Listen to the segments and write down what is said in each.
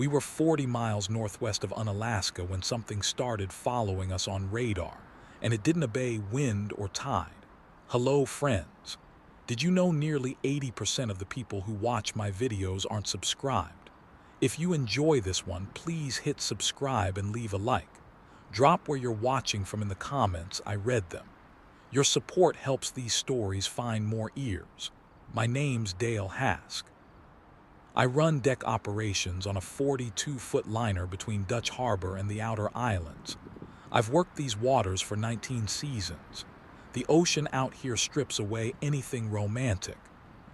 We were 40 miles northwest of Unalaska when something started following us on radar, and it didn't obey wind or tide. Hello, friends. Did you know nearly 80% of the people who watch my videos aren't subscribed? If you enjoy this one, please hit subscribe and leave a like. Drop where you're watching from in the comments, I read them. Your support helps these stories find more ears. My name's Dale Hask. I run deck operations on a 42-foot liner between Dutch Harbor and the Outer Islands. I've worked these waters for 19 seasons. The ocean out here strips away anything romantic.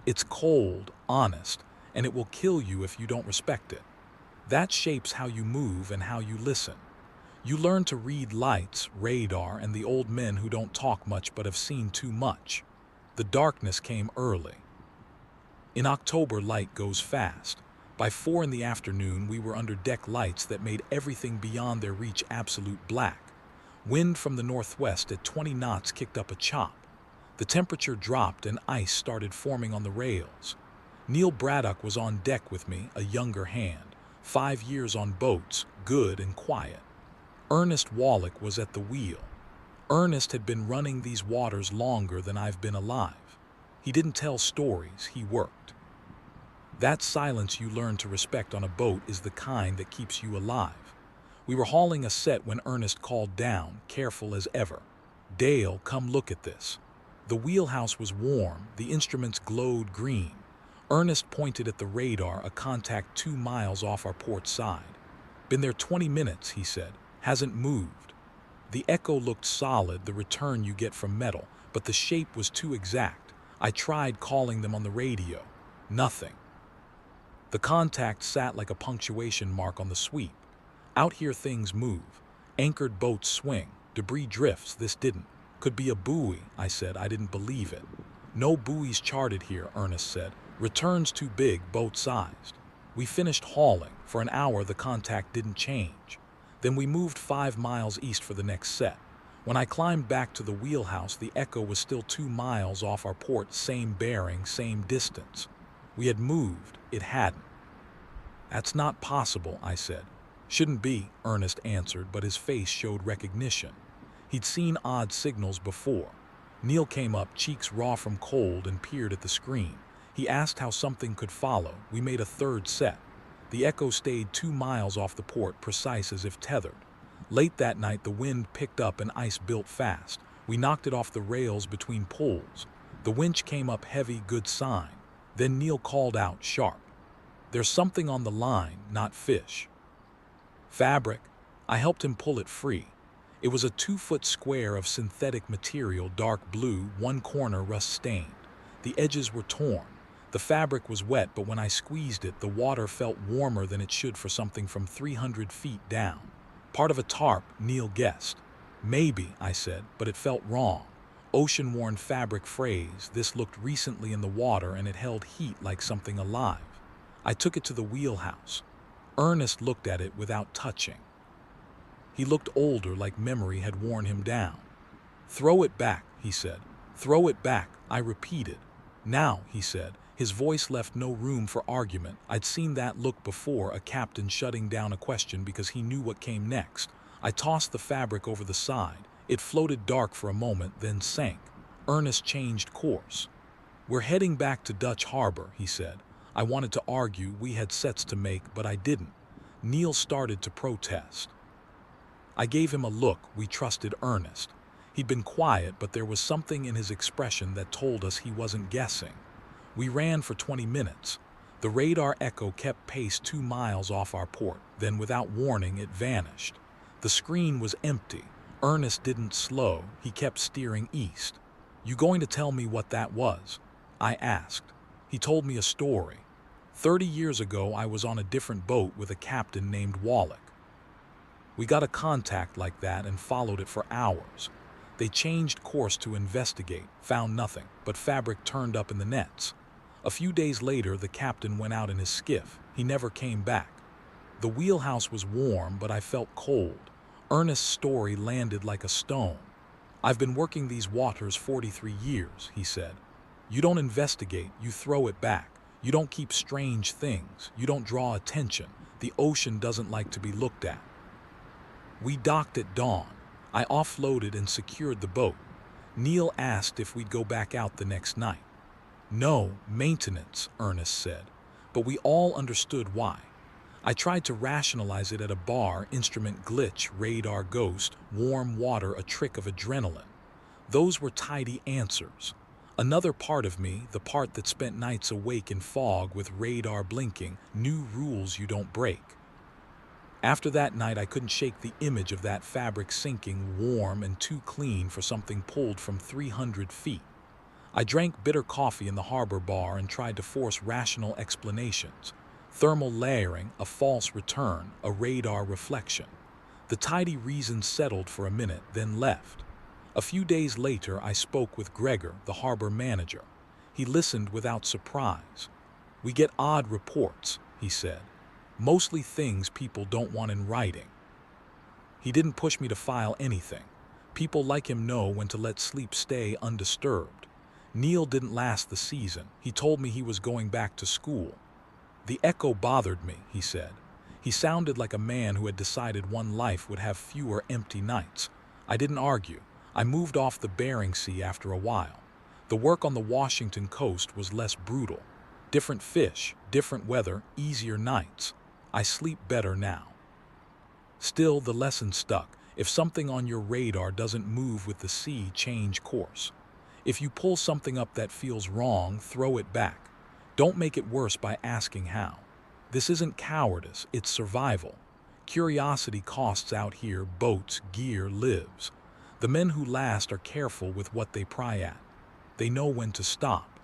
It's cold, honest, and it will kill you if you don't respect it. That shapes how you move and how you listen. You learn to read lights, radar, and the old men who don't talk much but have seen too much. The darkness came early. In October, light goes fast. By 4 in the afternoon, we were under deck lights that made everything beyond their reach absolute black. Wind from the northwest at 20 knots kicked up a chop. The temperature dropped and ice started forming on the rails. Neil Braddock was on deck with me, a younger hand, 5 years on boats, good and quiet. Ernest Wallach was at the wheel. Ernest had been running these waters longer than I've been alive. He didn't tell stories, he worked. That silence you learn to respect on a boat is the kind that keeps you alive. We were hauling a set when Ernest called down, careful as ever. "Dale, come look at this." The wheelhouse was warm, the instruments glowed green. Ernest pointed at the radar, a contact 2 miles off our port side. "Been there 20 minutes, he said. Hasn't moved." The echo looked solid, the return you get from metal, but the shape was too exact. I tried calling them on the radio. Nothing. The contact sat like a punctuation mark on the sweep. Out here things move. Anchored boats swing. Debris drifts. This didn't. Could be a buoy, I said. I didn't believe it. "No buoys charted here," Ernest said. "Returns too big, boat-sized." We finished hauling. For an hour the contact didn't change. Then we moved 5 miles east for the next set. When I climbed back to the wheelhouse, the echo was still 2 miles off our port, same bearing, same distance. We had moved, it hadn't. "That's not possible," I said. "Shouldn't be," Ernest answered, but his face showed recognition. He'd seen odd signals before. Neil came up, cheeks raw from cold, and peered at the screen. He asked how something could follow. We made a third set. The echo stayed 2 miles off the port, precise as if tethered. Late that night, the wind picked up and ice built fast. We knocked it off the rails between pulls. The winch came up heavy, good sign. Then Neil called out, sharp. "There's something on the line, not fish." "Fabric." I helped him pull it free. It was a 2-foot square of synthetic material, dark blue, one corner rust-stained. The edges were torn. The fabric was wet, but when I squeezed it, the water felt warmer than it should for something from 300 feet down. "Part of a tarp," Neil guessed. "Maybe," I said, but it felt wrong. Ocean-worn fabric phrase. This looked recently in the water and it held heat like something alive. I took it to the wheelhouse. Ernest looked at it without touching. He looked older, like memory had worn him down. "Throw it back," he said. "Throw it back," I repeated. "Now," he said. His voice left no room for argument. I'd seen that look before, a captain shutting down a question because he knew what came next. I tossed the fabric over the side. It floated dark for a moment, then sank. Ernest changed course. "We're heading back to Dutch Harbor," he said. I wanted to argue, we had sets to make, but I didn't. Neil started to protest. I gave him a look. We trusted Ernest. He'd been quiet, but there was something in his expression that told us he wasn't guessing. We ran for 20 minutes. The radar echo kept pace 2 miles off our port. Then, without warning, it vanished. The screen was empty. Ernest didn't slow. He kept steering east. "You going to tell me what that was?" I asked. He told me a story. 30 years ago, I was on a different boat with a captain named Wallach. We got a contact like that and followed it for hours. They changed course to investigate, found nothing, but fabric turned up in the nets. A few days later, the captain went out in his skiff. He never came back. The wheelhouse was warm, but I felt cold. Ernest's story landed like a stone. "I've been working these waters 43 years, he said. "You don't investigate, you throw it back. You don't keep strange things. You don't draw attention. The ocean doesn't like to be looked at. We docked at dawn. I offloaded and secured the boat. Neil asked if we'd go back out the next night. No, maintenance, Ernest said, but we all understood why. I tried to rationalize it at a bar: instrument glitch, radar ghost, warm water, a trick of adrenaline. Those were tidy answers. Another part of me, the part that spent nights awake in fog with radar blinking, knew rules you don't break. After that night, I couldn't shake the image of that fabric sinking, warm and too clean for something pulled from 300 feet. I drank bitter coffee in the harbor bar and tried to force rational explanations. Thermal layering, a false return, a radar reflection. The tidy reasons settled for a minute, then left. A few days later, I spoke with Gregor, the harbor manager. He listened without surprise. "We get odd reports," he said. "Mostly things people don't want in writing." He didn't push me to file anything. People like him know when to let sleep stay undisturbed. Neil didn't last the season. He told me he was going back to school. "The echo bothered me," he said. He sounded like a man who had decided one life would have fewer empty nights. I didn't argue. I moved off the Bering Sea after a while. The work on the Washington coast was less brutal. Different fish, different weather, easier nights. I sleep better now. Still, the lesson stuck. If something on your radar doesn't move with the sea, change course. If you pull something up that feels wrong, throw it back. Don't make it worse by asking how. This isn't cowardice, it's survival. Curiosity costs out here: boats, gear, lives. The men who last are careful with what they pry at. They know when to stop.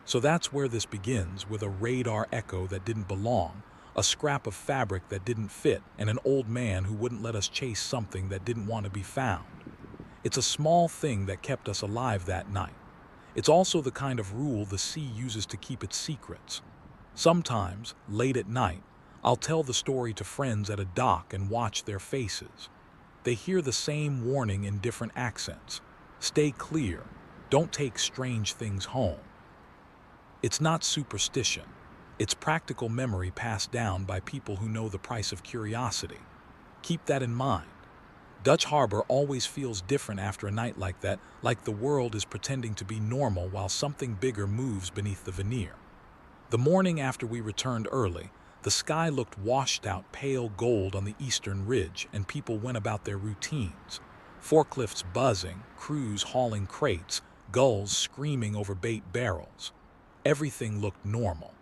So that's where this begins, with a radar echo that didn't belong, a scrap of fabric that didn't fit, and an old man who wouldn't let us chase something that didn't want to be found. It's a small thing that kept us alive that night. It's also the kind of rule the sea uses to keep its secrets. Sometimes, late at night, I'll tell the story to friends at a dock and watch their faces. They hear the same warning in different accents. Stay clear. Don't take strange things home. It's not superstition. It's practical memory passed down by people who know the price of curiosity. Keep that in mind. Dutch Harbor always feels different after a night like that, like the world is pretending to be normal while something bigger moves beneath the veneer. The morning after we returned early, the sky looked washed out, pale gold on the eastern ridge, and people went about their routines. Forklifts buzzing, crews hauling crates, gulls screaming over bait barrels. Everything looked normal.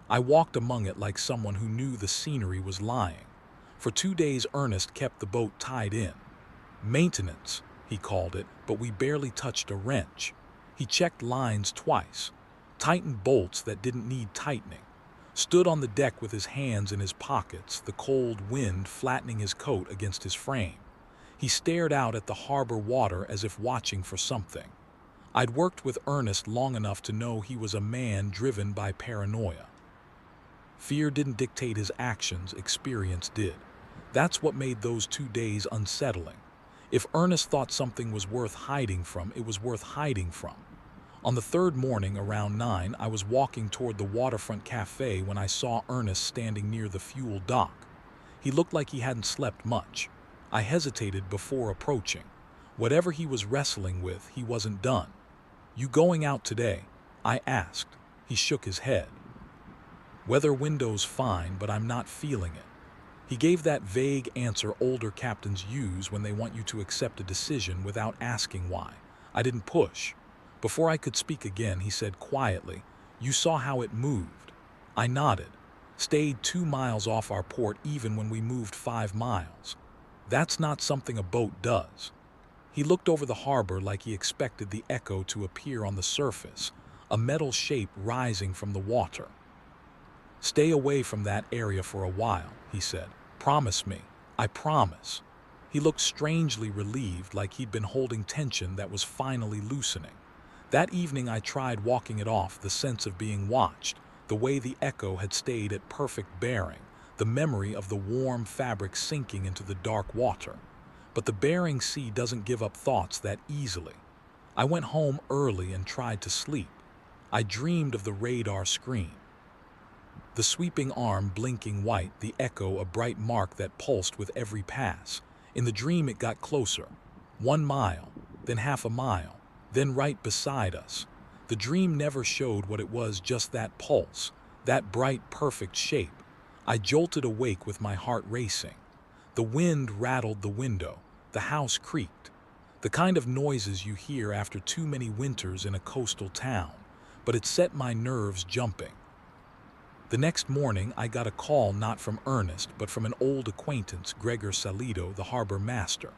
I walked among it like someone who knew the scenery was lying. For 2 days, Ernest kept the boat tied in. Maintenance, he called it, but we barely touched a wrench. He checked lines twice, tightened bolts that didn't need tightening, stood on the deck with his hands in his pockets, the cold wind flattening his coat against his frame. He stared out at the harbor water as if watching for something. I'd worked with Ernest long enough to know he was a man driven by paranoia. Fear didn't dictate his actions, experience did. That's what made those 2 days unsettling. If Ernest thought something was worth hiding from, it was worth hiding from. On the third morning, around 9, I was walking toward the waterfront cafe when I saw Ernest standing near the fuel dock. He looked like he hadn't slept much. I hesitated before approaching. Whatever he was wrestling with, he wasn't done. "You going out today?" I asked. He shook his head. "Weather window's fine, but I'm not feeling it." He gave that vague answer older captains use when they want you to accept a decision without asking why. I didn't push. Before I could speak again, he said quietly, "You saw how it moved." I nodded. "Stayed 2 miles off our port even when we moved 5 miles. That's not something a boat does." He looked over the harbor like he expected the echo to appear on the surface, a metal shape rising from the water. "Stay away from that area for a while," he said. "Promise me." "I promise." He looked strangely relieved, like he'd been holding tension that was finally loosening. That evening I tried walking it off, the sense of being watched, the way the echo had stayed at perfect bearing, the memory of the warm fabric sinking into the dark water. But the Bering Sea doesn't give up thoughts that easily. I went home early and tried to sleep. I dreamed of the radar screen. The sweeping arm blinking white, the echo a bright mark that pulsed with every pass. In the dream it got closer. 1 mile, then half a mile, then right beside us. The dream never showed what it was, just that pulse, that bright, perfect shape. I jolted awake with my heart racing. The wind rattled the window. The house creaked. The kind of noises you hear after too many winters in a coastal town. But it set my nerves jumping. The next morning, I got a call not from Ernest, but from an old acquaintance, Gregor Salido, the harbor master.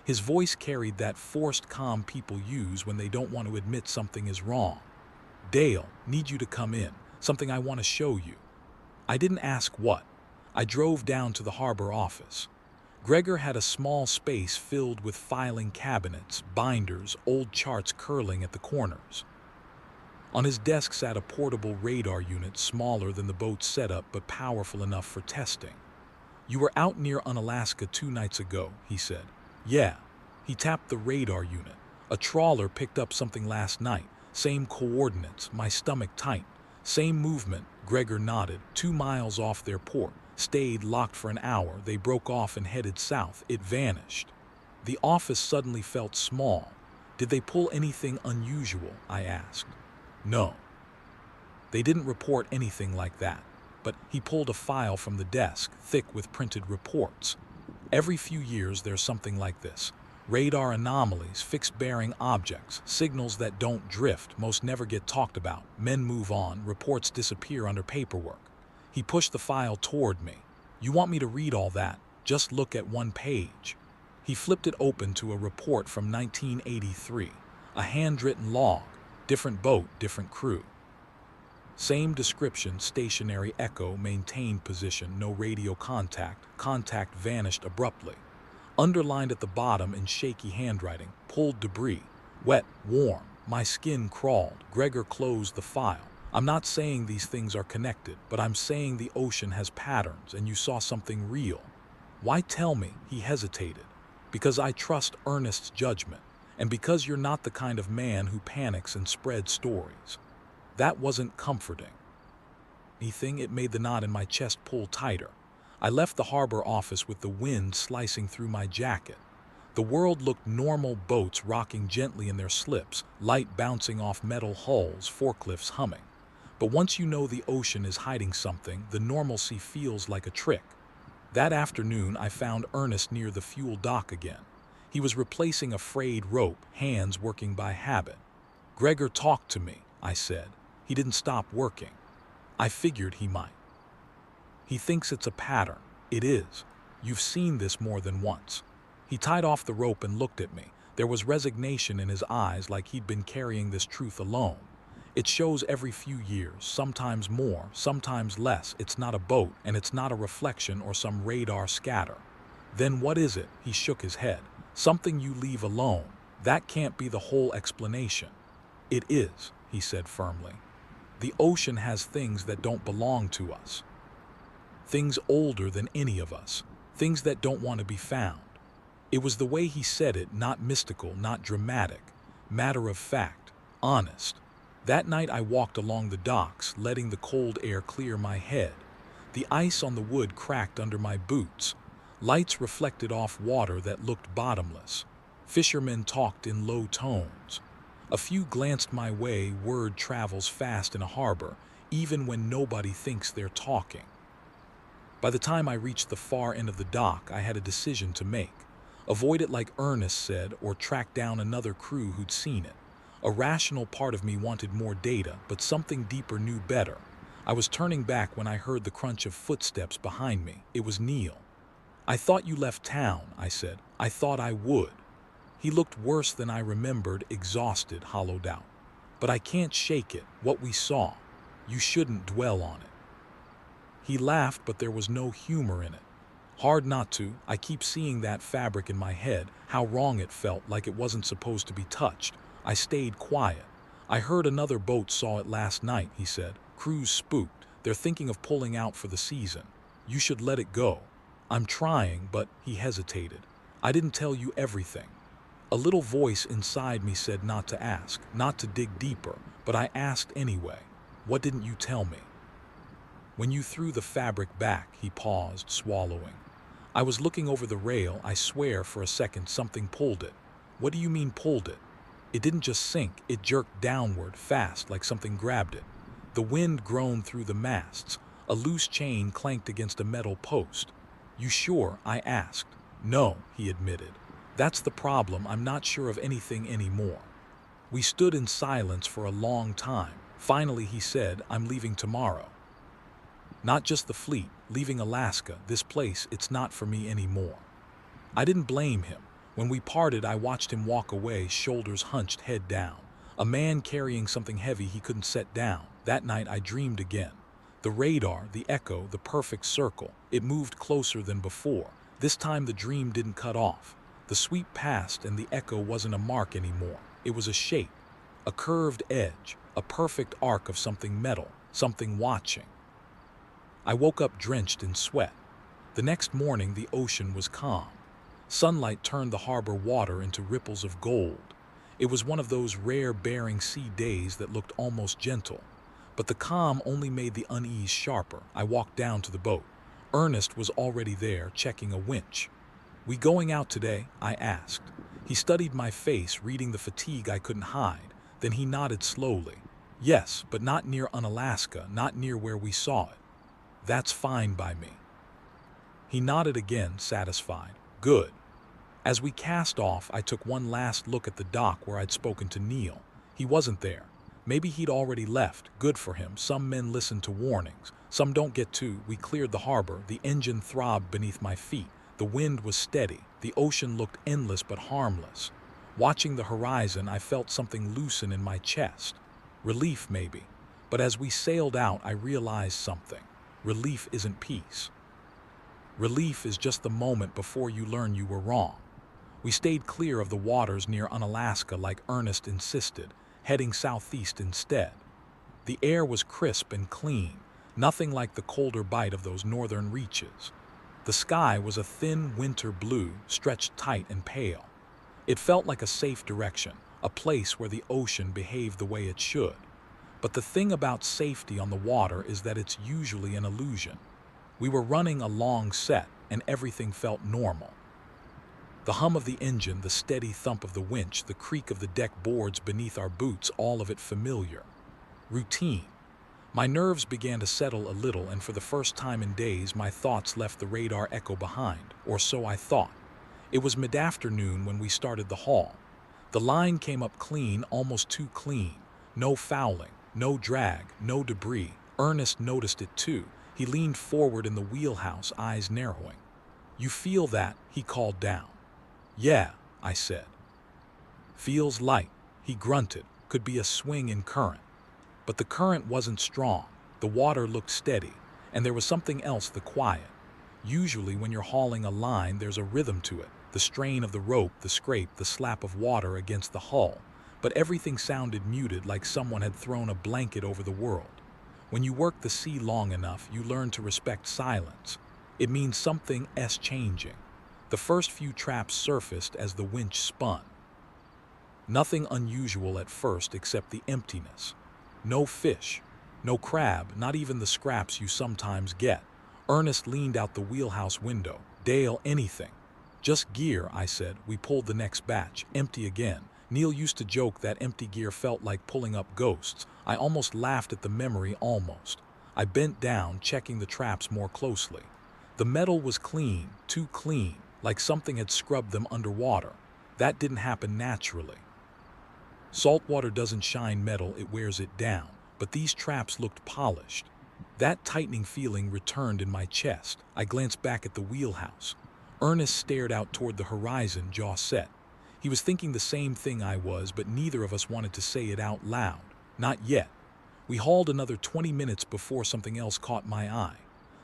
His voice carried that forced calm people use when they don't want to admit something is wrong. "Dale, need you to come in. Something I want to show you." I didn't ask what. I drove down to the harbor office. Gregor had a small space filled with filing cabinets, binders, old charts curling at the corners. On his desk sat a portable radar unit, smaller than the boat's setup but powerful enough for testing. "You were out near Unalaska 2 nights ago," he said. "Yeah." He tapped the radar unit. "A trawler picked up something last night. Same coordinates." My stomach tightened. "Same movement," Gregor nodded. 2 miles off their port. Stayed locked for an hour. They broke off and headed south. It vanished. The office suddenly felt small. "Did they pull anything unusual?" I asked. "No. They didn't report anything like that." But he pulled a file from the desk, thick with printed reports. "Every few years there's something like this. Radar anomalies, fixed-bearing objects, signals that don't drift, most never get talked about. Men move on, reports disappear under paperwork." He pushed the file toward me. "You want me to read all that? Just look at 1 page." He flipped it open to a report from 1983, a handwritten log. Different boat, different crew. Same description, stationary echo, maintained position, no radio contact. Contact vanished abruptly. Underlined at the bottom in shaky handwriting, "Pulled debris. Wet, warm." My skin crawled. Gregor closed the file. "I'm not saying these things are connected, but I'm saying the ocean has patterns and you saw something real." "Why tell me?" He hesitated. "Because I trust Ernest's judgment. And because you're not the kind of man who panics and spreads stories." That wasn't comforting. It made the knot in my chest pull tighter. I left the harbor office with the wind slicing through my jacket. The world looked normal, boats rocking gently in their slips, light bouncing off metal hulls, forklifts humming. But once you know the ocean is hiding something, the normalcy feels like a trick. That afternoon, I found Ernest near the fuel dock again. He was replacing a frayed rope, hands working by habit. "Gregor talked to me," I said. "He didn't stop working." I figured he might. "He thinks it's a pattern." "It is. You've seen this more than once." He tied off the rope and looked at me. There was resignation in his eyes, like he'd been carrying this truth alone. "It shows every few years, sometimes more, sometimes less. It's not a boat, and it's not a reflection or some radar scatter." "Then what is it?" He shook his head. "Something you leave alone. That can't be the whole explanation." "It is," he said firmly. "The ocean has things that don't belong to us. Things older than any of us. Things that don't want to be found." It was the way he said it, not mystical, not dramatic. Matter of fact, honest. That night I walked along the docks, letting the cold air clear my head. The ice on the wood cracked under my boots. Lights reflected off water that looked bottomless. Fishermen talked in low tones. A few glanced my way. Word travels fast in a harbor, even when nobody thinks they're talking. By the time I reached the far end of the dock, I had a decision to make. Avoid it like Ernest said, or track down another crew who'd seen it. A rational part of me wanted more data, but something deeper knew better. I was turning back when I heard the crunch of footsteps behind me. It was Neil. "I thought you left town," I said. "I thought I would." He looked worse than I remembered, exhausted, hollowed out. "But I can't shake it, what we saw. You shouldn't dwell on it." He laughed, but there was no humor in it. "Hard not to. I keep seeing that fabric in my head, how wrong it felt, like it wasn't supposed to be touched." I stayed quiet. "I heard another boat saw it last night," he said. "Crew's spooked. They're thinking of pulling out for the season. You should let it go." "I'm trying, but..." He hesitated. "I didn't tell you everything." A little voice inside me said not to ask, not to dig deeper, but I asked anyway. "What didn't you tell me?" When you threw the fabric back, he paused, swallowing. I was looking over the rail, I swear for a second something pulled it. What do you mean pulled it? It didn't just sink, it jerked downward, fast, like something grabbed it. The wind groaned through the masts. A loose chain clanked against a metal post. You sure? I asked. No, he admitted. That's the problem, I'm not sure of anything anymore. We stood in silence for a long time. Finally he said, I'm leaving tomorrow. Not just the fleet, leaving Alaska, this place, it's not for me anymore. I didn't blame him. When we parted, I watched him walk away, shoulders hunched, head down. A man carrying something heavy he couldn't set down. That night I dreamed again. The radar, the echo, the perfect circle. It moved closer than before. This time the dream didn't cut off. The sweep passed and the echo wasn't a mark anymore. It was a shape, a curved edge, a perfect arc of something metal, something watching. I woke up drenched in sweat. The next morning the ocean was calm. Sunlight turned the harbor water into ripples of gold. It was one of those rare Bering Sea days that looked almost gentle. But the calm only made the unease sharper. I walked down to the boat. Ernest was already there, checking a winch. We going out today? I asked. He studied my face, reading the fatigue I couldn't hide. Then he nodded slowly. Yes, but not near Unalaska, not near where we saw it. That's fine by me. He nodded again, satisfied. Good. As we cast off, I took one last look at the dock where I'd spoken to Neil. He wasn't there. Maybe he'd already left. Good for him. Some men listen to warnings. Some don't get to. We cleared the harbor. The engine throbbed beneath my feet. The wind was steady. The ocean looked endless but harmless. Watching the horizon, I felt something loosen in my chest. Relief, maybe. But as we sailed out, I realized something. Relief isn't peace. Relief is just the moment before you learn you were wrong. We stayed clear of the waters near Unalaska like Ernest insisted, heading southeast instead. The air was crisp and clean, nothing like the colder bite of those northern reaches. The sky was a thin winter blue, stretched tight and pale. It felt like a safe direction, a place where the ocean behaved the way it should. But the thing about safety on the water is that it's usually an illusion. We were running a long set, and everything felt normal. The hum of the engine, the steady thump of the winch, the creak of the deck boards beneath our boots, all of it familiar. Routine. My nerves began to settle a little, and for the first time in days, my thoughts left the radar echo behind, or so I thought. It was mid-afternoon when we started the haul. The line came up clean, almost too clean. No fouling. No drag, no debris. Ernest noticed it too. He leaned forward in the wheelhouse, eyes narrowing. You feel that? He called down. Yeah, I said. Feels light, he grunted. Could be a swing in current. But the current wasn't strong. The water looked steady. And there was something else, the quiet. Usually when you're hauling a line, there's a rhythm to it. The strain of the rope, the scrape, the slap of water against the hull. But everything sounded muted, like someone had thrown a blanket over the world. When you work the sea long enough, you learn to respect silence. It means something is changing. The first few traps surfaced as the winch spun. Nothing unusual at first except the emptiness. No fish, no crab, not even the scraps you sometimes get. Ernest leaned out the wheelhouse window. Dale, anything. Just gear, I said. We pulled the next batch, empty again. Neil used to joke that empty gear felt like pulling up ghosts. I almost laughed at the memory, almost. I bent down, checking the traps more closely. The metal was clean, too clean, like something had scrubbed them underwater. That didn't happen naturally. Salt water doesn't shine metal, it wears it down. But these traps looked polished. That tightening feeling returned in my chest. I glanced back at the wheelhouse. Ernest stared out toward the horizon, jaw set. He was thinking the same thing I was, but neither of us wanted to say it out loud. Not yet. We hauled another 20 minutes before something else caught my eye.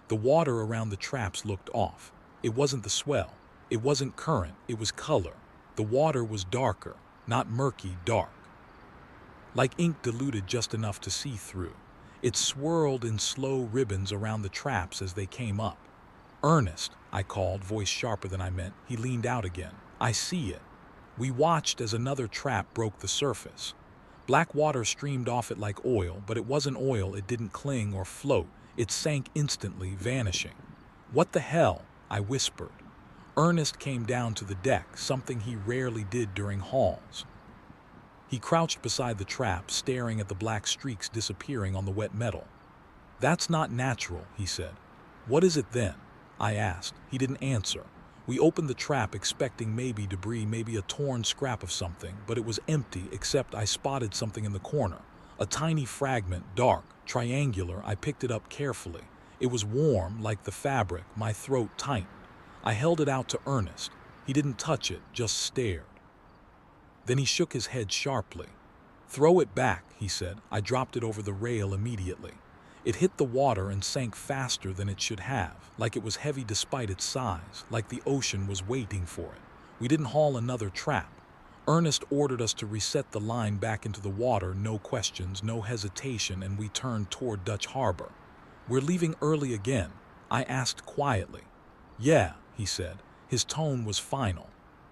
The water around the traps looked off. It wasn't the swell. It wasn't current. It was color. The water was darker, not murky, dark. Like ink diluted just enough to see through. It swirled in slow ribbons around the traps as they came up. Ernest, I called, voice sharper than I meant. He leaned out again. I see it. We watched as another trap broke the surface. Black water streamed off it like oil, but it wasn't oil, it didn't cling or float. It sank instantly, vanishing. "What the hell?" I whispered. Ernest came down to the deck, something he rarely did during hauls. He crouched beside the trap, staring at the black streaks disappearing on the wet metal. "That's not natural," he said. "What is it then?" I asked. He didn't answer. We opened the trap expecting maybe debris, maybe a torn scrap of something, but it was empty except I spotted something in the corner. A tiny fragment, dark, triangular. I picked it up carefully. It was warm, like the fabric. My throat tightened. I held it out to Ernest. He didn't touch it, just stared. Then he shook his head sharply. "Throw it back," he said. I dropped it over the rail immediately. It hit the water and sank faster than it should have, like it was heavy despite its size, like the ocean was waiting for it. We didn't haul another trap. Ernest ordered us to reset the line back into the water, no questions, no hesitation, and we turned toward Dutch Harbor. "We're leaving early again?" I asked quietly. "Yeah," he said. His tone was final.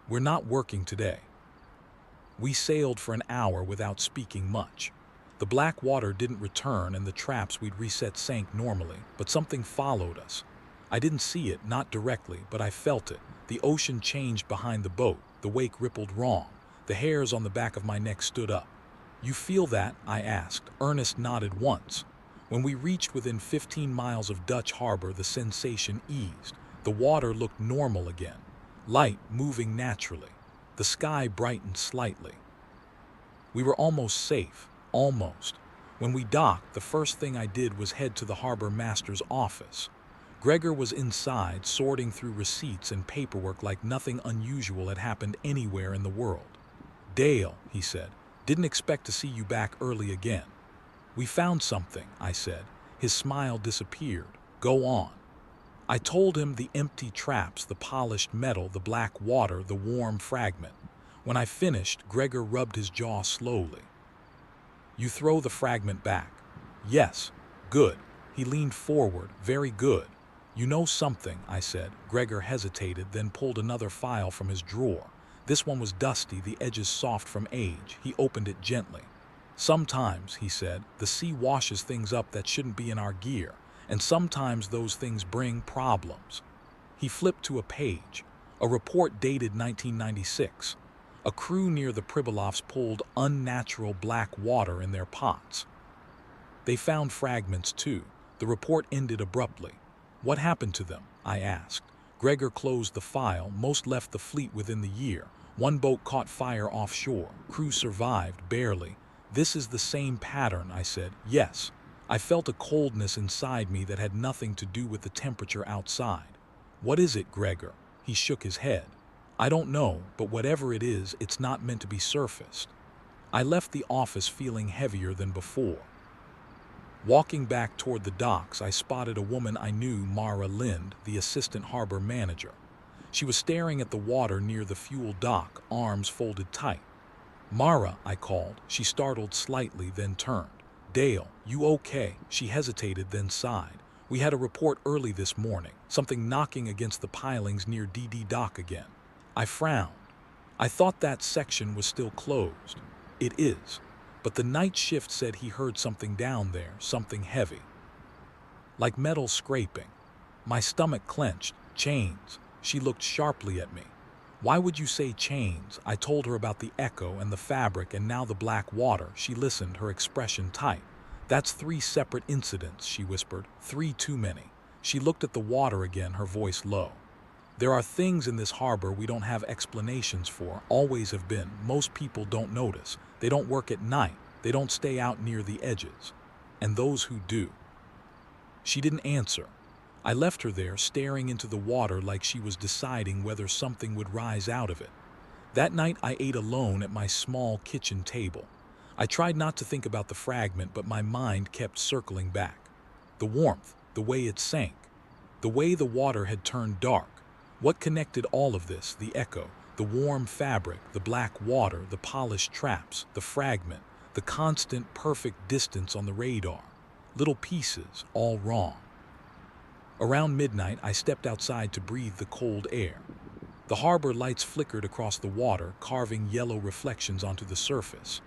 "We're not working today." We sailed for an hour without speaking much. The black water didn't return and the traps we'd reset sank normally, but something followed us. I didn't see it, not directly, but I felt it. The ocean changed behind the boat. The wake rippled wrong. The hairs on the back of my neck stood up. "You feel that?" I asked. Ernest nodded once. When we reached within 15 miles of Dutch Harbor, the sensation eased. The water looked normal again. Light moving naturally. The sky brightened slightly. We were almost safe. Almost. When we docked, the first thing I did was head to the harbor master's office. Gregor was inside, sorting through receipts and paperwork like nothing unusual had happened anywhere in the world. "Dale," he said, "didn't expect to see you back early again." "We found something," I said. His smile disappeared. "Go on." I told him the empty traps, the polished metal, the black water, the warm fragment. When I finished, Gregor rubbed his jaw slowly. "You throw the fragment back." "Yes." "Good." He leaned forward. "Very good." "You know something," I said. Gregor hesitated, then pulled another file from his drawer. This one was dusty, the edges soft from age. He opened it gently. "Sometimes," he said, "the sea washes things up that shouldn't be in our gear, and sometimes those things bring problems." He flipped to a page. A report dated 1996. A crew near the Pribilovs pulled unnatural black water in their pots. They found fragments too. The report ended abruptly. "What happened to them?" I asked. Gregor closed the file. "Most left the fleet within the year. One boat caught fire offshore. Crew survived, barely." "This is the same pattern," I said. "Yes." I felt a coldness inside me that had nothing to do with the temperature outside. "What is it, Gregor?" He shook his head. "I don't know, but whatever it is, it's not meant to be surfaced." I left the office feeling heavier than before. Walking back toward the docks, I spotted a woman I knew, Mara Lind, the assistant harbor manager. She was staring at the water near the fuel dock, arms folded tight. "Mara," I called. She startled slightly, then turned. "Dale, you okay?" She hesitated, then sighed. "We had a report early this morning, something knocking against the pilings near DD Dock again." I frowned. I thought that section was still closed. It is. But the night shift said he heard something down there, something heavy. Like metal scraping. My stomach clenched. "Chains." She looked sharply at me. "Why would you say chains?" I told her about the echo and the fabric and now the black water. She listened, her expression tight. "That's 3 separate incidents," she whispered. 3 too many. She looked at the water again, her voice low. "There are things in this harbor we don't have explanations for, always have been. Most people don't notice. They don't work at night. They don't stay out near the edges. And those who do." She didn't answer. I left her there, staring into the water like she was deciding whether something would rise out of it. That night I ate alone at my small kitchen table. I tried not to think about the fragment, but my mind kept circling back. The warmth, the way it sank, the way the water had turned dark. What connected all of this? The echo, the warm fabric, the black water, the polished traps, the fragment, the constant perfect distance on the radar. Little pieces, all wrong. Around midnight, I stepped outside to breathe the cold air. The harbor lights flickered across the water, carving yellow reflections onto the surface.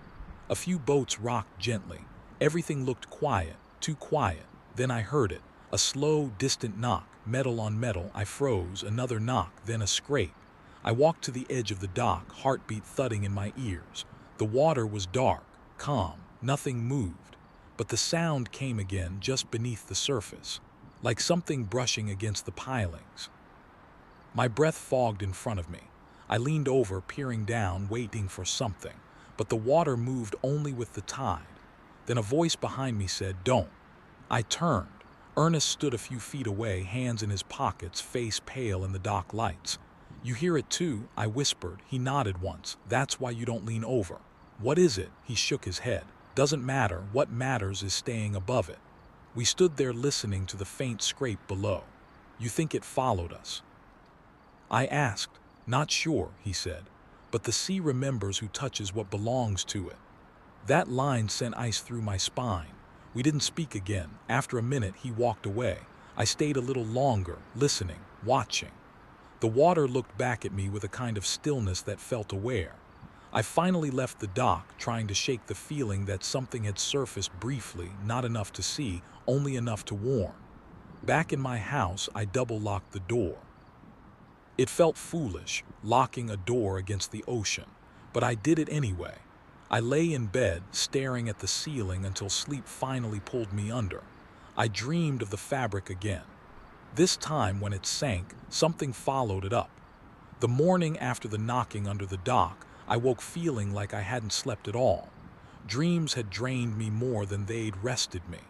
A few boats rocked gently. Everything looked quiet, too quiet. Then I heard it. A slow, distant knock, metal on metal. I froze, another knock, then a scrape. I walked to the edge of the dock, heartbeat thudding in my ears. The water was dark, calm, nothing moved. But the sound came again just beneath the surface, like something brushing against the pilings. My breath fogged in front of me. I leaned over, peering down, waiting for something. But the water moved only with the tide. Then a voice behind me said, "Don't." I turned. Ernest stood a few feet away, hands in his pockets, face pale in the dock lights. "You hear it too?" I whispered. He nodded once. "That's why you don't lean over." "What is it?" He shook his head. "Doesn't matter. What matters is staying above it." We stood there listening to the faint scrape below. "You think it followed us?" I asked. "Not sure," he said. "But the sea remembers who touches what belongs to it." That line sent ice through my spine. We didn't speak again. After a minute, he walked away. I stayed a little longer, listening, watching. The water looked back at me with a kind of stillness that felt aware. I finally left the dock, trying to shake the feeling that something had surfaced briefly, not enough to see, only enough to warn. Back in my house, I double-locked the door. It felt foolish, locking a door against the ocean, but I did it anyway. I lay in bed, staring at the ceiling until sleep finally pulled me under. I dreamed of the fabric again. This time, when it sank, something followed it up. The morning after the knocking under the dock, I woke feeling like I hadn't slept at all. Dreams had drained me more than they'd rested me.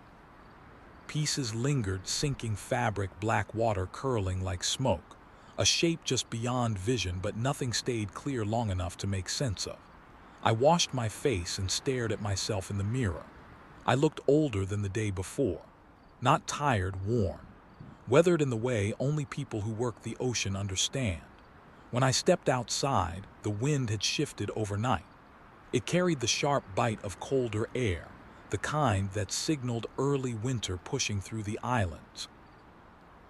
Pieces lingered, sinking fabric, black water curling like smoke. A shape just beyond vision, but nothing stayed clear long enough to make sense of. I washed my face and stared at myself in the mirror. I looked older than the day before. Not tired, worn. Weathered in the way only people who work the ocean understand. When I stepped outside, the wind had shifted overnight. It carried the sharp bite of colder air, the kind that signaled early winter pushing through the islands.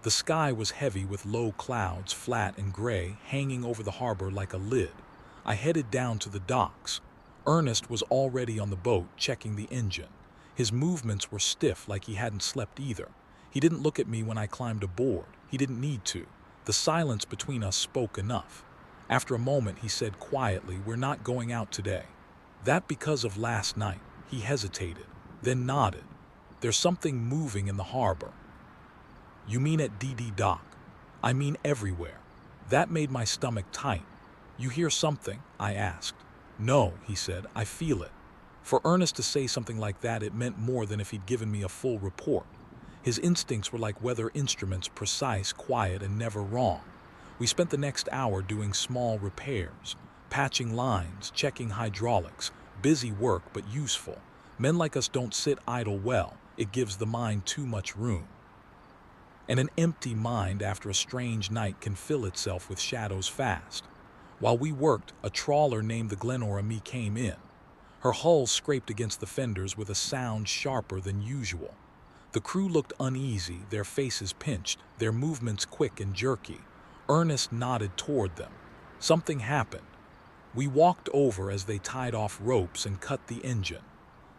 The sky was heavy with low clouds, flat and gray, hanging over the harbor like a lid. I headed down to the docks. Ernest was already on the boat, checking the engine. His movements were stiff, like he hadn't slept either. He didn't look at me when I climbed aboard. He didn't need to. The silence between us spoke enough. After a moment, he said quietly, "We're not going out today." "That because of last night?" He hesitated, then nodded. "There's something moving in the harbor." "You mean at DD Dock?" "I mean everywhere." That made my stomach tight. "You hear something?" I asked. "No," he said, "I feel it." For Ernest to say something like that, it meant more than if he'd given me a full report. His instincts were like weather instruments, precise, quiet, and never wrong. We spent the next hour doing small repairs, patching lines, checking hydraulics, busy work but useful. Men like us don't sit idle well. It gives the mind too much room. And an empty mind after a strange night can fill itself with shadows fast. While we worked, a trawler named the Glenormie came in. Her hull scraped against the fenders with a sound sharper than usual. The crew looked uneasy, their faces pinched, their movements quick and jerky. Ernest nodded toward them. Something happened. We walked over as they tied off ropes and cut the engine.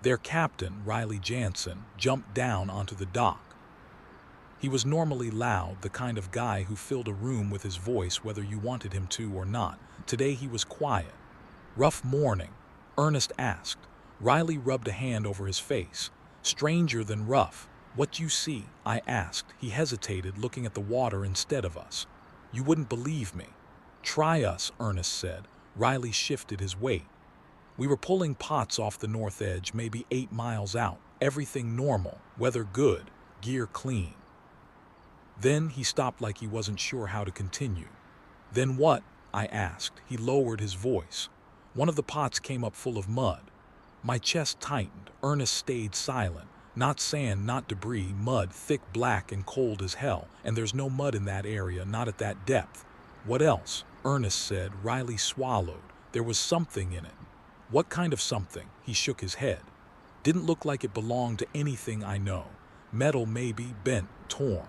Their captain, Riley Jansen, jumped down onto the dock. He was normally loud, the kind of guy who filled a room with his voice whether you wanted him to or not. Today he was quiet. "Rough morning?" Ernest asked. Riley rubbed a hand over his face. "Stranger than rough." "What you see?" I asked. He hesitated, looking at the water instead of us. "You wouldn't believe me." "Try us," Ernest said. Riley shifted his weight. We were pulling pots off the north edge, maybe 8 miles out. Everything normal, weather good, gear clean. Then he stopped like he wasn't sure how to continue. "Then what?" I asked. He lowered his voice. "One of the pots came up full of mud." My chest tightened. Ernest stayed silent. "Not sand, not debris, mud, thick, black, and cold as hell. And there's no mud in that area, not at that depth." "What else?" Ernest said. Riley swallowed. "There was something in it." "What kind of something?" He shook his head. "Didn't look like it belonged to anything I know. Metal maybe, bent, torn.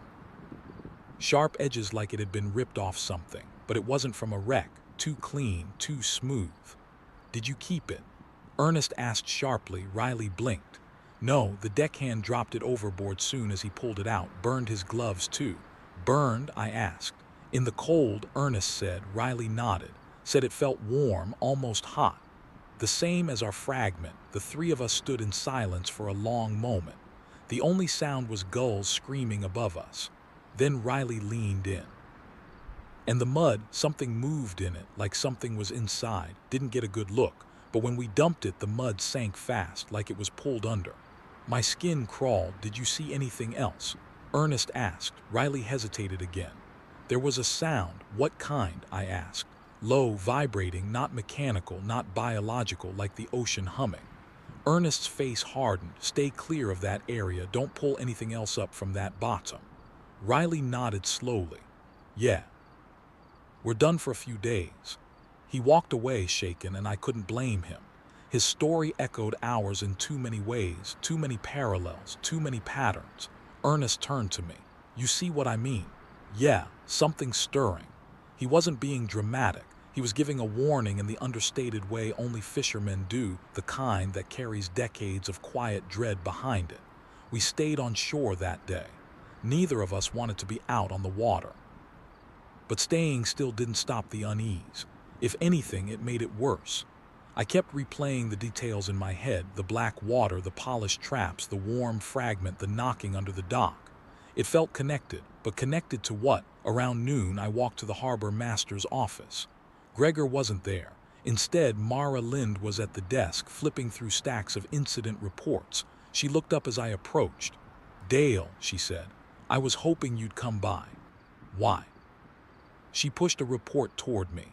Sharp edges like it had been ripped off something, but it wasn't from a wreck. Too clean, too smooth." "Did you keep it?" Ernest asked sharply. Riley blinked. No, the deckhand dropped it overboard soon as he pulled it out. Burned his gloves too. Burned? I asked. In the cold, Ernest said. Riley nodded. Said it felt warm, almost hot. The same as our fragment. The three of us stood in silence for a long moment. The only sound was gulls screaming above us. Then Riley leaned in. And the mud, something moved in it, like something was inside. Didn't get a good look, but when we dumped it, the mud sank fast, like it was pulled under. My skin crawled. Did you see anything else? Ernest asked. Riley hesitated again. There was a sound. What kind? I asked. Low, vibrating, not mechanical, not biological, like the ocean humming. Ernest's face hardened. Stay clear of that area. Don't pull anything else up from that bottom. Riley nodded slowly. Yeah. We're done for a few days. He walked away shaken, and I couldn't blame him. His story echoed ours in too many ways, too many parallels, too many patterns. Ernest turned to me. You see what I mean? Yeah, something stirring. He wasn't being dramatic. He was giving a warning in the understated way only fishermen do, the kind that carries decades of quiet dread behind it. We stayed on shore that day. Neither of us wanted to be out on the water. But staying still didn't stop the unease. If anything, it made it worse. I kept replaying the details in my head, the black water, the polished traps, the warm fragment, the knocking under the dock. It felt connected, but connected to what? Around noon, I walked to the harbor master's office. Gregor wasn't there. Instead, Mara Lind was at the desk, flipping through stacks of incident reports. She looked up as I approached. Dale, she said, I was hoping you'd come by. Why? She pushed a report toward me.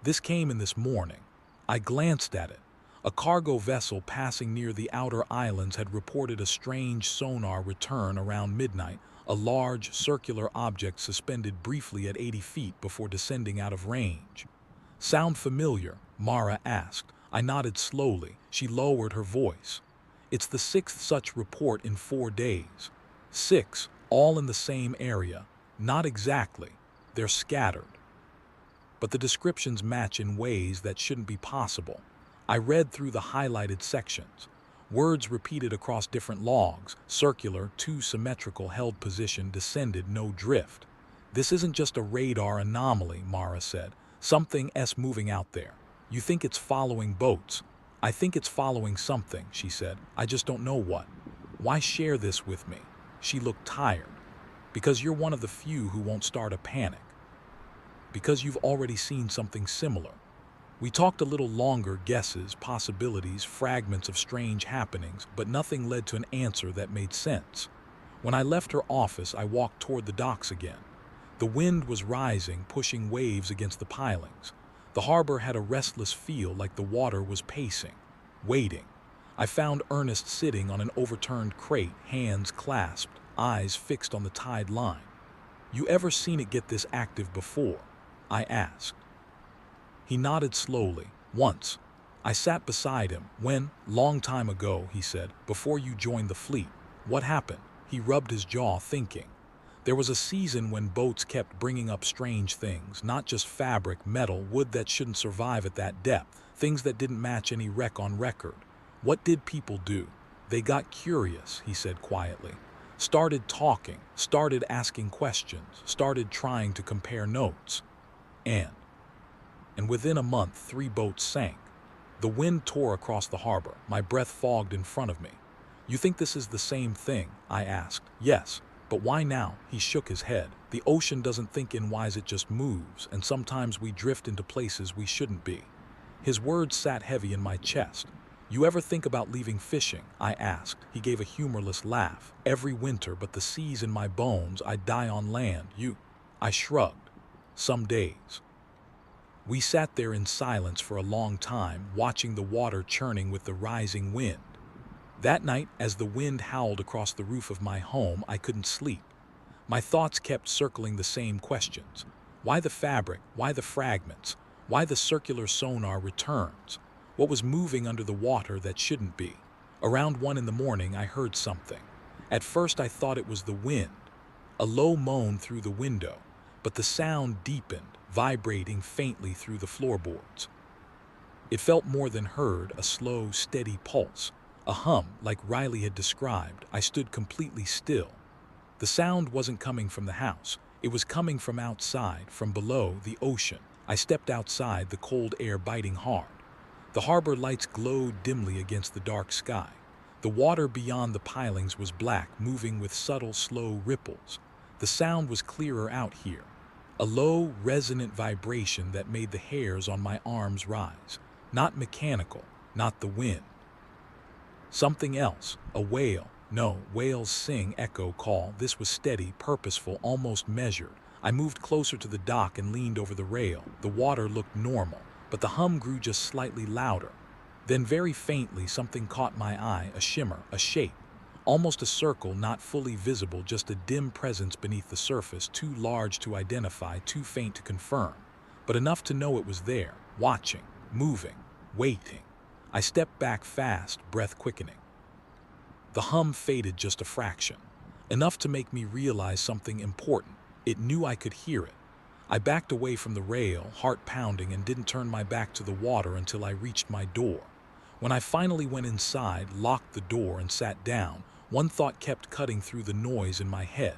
This came in this morning. I glanced at it. A cargo vessel passing near the outer islands had reported a strange sonar return around midnight, a large, circular object suspended briefly at 80 feet before descending out of range. Sound familiar? Mara asked. I nodded slowly. She lowered her voice. It's the sixth such report in 4 days. 6, all in the same area. Not exactly. They're scattered. But the descriptions match in ways that shouldn't be possible. I read through the highlighted sections. Words repeated across different logs. Circular, too symmetrical, held position, descended, no drift. This isn't just a radar anomaly, Mara said. Something moving out there. You think it's following boats. I think it's following something, she said. I just don't know what. Why share this with me? She looked tired. Because you're one of the few who won't start a panic. Because you've already seen something similar. We talked a little longer, guesses, possibilities, fragments of strange happenings, but nothing led to an answer that made sense. When I left her office, I walked toward the docks again. The wind was rising, pushing waves against the pilings. The harbor had a restless feel, like the water was pacing, waiting. I found Ernest sitting on an overturned crate, hands clasped, eyes fixed on the tide line. You ever seen it get this active before? I asked. He nodded slowly. Once. I sat beside him. When? Long time ago, he said, before you joined the fleet. What happened? He rubbed his jaw, thinking. There was a season when boats kept bringing up strange things, not just fabric, metal, wood that shouldn't survive at that depth, things that didn't match any wreck on record. What did people do? They got curious, he said quietly. Started talking, started asking questions, started trying to compare notes. And within a month, 3 boats sank. The wind tore across the harbor, my breath fogged in front of me. You think this is the same thing? I asked. Yes, but why now? He shook his head. The ocean doesn't think in whys, it just moves, and sometimes we drift into places we shouldn't be. His words sat heavy in my chest. You ever think about leaving fishing? I asked. He gave a humorless laugh. Every winter, but the sea's in my bones, I'd die on land. I shrugged. Some days. We sat there in silence for a long time, watching the water churning with the rising wind. That night, as the wind howled across the roof of my home, I couldn't sleep. My thoughts kept circling the same questions. Why the fabric? Why the fragments? Why the circular sonar returns? What was moving under the water that shouldn't be? Around 1 in the morning, I heard something. At first, I thought it was the wind. A low moan through the window, but the sound deepened, vibrating faintly through the floorboards. It felt more than heard, a slow, steady pulse, A hum, like Riley had described. I stood completely still. The sound wasn't coming from the house. It was coming from outside, from below, the ocean. I stepped outside, the cold air biting hard. The harbor lights glowed dimly against the dark sky. The water beyond the pilings was black, moving with subtle, slow ripples. The sound was clearer out here. A low, resonant vibration that made the hairs on my arms rise. Not mechanical, not the wind. Something else, a wail. No, whales sing, echo call. This was steady, purposeful, almost measured. I moved closer to the dock and leaned over the rail. The water looked normal, but the hum grew just slightly louder. Then very faintly, something caught my eye, a shimmer, a shape. Almost a circle, not fully visible, just a dim presence beneath the surface, too large to identify, too faint to confirm, but enough to know it was there, watching, moving, waiting. I stepped back fast, breath quickening. The hum faded just a fraction, enough to make me realize something important. It knew I could hear it. I backed away from the rail, heart pounding, and didn't turn my back to the water until I reached my door. When I finally went inside, locked the door, and sat down, one thought kept cutting through the noise in my head.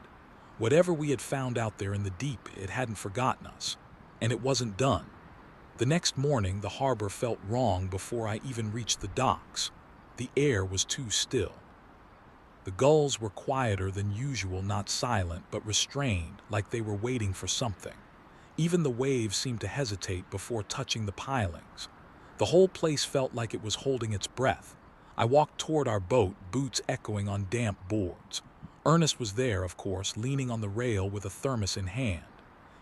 Whatever we had found out there in the deep, it hadn't forgotten us. And it wasn't done. The next morning, the harbor felt wrong before I even reached the docks. The air was too still. The gulls were quieter than usual, not silent, but restrained, like they were waiting for something. Even the waves seemed to hesitate before touching the pilings. The whole place felt like it was holding its breath. I walked toward our boat, boots echoing on damp boards. Ernest was there, of course, leaning on the rail with a thermos in hand.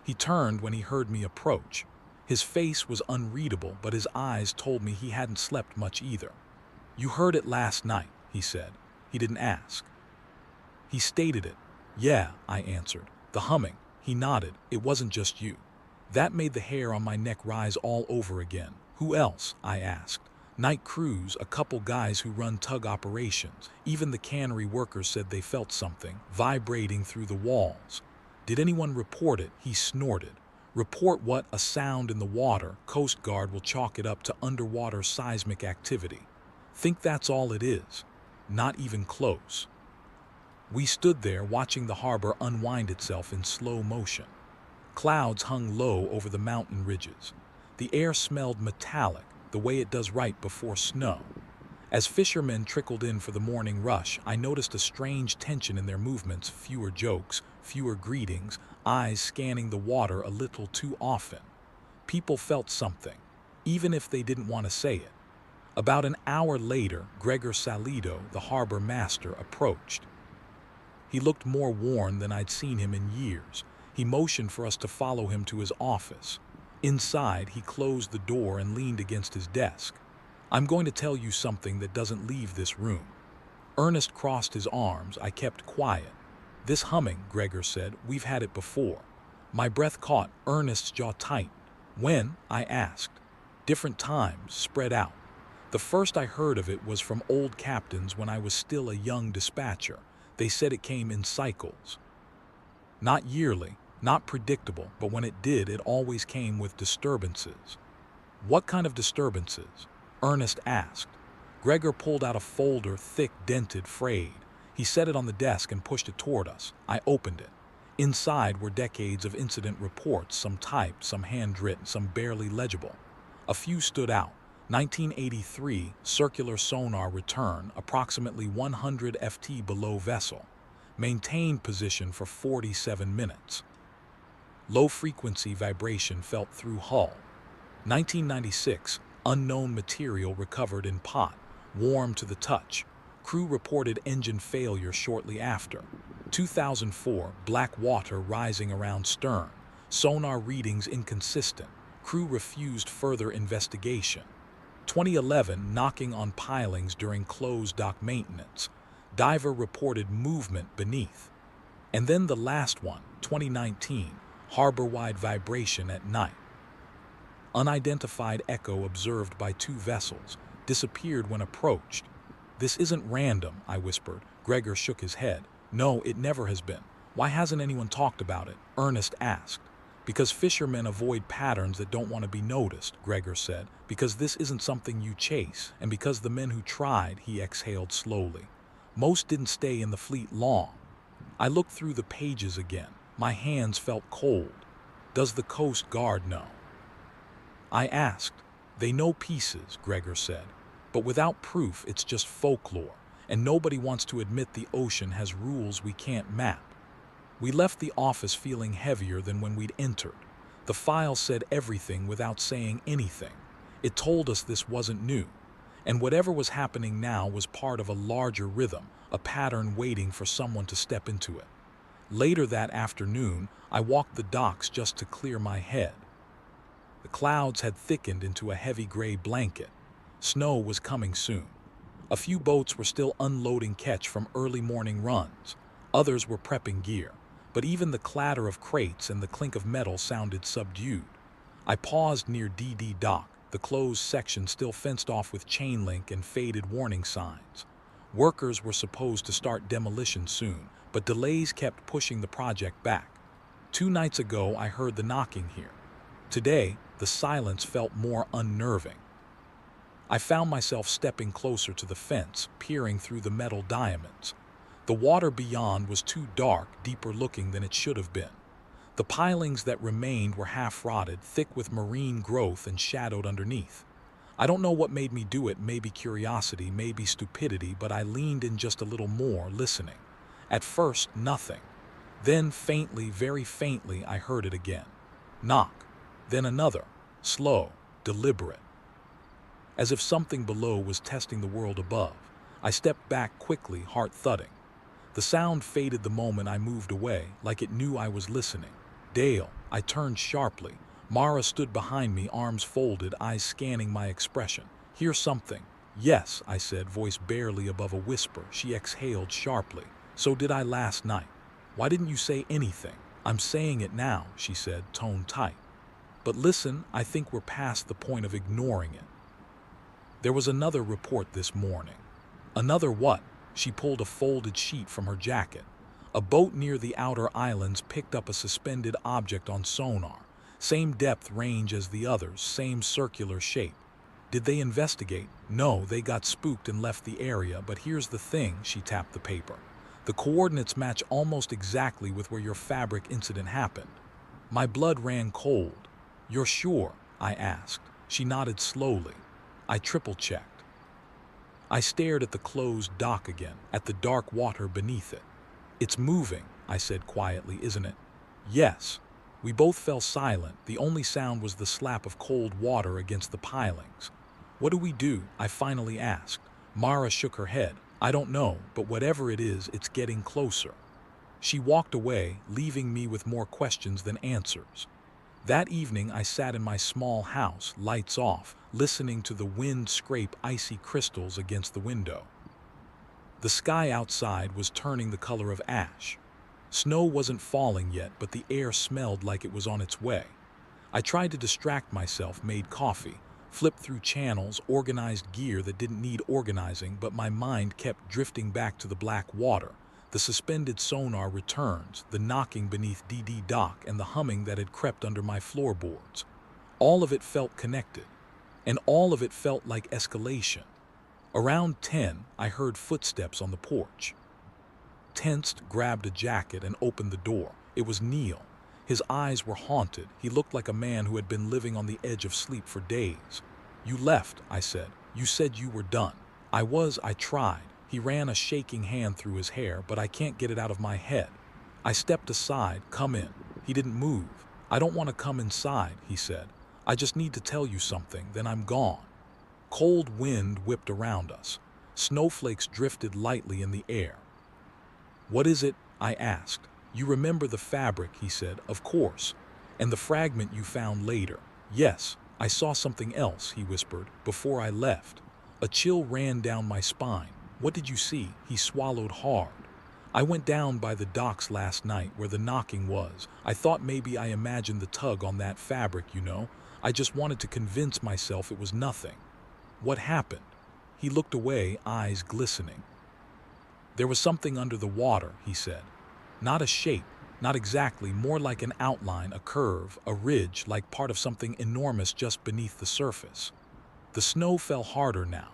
He turned when he heard me approach. His face was unreadable, but his eyes told me he hadn't slept much either. "You heard it last night," he said. He didn't ask. He stated it. "Yeah," I answered. "The humming." He nodded. "It wasn't just you." That made the hair on my neck rise all over again. "Who else?" I asked. "Night crews, a couple guys who run tug operations. Even the cannery workers said they felt something vibrating through the walls." "Did anyone report it?" He snorted. "Report what? A sound in the water. Coast Guard will chalk it up to underwater seismic activity. Think that's all it is? Not even close." We stood there watching the harbor unwind itself in slow motion. Clouds hung low over the mountain ridges. The air smelled metallic, the way it does right before snow. As fishermen trickled in for the morning rush, I noticed a strange tension in their movements, fewer jokes, fewer greetings, eyes scanning the water a little too often. People felt something, even if they didn't want to say it. About an hour later, Gregor Salido, the harbor master, approached. He looked more worn than I'd seen him in years. He motioned for us to follow him to his office. Inside, he closed the door and leaned against his desk. "I'm going to tell you something that doesn't leave this room." Ernest crossed his arms. I kept quiet. "This humming," Gregor said, "we've had it before." My breath caught. Ernest's jaw tightened. "When?" I asked. "Different times, spread out. The first I heard of it was from old captains when I was still a young dispatcher. They said it came in cycles. Not yearly, not predictable, but when it did, it always came with disturbances." "What kind of disturbances?" Ernest asked. Gregor pulled out a folder, thick, dented, frayed. He set it on the desk and pushed it toward us. I opened it. Inside were decades of incident reports, some typed, some handwritten, some barely legible. A few stood out. 1983, circular sonar return, approximately 100 FT below vessel. Maintained position for 47 minutes. Low-frequency vibration felt through hull. 1996, unknown material recovered in pot, warm to the touch. Crew reported engine failure shortly after. 2004, black water rising around stern. Sonar readings inconsistent. Crew refused further investigation. 2011, knocking on pilings during closed dock maintenance. Diver reported movement beneath. And then the last one, 2019, harbor-wide vibration at night. Unidentified echo observed by 2 vessels, disappeared when approached. "This isn't random," I whispered. Gregor shook his head. "No, it never has been." "Why hasn't anyone talked about it?" Ernest asked. Because fishermen avoid patterns that don't want to be noticed, Gregor said. Because this isn't something you chase, and because the men who tried, he exhaled slowly. Most didn't stay in the fleet long. I looked through the pages again. My hands felt cold. Does the Coast Guard know? I asked. They know pieces, Gregor said. But without proof, it's just folklore, and nobody wants to admit the ocean has rules we can't map. We left the office feeling heavier than when we'd entered. The file said everything without saying anything. It told us this wasn't new, and whatever was happening now was part of a larger rhythm, a pattern waiting for someone to step into it. Later that afternoon, I walked the docks just to clear my head. The clouds had thickened into a heavy gray blanket. Snow was coming soon. A few boats were still unloading catch from early morning runs. Others were prepping gear, but even the clatter of crates and the clink of metal sounded subdued. I paused near DD Dock, the closed section still fenced off with chain link and faded warning signs. Workers were supposed to start demolition soon, but delays kept pushing the project back. 2 nights ago, I heard the knocking here. Today, the silence felt more unnerving. I found myself stepping closer to the fence, peering through the metal diamonds. The water beyond was too dark, deeper looking than it should have been. The pilings that remained were half-rotted, thick with marine growth and shadowed underneath. I don't know what made me do it, maybe curiosity, maybe stupidity, but I leaned in just a little more, listening. At first, nothing. Then, faintly, very faintly, I heard it again. Knock. Then another, slow, deliberate. As if something below was testing the world above, I stepped back quickly, heart thudding. The sound faded the moment I moved away, like it knew I was listening. Dale, I turned sharply. Mara stood behind me, arms folded, eyes scanning my expression. Hear something? Yes, I said, voice barely above a whisper. She exhaled sharply. So did I last night. Why didn't you say anything? I'm saying it now, she said, tone tight. But listen, I think we're past the point of ignoring it. There was another report this morning. Another what? She pulled a folded sheet from her jacket. A boat near the outer islands picked up a suspended object on sonar. Same depth range as the others, same circular shape. Did they investigate? No, they got spooked and left the area, but here's the thing, she tapped the paper. The coordinates match almost exactly with where your fabric incident happened. My blood ran cold. You're sure? I asked. She nodded slowly. I triple-checked. I stared at the closed dock again, at the dark water beneath it. It's moving, I said quietly, isn't it? Yes. We both fell silent. The only sound was the slap of cold water against the pilings. What do we do? I finally asked. Mara shook her head. I don't know, but whatever it is, it's getting closer. She walked away, leaving me with more questions than answers. That evening, I sat in my small house, lights off, listening to the wind scrape icy crystals against the window. The sky outside was turning the color of ash. Snow wasn't falling yet, but the air smelled like it was on its way. I tried to distract myself, made coffee, flipped through channels, organized gear that didn't need organizing, but my mind kept drifting back to the black water. The suspended sonar returns, the knocking beneath DD Dock, and the humming that had crept under my floorboards. All of it felt connected, and all of it felt like escalation. Around 10, I heard footsteps on the porch. Tensed, grabbed a jacket and opened the door. It was Neil. His eyes were haunted. He looked like a man who had been living on the edge of sleep for days. You left, I said. You said you were done. I tried. He ran a shaking hand through his hair, but I can't get it out of my head. I stepped aside. Come in. He didn't move. I don't want to come inside, he said. I just need to tell you something, then I'm gone. Cold wind whipped around us. Snowflakes drifted lightly in the air. What is it? I asked. You remember the fabric, he said. Of course. And the fragment you found later. Yes, I saw something else, he whispered, before I left. A chill ran down my spine. What did you see? He swallowed hard. I went down by the docks last night where the knocking was. I thought maybe I imagined the tug on that fabric, you know. I just wanted to convince myself it was nothing. What happened? He looked away, eyes glistening. There was something under the water, he said. Not a shape, Not exactly, more like an outline, a curve, a ridge, like part of something enormous just beneath the surface. The snow fell harder now,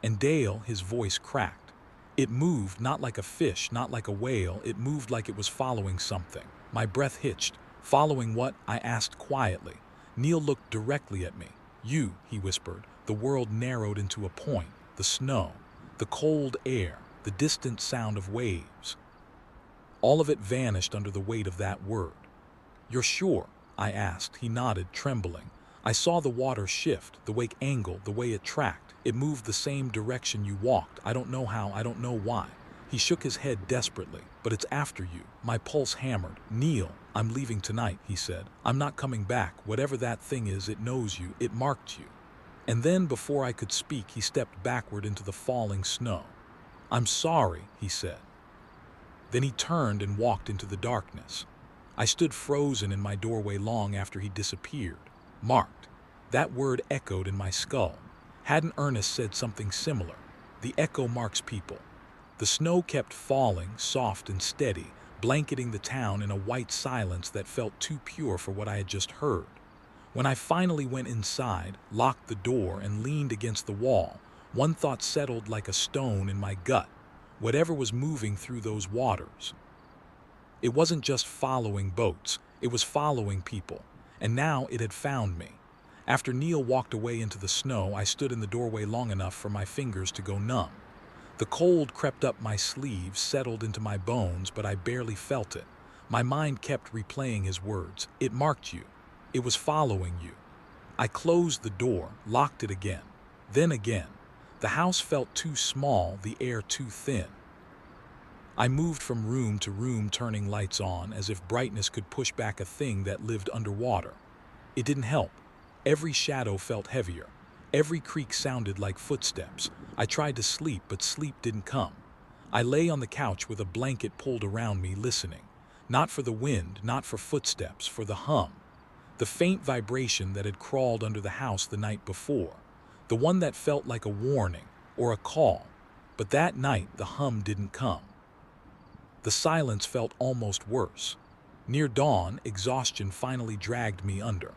and Dale, his voice cracked. It moved, not like a fish, not like a whale, it moved like it was following something. My breath hitched. Following what? I asked quietly. Neil looked directly at me. You, he whispered. The world narrowed into a point. The snow, the cold air, the distant sound of waves. All of it vanished under the weight of that word. You're sure? I asked. He nodded, trembling. I saw the water shift, the wake angle, the way it tracked. It moved the same direction you walked. I don't know how, I don't know why. He shook his head desperately. But it's after you. My pulse hammered. Neil, I'm leaving tonight, he said. I'm not coming back. Whatever that thing is, it knows you. It marked you. And then, before I could speak, he stepped backward into the falling snow. I'm sorry, he said. Then he turned and walked into the darkness. I stood frozen in my doorway long after he disappeared. Marked. That word echoed in my skull. Hadn't Ernest said something similar? The echo marks people. The snow kept falling, soft and steady, blanketing the town in a white silence that felt too pure for what I had just heard. When I finally went inside, locked the door, and leaned against the wall, one thought settled like a stone in my gut. Whatever was moving through those waters. It wasn't just following boats, it was following people. And now it had found me. After Neil walked away into the snow, I stood in the doorway long enough for my fingers to go numb. The cold crept up my sleeves, settled into my bones, but I barely felt it. My mind kept replaying his words. It marked you. It was following you. I closed the door, locked it again. Then again. The house felt too small, the air too thin. I moved from room to room, turning lights on, as if brightness could push back a thing that lived underwater. It didn't help. Every shadow felt heavier. Every creak sounded like footsteps. I tried to sleep, but sleep didn't come. I lay on the couch with a blanket pulled around me, listening. Not for the wind, not for footsteps, for the hum. The faint vibration that had crawled under the house the night before. The one that felt like a warning or a call. But that night, the hum didn't come. The silence felt almost worse. Near dawn, exhaustion finally dragged me under.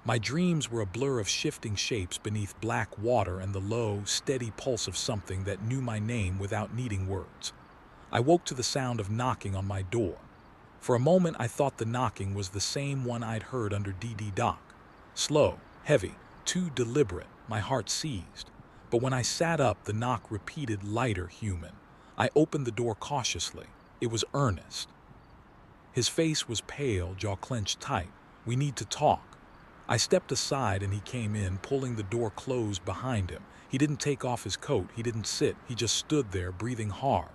My dreams were a blur of shifting shapes beneath black water and the low, steady pulse of something that knew my name without needing words. I woke to the sound of knocking on my door. For a moment, I thought the knocking was the same one I'd heard under DD Dock. Slow, heavy, too deliberate, my heart seized. But when I sat up, the knock repeated, lighter, human. I opened the door cautiously. It was Ernest. His face was pale, jaw clenched tight. We need to talk. I stepped aside and he came in, pulling the door closed behind him. He didn't take off his coat, he didn't sit, he just stood there, breathing hard.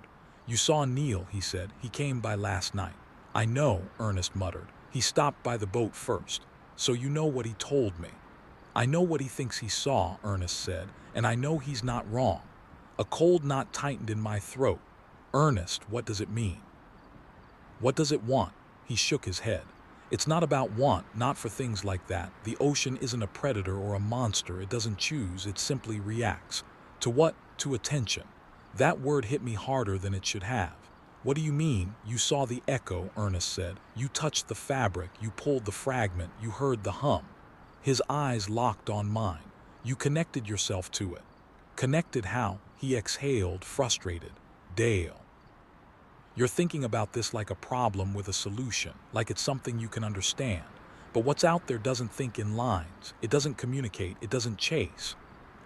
You saw Neil, he said. He came by last night. I know, Ernest muttered. He stopped by the boat first. So you know what he told me. I know what he thinks he saw, Ernest said, and I know he's not wrong. A cold knot tightened in my throat. Ernest, what does it mean? What does it want? He shook his head. It's not about want, not for things like that. The ocean isn't a predator or a monster. It doesn't choose, it simply reacts. To what? To attention. That word hit me harder than it should have. What do you mean? You saw the echo, Ernest said. You touched the fabric, you pulled the fragment, you heard the hum. His eyes locked on mine. You connected yourself to it. Connected how? He exhaled, frustrated. Dale. You're thinking about this like a problem with a solution, like it's something you can understand. But what's out there doesn't think in lines. It doesn't communicate. It doesn't chase.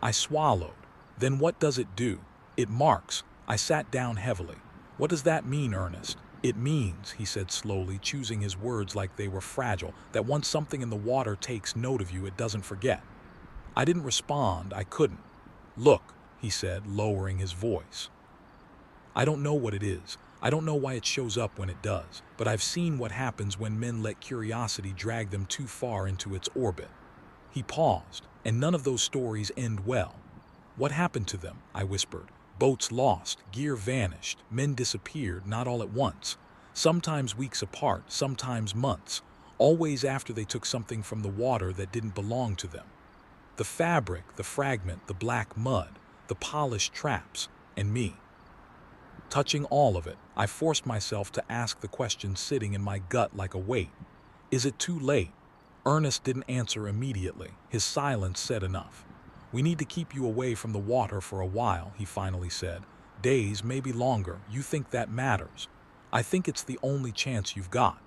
I swallowed. Then what does it do? It marks. I sat down heavily. What does that mean, Ernest? It means, he said slowly, choosing his words like they were fragile, that once something in the water takes note of you, it doesn't forget. I didn't respond. I couldn't. Look, he said, lowering his voice. I don't know what it is. I don't know why it shows up when it does, but I've seen what happens when men let curiosity drag them too far into its orbit. He paused, and none of those stories end well. What happened to them? I whispered. Boats lost, gear vanished, men disappeared, not all at once. Sometimes weeks apart, sometimes months, always after they took something from the water that didn't belong to them. The fabric, the fragment, the black mud, the polished traps, and me. Touching all of it, I forced myself to ask the question sitting in my gut like a weight. Is it too late? Ernest didn't answer immediately. His silence said enough. We need to keep you away from the water for a while, he finally said. Days, maybe longer. You think that matters? I think it's the only chance you've got.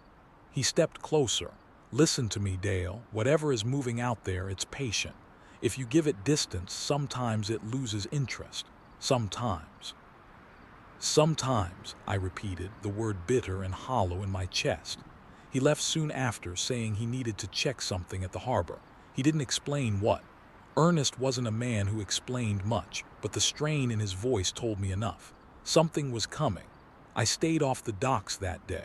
He stepped closer. Listen to me, Dale. Whatever is moving out there, it's patient. If you give it distance, sometimes it loses interest. Sometimes. Sometimes, I repeated, the word bitter and hollow in my chest. He left soon after, saying he needed to check something at the harbor. He didn't explain what. Ernest wasn't a man who explained much, but the strain in his voice told me enough. Something was coming. I stayed off the docks that day.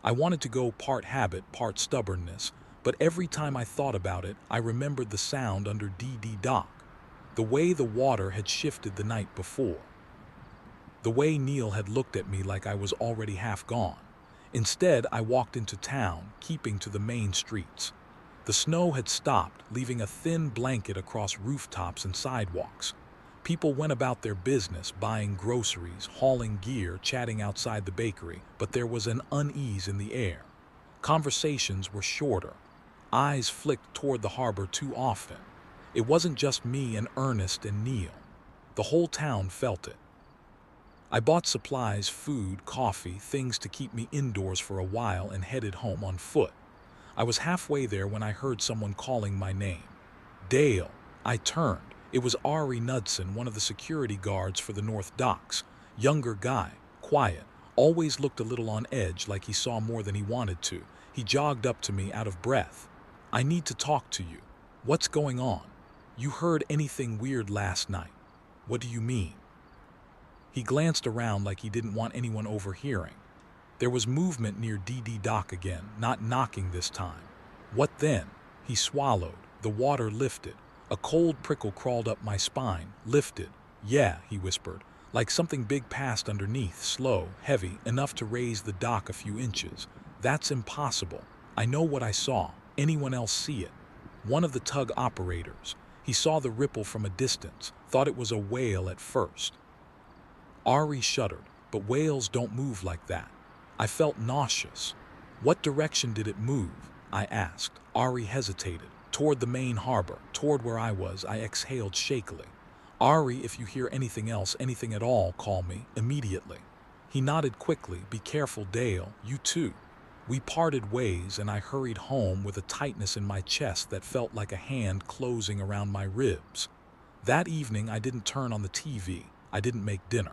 I wanted to go part habit, part stubbornness, but every time I thought about it, I remembered the sound under DD Dock. The way the water had shifted the night before. The way Neil had looked at me like I was already half gone. Instead, I walked into town, keeping to the main streets. The snow had stopped, leaving a thin blanket across rooftops and sidewalks. People went about their business, buying groceries, hauling gear, chatting outside the bakery, but there was an unease in the air. Conversations were shorter. Eyes flicked toward the harbor too often. It wasn't just me and Ernest and Neil. The whole town felt it. I bought supplies, food, coffee, things to keep me indoors for a while and headed home on foot. I was halfway there when I heard someone calling my name. Dale. I turned. It was Ari Knudsen, one of the security guards for the North Docks. Younger guy, quiet, always looked a little on edge like he saw more than he wanted to. He jogged up to me out of breath. I need to talk to you. What's going on? You heard anything weird last night? What do you mean? He glanced around like he didn't want anyone overhearing. There was movement near DD Dock again, not knocking this time. What then? He swallowed. The water lifted. A cold prickle crawled up my spine. Lifted. Yeah, he whispered, like something big passed underneath, slow, heavy, enough to raise the dock a few inches. That's impossible. I know what I saw. Anyone else see it? One of the tug operators. He saw the ripple from a distance, thought it was a whale at first. Ari shuddered, but whales don't move like that. I felt nauseous. What direction did it move? I asked. Ari hesitated. Toward the main harbor, toward where I was. I exhaled shakily. Ari, if you hear anything else, anything at all, call me, immediately. He nodded quickly. Be careful, Dale, you too. We parted ways and I hurried home with a tightness in my chest that felt like a hand closing around my ribs. That evening I didn't turn on the TV. I didn't make dinner.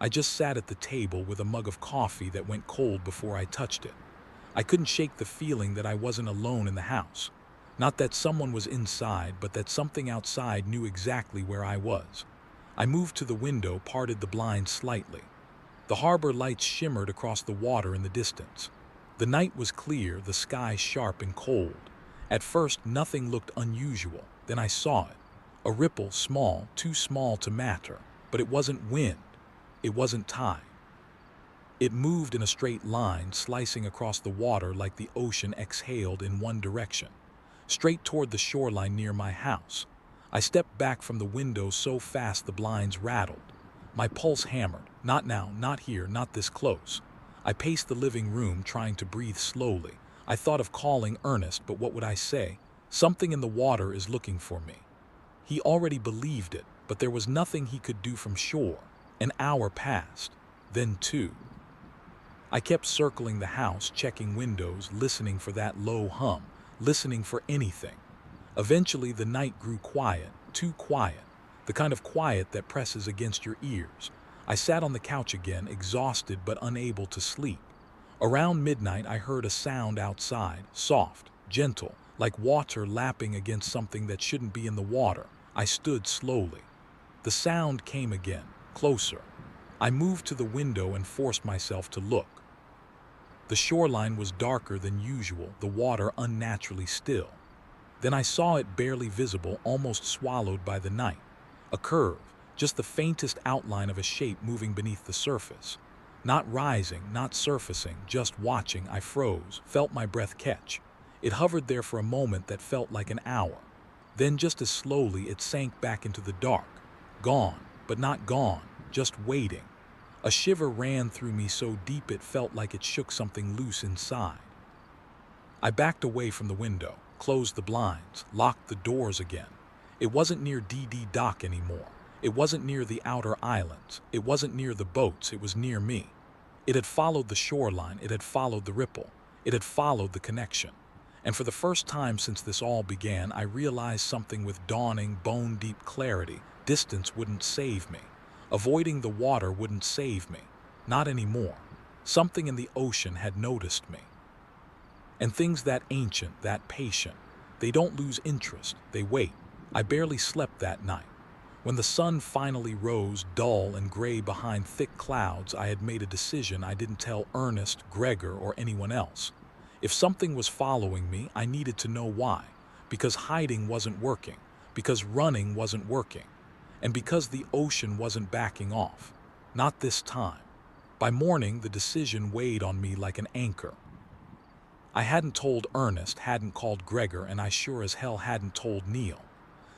I just sat at the table with a mug of coffee that went cold before I touched it. I couldn't shake the feeling that I wasn't alone in the house. Not that someone was inside, but that something outside knew exactly where I was. I moved to the window, parted the blinds slightly. The harbor lights shimmered across the water in the distance. The night was clear, the sky sharp and cold. At first, nothing looked unusual. Then I saw it. A ripple, small, too small to matter. But it wasn't wind. It wasn't tide. It moved in a straight line, slicing across the water like the ocean exhaled in one direction, straight toward the shoreline near my house. I stepped back from the window so fast the blinds rattled. My pulse hammered. Not now, not here, not this close. I paced the living room, trying to breathe slowly. I thought of calling Ernest, but what would I say? Something in the water is looking for me. He already believed it, but there was nothing he could do from shore. An hour passed, then 2. I kept circling the house, checking windows, listening for that low hum, listening for anything. Eventually the night grew quiet, too quiet, the kind of quiet that presses against your ears. I sat on the couch again, exhausted but unable to sleep. Around midnight I heard a sound outside, soft, gentle, like water lapping against something that shouldn't be in the water. I stood slowly. The sound came again. Closer. I moved to the window and forced myself to look. The shoreline was darker than usual, the water unnaturally still. Then I saw it barely visible, almost swallowed by the night. A curve, just the faintest outline of a shape moving beneath the surface. Not rising, not surfacing, just watching. I froze, felt my breath catch. It hovered there for a moment that felt like an hour. Then just as slowly it sank back into the dark. Gone. But not gone, just waiting. A shiver ran through me so deep it felt like it shook something loose inside. I backed away from the window, closed the blinds, locked the doors again. It wasn't near DD Dock anymore. It wasn't near the outer islands. It wasn't near the boats. It was near me. It had followed the shoreline. It had followed the ripple. It had followed the connection. And for the first time since this all began, I realized something with dawning, bone-deep clarity. Distance wouldn't save me. Avoiding the water wouldn't save me. Not anymore. Something in the ocean had noticed me. And things that ancient, that patient, they don't lose interest, they wait. I barely slept that night. When the sun finally rose, dull and gray behind thick clouds, I had made a decision I didn't tell Ernest, Gregor, or anyone else. If something was following me, I needed to know why. Because hiding wasn't working. Because running wasn't working. And because the ocean wasn't backing off. Not this time. By morning, the decision weighed on me like an anchor. I hadn't told Ernest, hadn't called Gregor, and I sure as hell hadn't told Neil.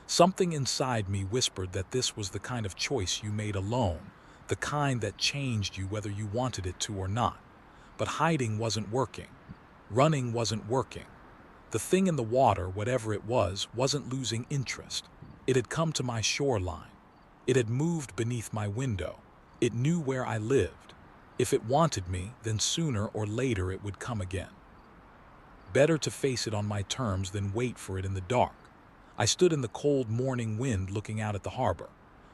Something inside me whispered that this was the kind of choice you made alone, the kind that changed you whether you wanted it to or not. But hiding wasn't working. Running wasn't working. The thing in the water, whatever it was, wasn't losing interest. It had come to my shoreline. It had moved beneath my window. It knew where I lived. If it wanted me, then sooner or later it would come again. Better to face it on my terms than wait for it in the dark. I stood in the cold morning wind looking out at the harbor.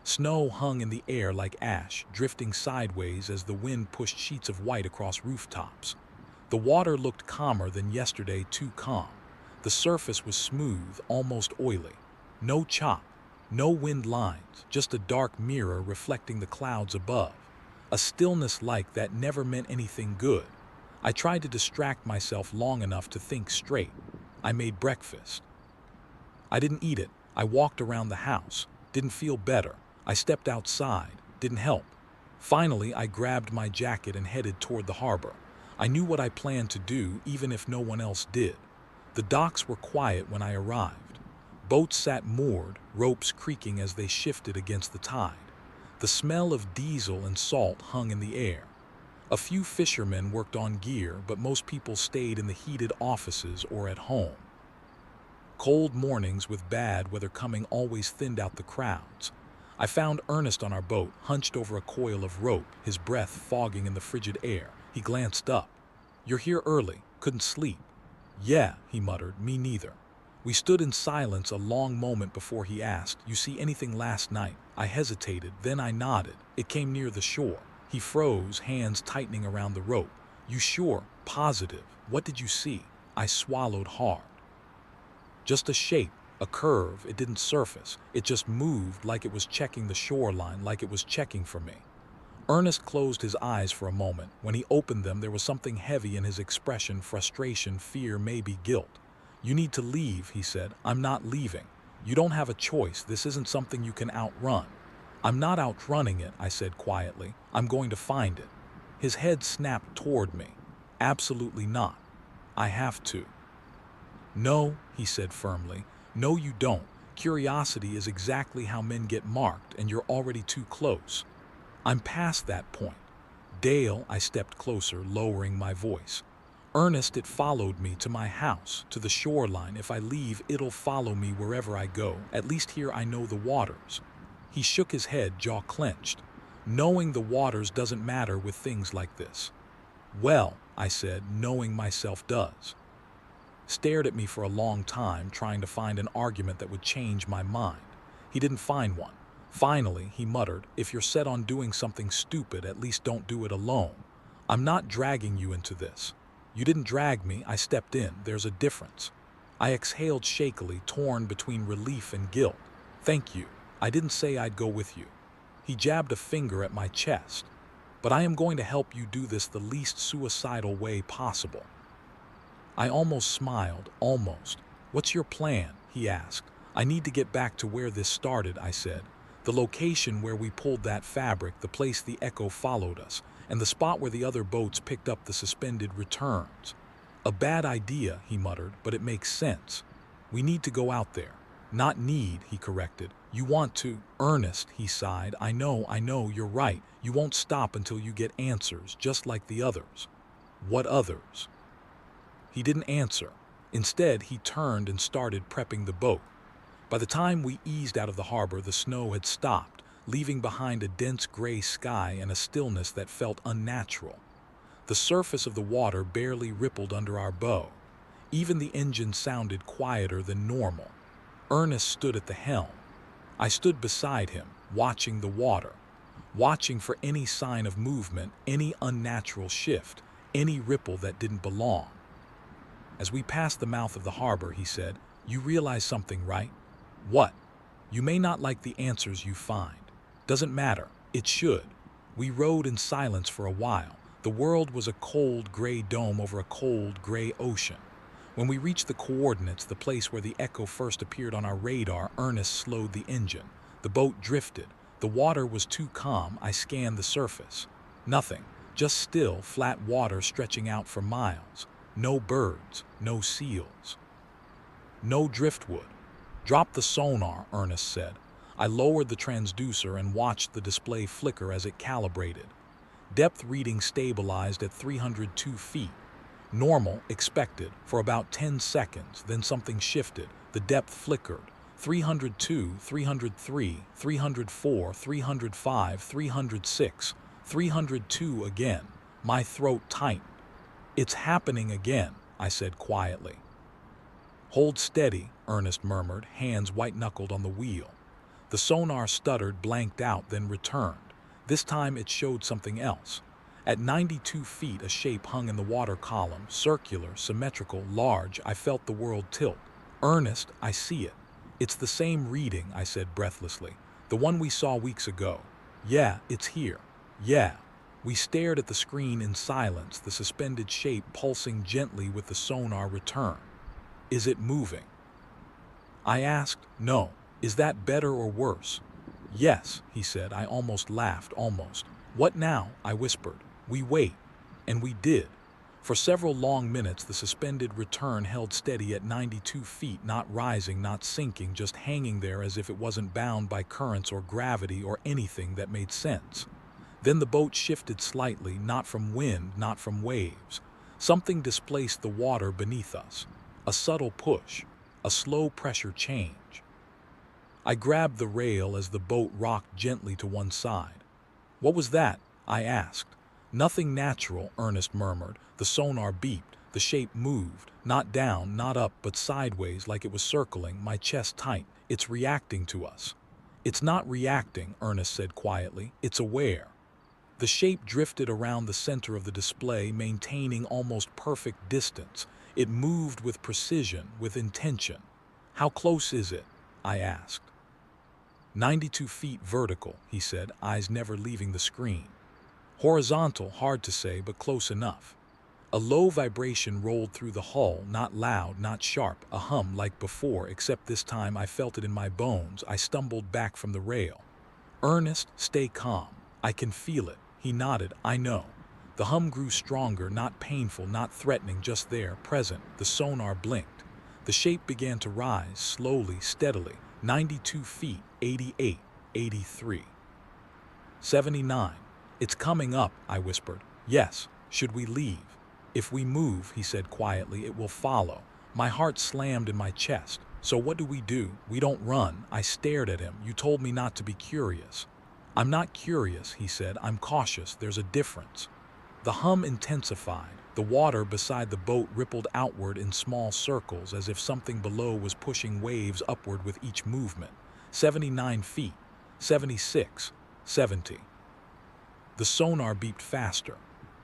Snow hung in the air like ash, drifting sideways as the wind pushed sheets of white across rooftops. The water looked calmer than yesterday, too calm. The surface was smooth, almost oily. No chop, no wind lines, just a dark mirror reflecting the clouds above. A stillness like that never meant anything good. I tried to distract myself long enough to think straight. I made breakfast. I didn't eat it. I walked around the house. Didn't feel better. I stepped outside. Didn't help. Finally, I grabbed my jacket and headed toward the harbor. I knew what I planned to do, even if no one else did. The docks were quiet when I arrived. Boats sat moored, ropes creaking as they shifted against the tide. The smell of diesel and salt hung in the air. A few fishermen worked on gear, but most people stayed in the heated offices or at home. Cold mornings with bad weather coming always thinned out the crowds. I found Ernest on our boat, hunched over a coil of rope, his breath fogging in the frigid air. He glanced up. "You're here early. Couldn't sleep." "Yeah," he muttered, "me neither." We stood in silence a long moment before he asked, "You see anything last night?" I hesitated, then I nodded. It came near the shore. He froze, hands tightening around the rope. "You sure? Positive? What did you see?" I swallowed hard. "Just a shape, a curve. It didn't surface. It just moved like it was checking the shoreline, like it was checking for me." Ernest closed his eyes for a moment. When he opened them, there was something heavy in his expression, frustration, fear, maybe guilt. "You need to leave," he said. "I'm not leaving. You don't have a choice. This isn't something you can outrun." "I'm not outrunning it," I said quietly. "I'm going to find it." His head snapped toward me. "Absolutely not. I have to." "No," he said firmly. "No, you don't. Curiosity is exactly how men get marked, and you're already too close." "I'm past that point." "Dale," I stepped closer, lowering my voice. "Ernest, it followed me to my house, to the shoreline. If I leave, it'll follow me wherever I go. At least here I know the waters." He shook his head, jaw clenched. "Knowing the waters doesn't matter with things like this." "Well," I said, "knowing myself does." Stared at me for a long time, trying to find an argument that would change my mind. He didn't find one. Finally, he muttered, "If you're set on doing something stupid, at least don't do it alone. I'm not dragging you into this." "You didn't drag me, I stepped in. There's a difference." I exhaled shakily, torn between relief and guilt. "Thank you. I didn't say I'd go with you." He jabbed a finger at my chest. "But I am going to help you do this the least suicidal way possible." I almost smiled, almost. "What's your plan?" he asked. "I need to get back to where this started," I said. "The location where we pulled that fabric, the place the echo followed us, and the spot where the other boats picked up the suspended returns." "A bad idea," he muttered, "but it makes sense. We need to go out there." "Not need," he corrected. You want to, Ernest, he sighed. I know, you're right. You won't stop until you get answers, just like the others. What others? He didn't answer. Instead, he turned and started prepping the boat. By the time we eased out of the harbor, the snow had stopped, leaving behind a dense gray sky and a stillness that felt unnatural. The surface of the water barely rippled under our bow. Even the engine sounded quieter than normal. Ernest stood at the helm. I stood beside him, watching the water, watching for any sign of movement, any unnatural shift, any ripple that didn't belong. As we passed the mouth of the harbor, he said, "You realize something, right?" "What?" "You may not like the answers you find. Doesn't matter. It should." We rode in silence for a while. The world was a cold, gray dome over a cold, gray ocean. When we reached the coordinates, the place where the echo first appeared on our radar, Ernest slowed the engine. The boat drifted. The water was too calm. I scanned the surface. Nothing. Just still, flat water stretching out for miles. No birds. No seals. No driftwood. "Drop the sonar," Ernest said. I lowered the transducer and watched the display flicker as it calibrated. Depth reading stabilized at 302 feet. Normal, expected, for about 10 seconds, then something shifted. The depth flickered. 302, 303, 304, 305, 306, 302 again. My throat tightened. "It's happening again," I said quietly. "Hold steady," Ernest murmured, hands white-knuckled on the wheel. The sonar stuttered, blanked out, then returned. This time it showed something else. At 92 feet, a shape hung in the water column, circular, symmetrical, large. I felt the world tilt. "Ernest, I see it." "It's the same reading," I said breathlessly. "The one we saw weeks ago." "Yeah, it's here." "Yeah." We stared at the screen in silence, the suspended shape pulsing gently with the sonar return. "Is it moving?" I asked. "No." "Is that better or worse?" "Yes," he said. I almost laughed, almost. "What now?" I whispered. "We wait." And we did. For several long minutes, the suspended return held steady at 92 feet, not rising, not sinking, just hanging there as if it wasn't bound by currents or gravity or anything that made sense. Then the boat shifted slightly, not from wind, not from waves. Something displaced the water beneath us. A subtle push, a slow pressure change. I grabbed the rail as the boat rocked gently to one side. "What was that?" I asked. "Nothing natural," Ernest murmured. The sonar beeped. The shape moved, not down, not up, but sideways, like it was circling, my chest tight. "It's reacting to us." "It's not reacting," Ernest said quietly. "It's aware." The shape drifted around the center of the display, maintaining almost perfect distance. It moved with precision, with intention. "How close is it?" I asked. 92 feet vertical, he said, eyes never leaving the screen. Horizontal, hard to say, but close enough. A low vibration rolled through the hull, not loud, not sharp, a hum like before, except this time I felt it in my bones. I stumbled back from the rail. "Ernest, stay calm. I can feel it." He nodded. "I know." The hum grew stronger, not painful, not threatening, just there, present. The sonar blinked. The shape began to rise, slowly, steadily. 92 feet, 88, 83. 79. "It's coming up," I whispered. "Yes." "Should we leave?" "If we move," he said quietly, "it will follow." My heart slammed in my chest. "So what do?" "We don't run." I stared at him. "You told me not to be curious." "I'm not curious," he said. "I'm cautious. There's a difference." The hum intensified. The water beside the boat rippled outward in small circles, as if something below was pushing waves upward with each movement. 79 feet, 76, 70. The sonar beeped faster.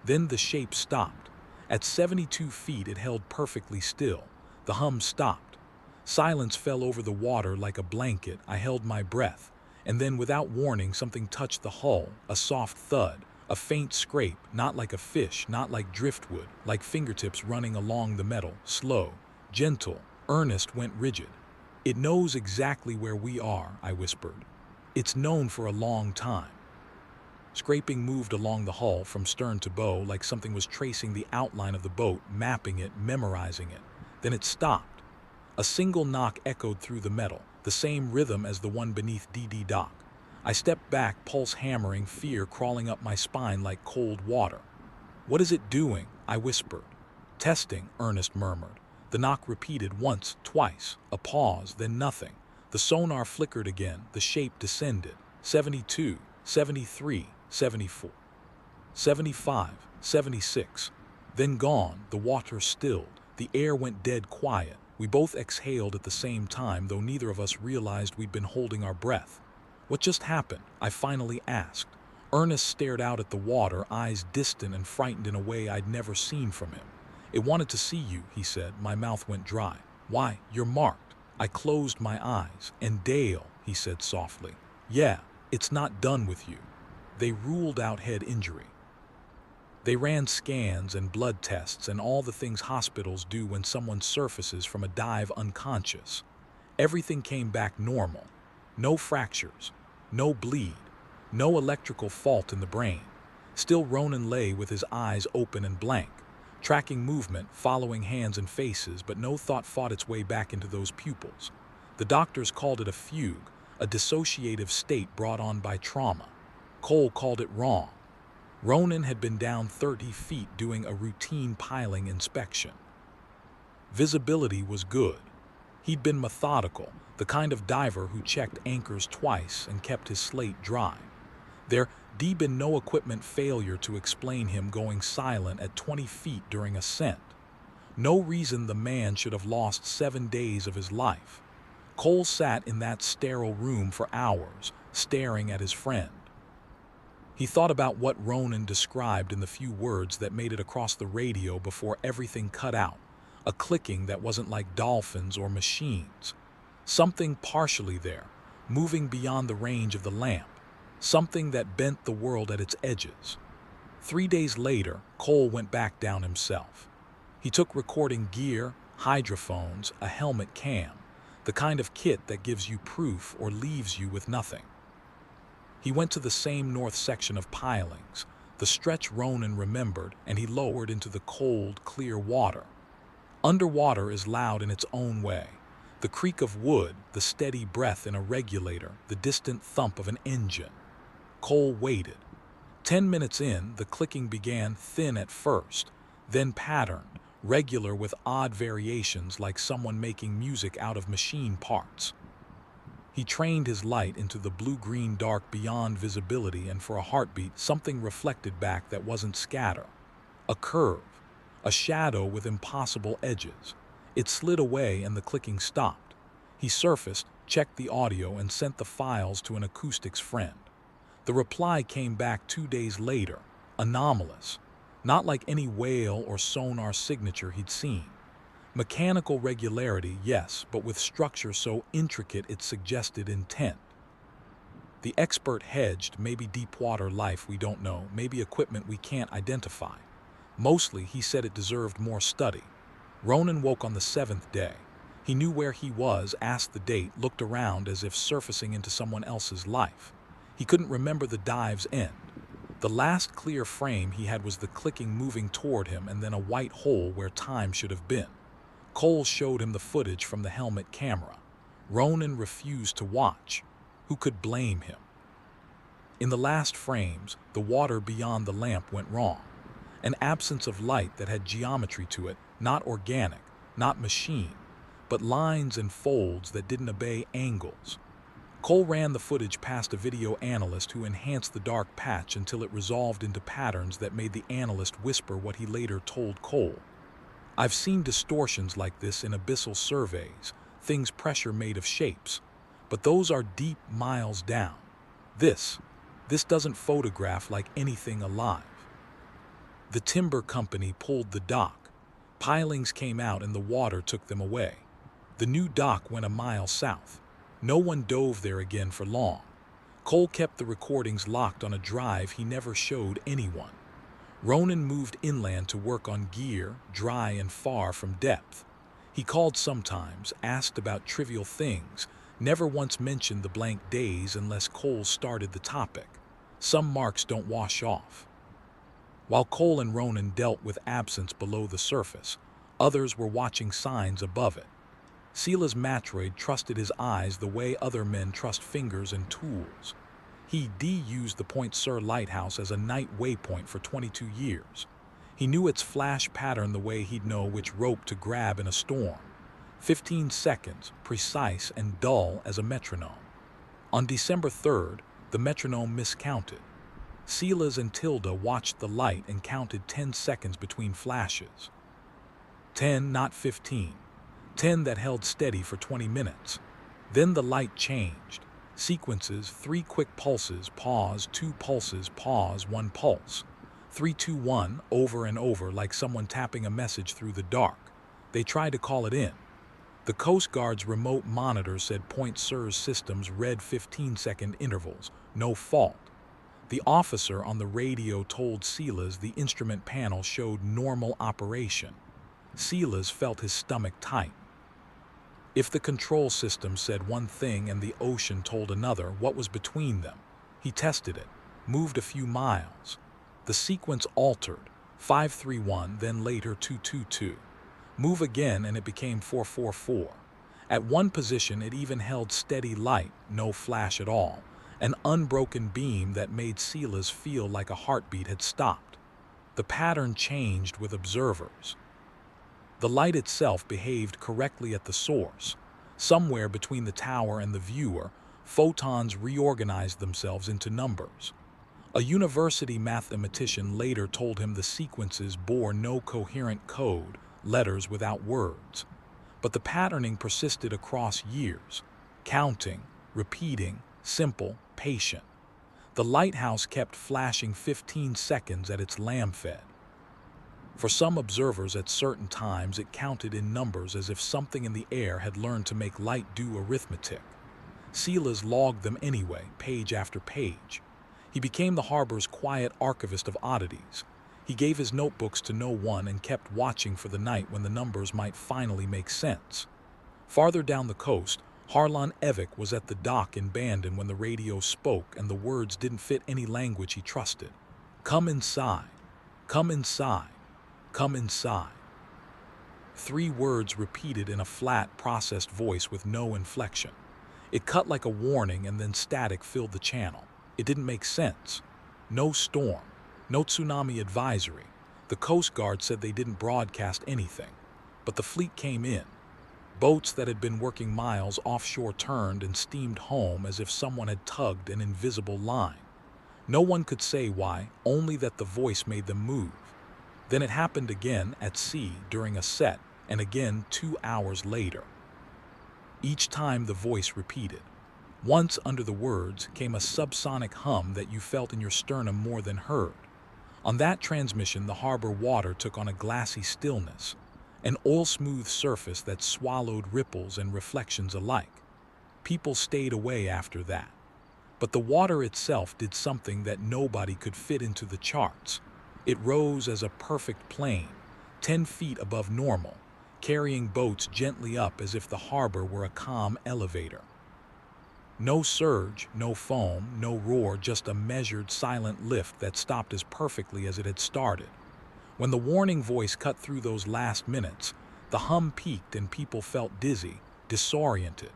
Then the shape stopped. At 72 feet, it held perfectly still. The hum stopped. Silence fell over the water like a blanket. I held my breath. And then, without warning, something touched the hull, a soft thud. A faint scrape, not like a fish, not like driftwood, like fingertips running along the metal, slow, gentle. Ernest went rigid. "It knows exactly where we are," I whispered. "It's known for a long time." Scraping moved along the hull from stern to bow, like something was tracing the outline of the boat, mapping it, memorizing it. Then it stopped. A single knock echoed through the metal. the same rhythm as the one beneath DD Dock. I stepped back, pulse hammering, fear crawling up my spine like cold water. "What is it doing?" I whispered. "Testing," Ernest murmured. The knock repeated once, twice, a pause, then nothing. The sonar flickered again, the shape descended. 72, 73, 74, 75, 76. Then gone, the water stilled, the air went dead quiet. We both exhaled at the same time, though neither of us realized we'd been holding our breath. "What just happened?" I finally asked. Ernest stared out at the water, eyes distant and frightened in a way I'd never seen from him. "It wanted to see you," he said. My mouth went dry. "Why, you're marked." I closed my eyes. "And Dale," he said softly. "Yeah, it's not done with you. They ruled out head injury. They ran scans and blood tests and all the things hospitals do when someone surfaces from a dive unconscious. Everything came back normal. No fractures, no bleed, no electrical fault in the brain." Still Ronan lay with his eyes open and blank, tracking movement, following hands and faces, but no thought fought its way back into those pupils. The doctors called it a fugue, a dissociative state brought on by trauma. Cole called it wrong. Ronan had been down 30 feet doing a routine piling inspection. Visibility was good. He'd been methodical, the kind of diver who checked anchors twice and kept his slate dry. There'd been no equipment failure to explain him going silent at 20 feet during ascent. No reason the man should have lost 7 days of his life. Cole sat in that sterile room for hours, staring at his friend. He thought about what Ronan described in the few words that made it across the radio before everything cut out, a clicking that wasn't like dolphins or machines. Something partially there, moving beyond the range of the lamp, something that bent the world at its edges. 3 days later, Cole went back down himself. He took recording gear, hydrophones, a helmet cam, the kind of kit that gives you proof or leaves you with nothing. He went to the same north section of pilings, the stretch Ronan remembered, and he lowered into the cold, clear water. Underwater is loud in its own way. The creak of wood, the steady breath in a regulator, the distant thump of an engine. Cole waited. 10 minutes in, the clicking began thin at first, then patterned, regular with odd variations like someone making music out of machine parts. He trained his light into the blue-green dark beyond visibility, and for a heartbeat, something reflected back that wasn't scatter. A curve, a shadow with impossible edges. It slid away and the clicking stopped. He surfaced, checked the audio, and sent the files to an acoustics friend. The reply came back 2 days later, anomalous, not like any whale or sonar signature he'd seen. Mechanical regularity, yes, but with structure so intricate it suggested intent. The expert hedged, maybe deep water life we don't know, maybe equipment we can't identify. Mostly, he said it deserved more study. Ronan woke on the 7th day. He knew where he was, asked the date, looked around as if surfacing into someone else's life. He couldn't remember the dive's end. The last clear frame he had was the clicking moving toward him and then a white hole where time should have been. Cole showed him the footage from the helmet camera. Ronan refused to watch. Who could blame him? In the last frames, the water beyond the lamp went wrong. An absence of light that had geometry to it, not organic, not machine, but lines and folds that didn't obey angles. Cole ran the footage past a video analyst who enhanced the dark patch until it resolved into patterns that made the analyst whisper what he later told Cole. "I've seen distortions like this in abyssal surveys, things pressure made of shapes, but those are deep miles down. This doesn't photograph like anything alive." The timber company pulled the dock. Pilings came out and the water took them away. The new dock went a mile south. No one dove there again for long. Cole kept the recordings locked on a drive he never showed anyone. Ronan moved inland to work on gear, dry and far from depth. He called sometimes, asked about trivial things, never once mentioned the blank days unless Cole started the topic. Some marks don't wash off. While Cole and Ronan dealt with absence below the surface, others were watching signs above it. Sila's matroid trusted his eyes the way other men trust fingers and tools. He used the Point Sur lighthouse as a night waypoint for 22 years. He knew its flash pattern the way he'd know which rope to grab in a storm. 15 seconds, precise and dull as a metronome. On December 3rd, the metronome miscounted. Silas and Tilda watched the light and counted 10 seconds between flashes. 10, not 15. 10 that held steady for 20 minutes. Then the light changed. Sequences, 3 quick pulses, pause, 2 pulses, pause, 1 pulse. 3, 2, 1, over and over like someone tapping a message through the dark. They tried to call it in. The Coast Guard's remote monitor said Point Sur's systems read 15-second intervals, no fault. The officer on the radio told Silas the instrument panel showed normal operation. Silas felt his stomach tighten. If the control system said one thing and the ocean told another, what was between them? He tested it, moved a few miles. The sequence altered, 531, then later 222. Move again and it became 444. At one position it even held steady light, no flash at all, an unbroken beam that made Silas feel like a heartbeat had stopped. The pattern changed with observers. The light itself behaved correctly at the source. Somewhere between the tower and the viewer, photons reorganized themselves into numbers. A university mathematician later told him the sequences bore no coherent code, letters without words. But the patterning persisted across years, counting, repeating, simple, patient. The lighthouse kept flashing 15 seconds at its lamp-fed. For some observers at certain times it counted in numbers as if something in the air had learned to make light do arithmetic. Silas logged them anyway, page after page. He became the harbor's quiet archivist of oddities. He gave his notebooks to no one and kept watching for the night when the numbers might finally make sense. Farther down the coast, Harlan Evick was at the dock in Bandon when the radio spoke and the words didn't fit any language he trusted. Come inside. Come inside. Come inside. 3 words repeated in a flat, processed voice with no inflection. It cut like a warning and then static filled the channel. It didn't make sense. No storm. No tsunami advisory. The Coast Guard said they didn't broadcast anything. But the fleet came in. Boats that had been working miles offshore turned and steamed home as if someone had tugged an invisible line. No one could say why, only that the voice made them move. Then it happened again at sea during a set, and again 2 hours later. Each time the voice repeated. Once under the words came a subsonic hum that you felt in your sternum more than heard. On that transmission, the harbor water took on a glassy stillness, an oil-smooth surface that swallowed ripples and reflections alike. People stayed away after that. But the water itself did something that nobody could fit into the charts. It rose as a perfect plane, 10 feet above normal, carrying boats gently up as if the harbor were a calm elevator. No surge, no foam, no roar, just a measured, silent lift that stopped as perfectly as it had started. When the warning voice cut through those last minutes, the hum peaked and people felt dizzy, disoriented.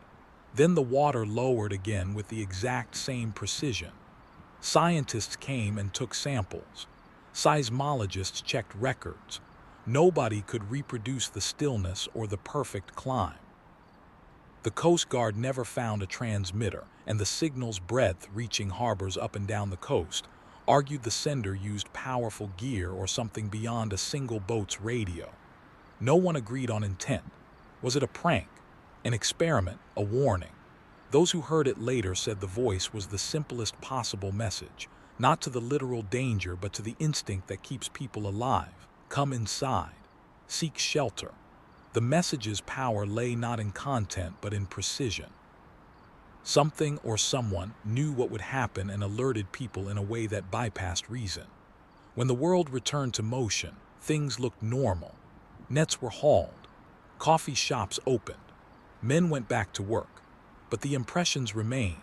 Then the water lowered again with the exact same precision. Scientists came and took samples. Seismologists checked records. Nobody could reproduce the stillness or the perfect climb. The Coast Guard never found a transmitter, and the signal's breadth reaching harbors up and down the coast argued the sender used powerful gear or something beyond a single boat's radio. No one agreed on intent. Was it a prank? An experiment? A warning? Those who heard it later said the voice was the simplest possible message, not to the literal danger but to the instinct that keeps people alive. Come inside. Seek shelter. The message's power lay not in content but in precision. Something or someone knew what would happen and alerted people in a way that bypassed reason. When the world returned to motion, things looked normal. Nets were hauled. Coffee shops opened. Men went back to work. But the impressions remained.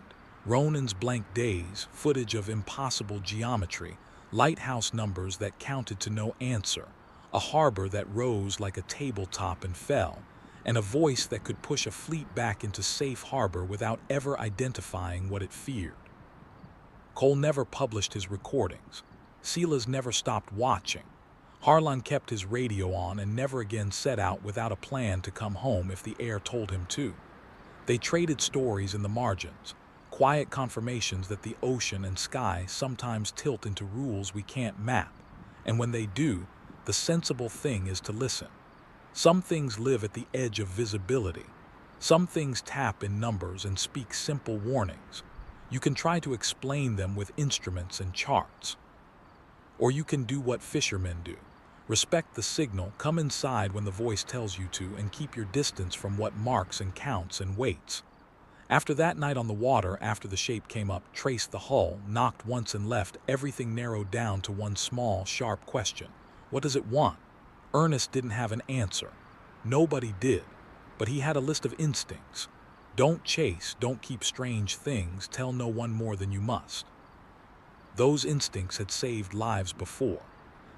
Ronan's blank days, footage of impossible geometry, lighthouse numbers that counted to no answer, a harbor that rose like a tabletop and fell, and a voice that could push a fleet back into safe harbor without ever identifying what it feared. Cole never published his recordings. Silas never stopped watching. Harlan kept his radio on and never again set out without a plan to come home if the air told him to. They traded stories in the margins, quiet confirmations that the ocean and sky sometimes tilt into rules we can't map, and when they do, the sensible thing is to listen. Some things live at the edge of visibility. Some things tap in numbers and speak simple warnings. You can try to explain them with instruments and charts. Or you can do what fishermen do. Respect the signal, come inside when the voice tells you to, and keep your distance from what marks and counts and waits. After that night on the water, after the shape came up, traced the hull, knocked once and left, everything narrowed down to one small, sharp question. What does it want? Ernest didn't have an answer. Nobody did. But he had a list of instincts. Don't chase, don't keep strange things, tell no one more than you must. Those instincts had saved lives before.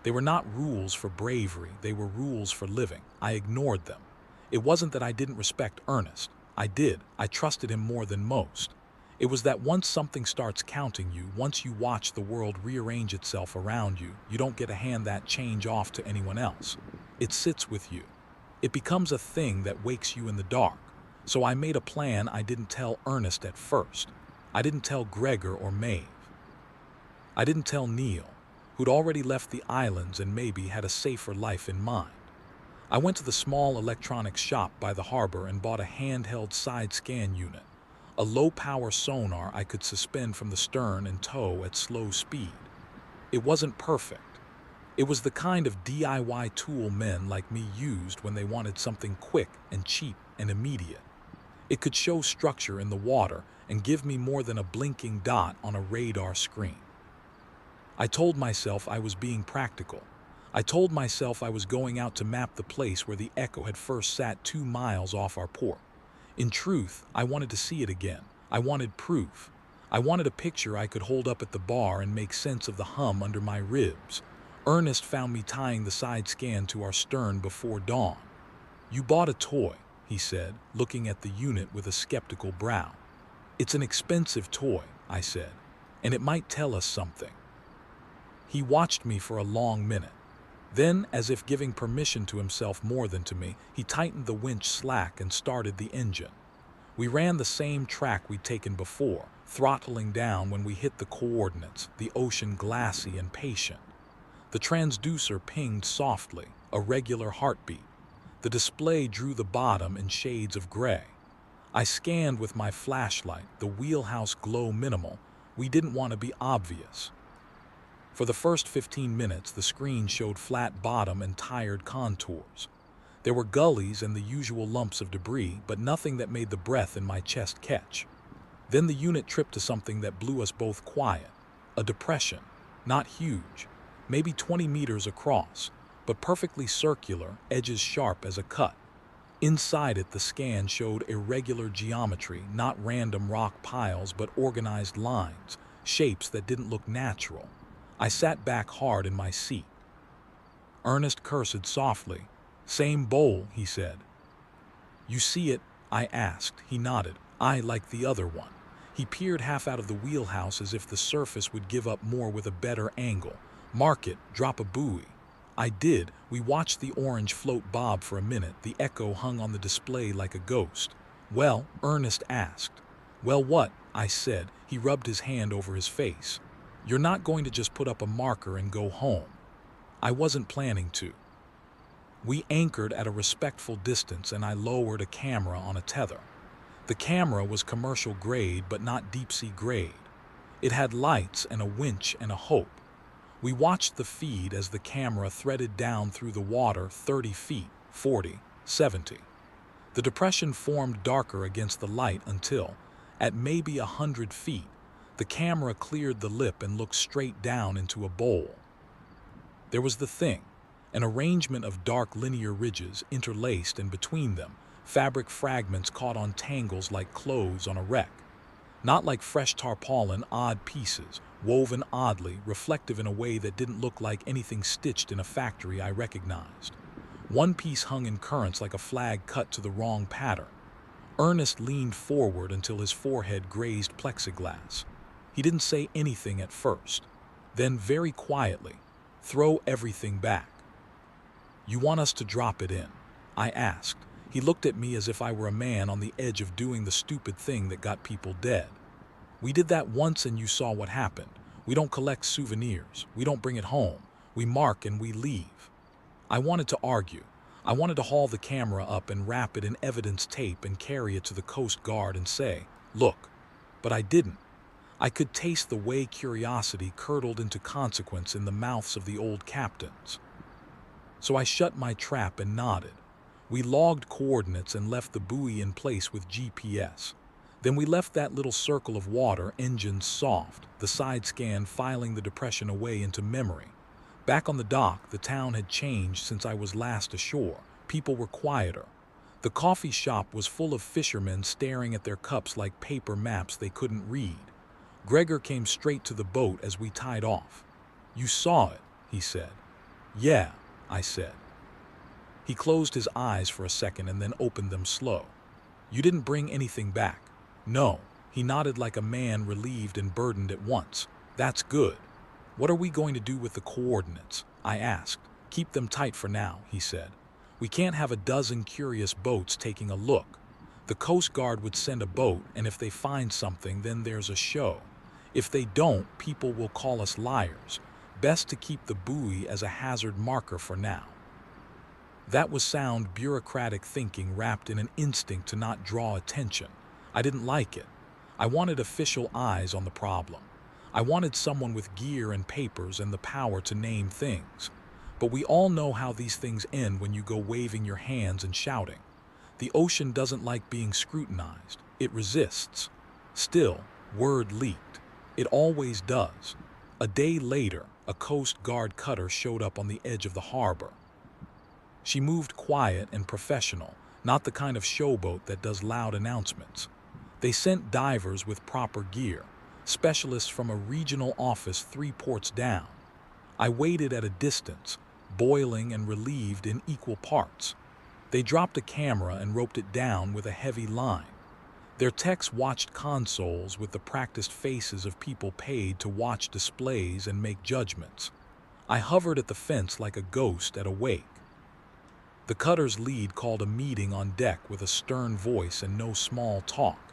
They were not rules for bravery, they were rules for living. I ignored them. It wasn't that I didn't respect Ernest. I did. I trusted him more than most. It was that once something starts counting you, once you watch the world rearrange itself around you, you don't get to hand that change off to anyone else. It sits with you. It becomes a thing that wakes you in the dark. So I made a plan. I didn't tell Ernest at first. I didn't tell Gregor or Maeve. I didn't tell Neil, who'd already left the islands and maybe had a safer life in mind. I went to the small electronics shop by the harbor and bought a handheld side scan unit, a low-power sonar I could suspend from the stern and tow at slow speed. It wasn't perfect. It was the kind of DIY tool men like me used when they wanted something quick and cheap and immediate. It could show structure in the water and give me more than a blinking dot on a radar screen. I told myself I was being practical. I told myself I was going out to map the place where the Echo had first sat 2 miles off our port. In truth, I wanted to see it again. I wanted proof. I wanted a picture I could hold up at the bar and make sense of the hum under my ribs. Ernest found me tying the side scan to our stern before dawn. "You bought a toy," he said, looking at the unit with a skeptical brow. "It's an expensive toy," I said, "and it might tell us something." He watched me for a long minute. Then, as if giving permission to himself more than to me, he tightened the winch slack and started the engine. We ran the same track we'd taken before, throttling down when we hit the coordinates, the ocean glassy and patient. The transducer pinged softly, a regular heartbeat. The display drew the bottom in shades of gray. I scanned with my flashlight, the wheelhouse glow minimal. We didn't want to be obvious. For the first 15 minutes, the screen showed flat bottom and tired contours. There were gullies and the usual lumps of debris, but nothing that made the breath in my chest catch. Then the unit tripped to something that blew us both quiet. A depression, not huge, maybe 20 meters across, but perfectly circular, edges sharp as a cut. Inside it, the scan showed irregular geometry, not random rock piles, but organized lines, shapes that didn't look natural. I sat back hard in my seat. Ernest cursed softly. "Same bowl," he said. "You see it?" I asked. He nodded. "I like the other one." He peered half out of the wheelhouse as if the surface would give up more with a better angle. "Mark it, drop a buoy." I did. We watched the orange float bob for a minute. The Echo hung on the display like a ghost. "Well?" Ernest asked. "Well, what?" I said. He rubbed his hand over his face. "You're not going to just put up a marker and go home." I wasn't planning to. We anchored at a respectful distance and I lowered a camera on a tether. The camera was commercial grade but not deep-sea grade. It had lights and a winch and a hope. We watched the feed as the camera threaded down through the water 30 feet, 40, 70. The depression formed darker against the light until, at maybe 100 feet, the camera cleared the lip and looked straight down into a bowl. There was the thing, an arrangement of dark linear ridges interlaced, and between them, fabric fragments caught on tangles like clothes on a wreck. Not like fresh tarpaulin, odd pieces, woven oddly, reflective in a way that didn't look like anything stitched in a factory I recognized. One piece hung in currents like a flag cut to the wrong pattern. Ernest leaned forward until his forehead grazed plexiglass. He didn't say anything at first. Then, very quietly, "Throw everything back." "You want us to drop it in?" I asked. He looked at me as if I were a man on the edge of doing the stupid thing that got people dead. "We did that once and you saw what happened. We don't collect souvenirs. We don't bring it home. We mark and we leave." I wanted to argue. I wanted to haul the camera up and wrap it in evidence tape and carry it to the Coast Guard and say, "Look." But I didn't. I could taste the way curiosity curdled into consequence in the mouths of the old captains. So I shut my trap and nodded. We logged coordinates and left the buoy in place with GPS. Then we left that little circle of water, engines soft, the side scan filing the depression away into memory. Back on the dock, the town had changed since I was last ashore. People were quieter. The coffee shop was full of fishermen staring at their cups like paper maps they couldn't read. Gregor came straight to the boat as we tied off. "You saw it," he said. "Yeah," I said. He closed his eyes for a second and then opened them slow. "You didn't bring anything back?" "No." He nodded like a man relieved and burdened at once. "That's good." "What are we going to do with the coordinates?" I asked. "Keep them tight for now," he said. "We can't have a dozen curious boats taking a look. The Coast Guard would send a boat, and if they find something, then there's a show. If they don't, people will call us liars. Best to keep the buoy as a hazard marker for now." That was sound bureaucratic thinking wrapped in an instinct to not draw attention. I didn't like it. I wanted official eyes on the problem. I wanted someone with gear and papers and the power to name things. But we all know how these things end when you go waving your hands and shouting. The ocean doesn't like being scrutinized. It resists. Still, word leaked. It always does. A day later, a Coast Guard cutter showed up on the edge of the harbor. She moved quiet and professional, not the kind of showboat that does loud announcements. They sent divers with proper gear, specialists from a regional office 3 ports down. I waited at a distance, boiling and relieved in equal parts. They dropped a camera and roped it down with a heavy line. Their techs watched consoles with the practiced faces of people paid to watch displays and make judgments. I hovered at the fence like a ghost at a wake. The cutter's lead called a meeting on deck with a stern voice and no small talk.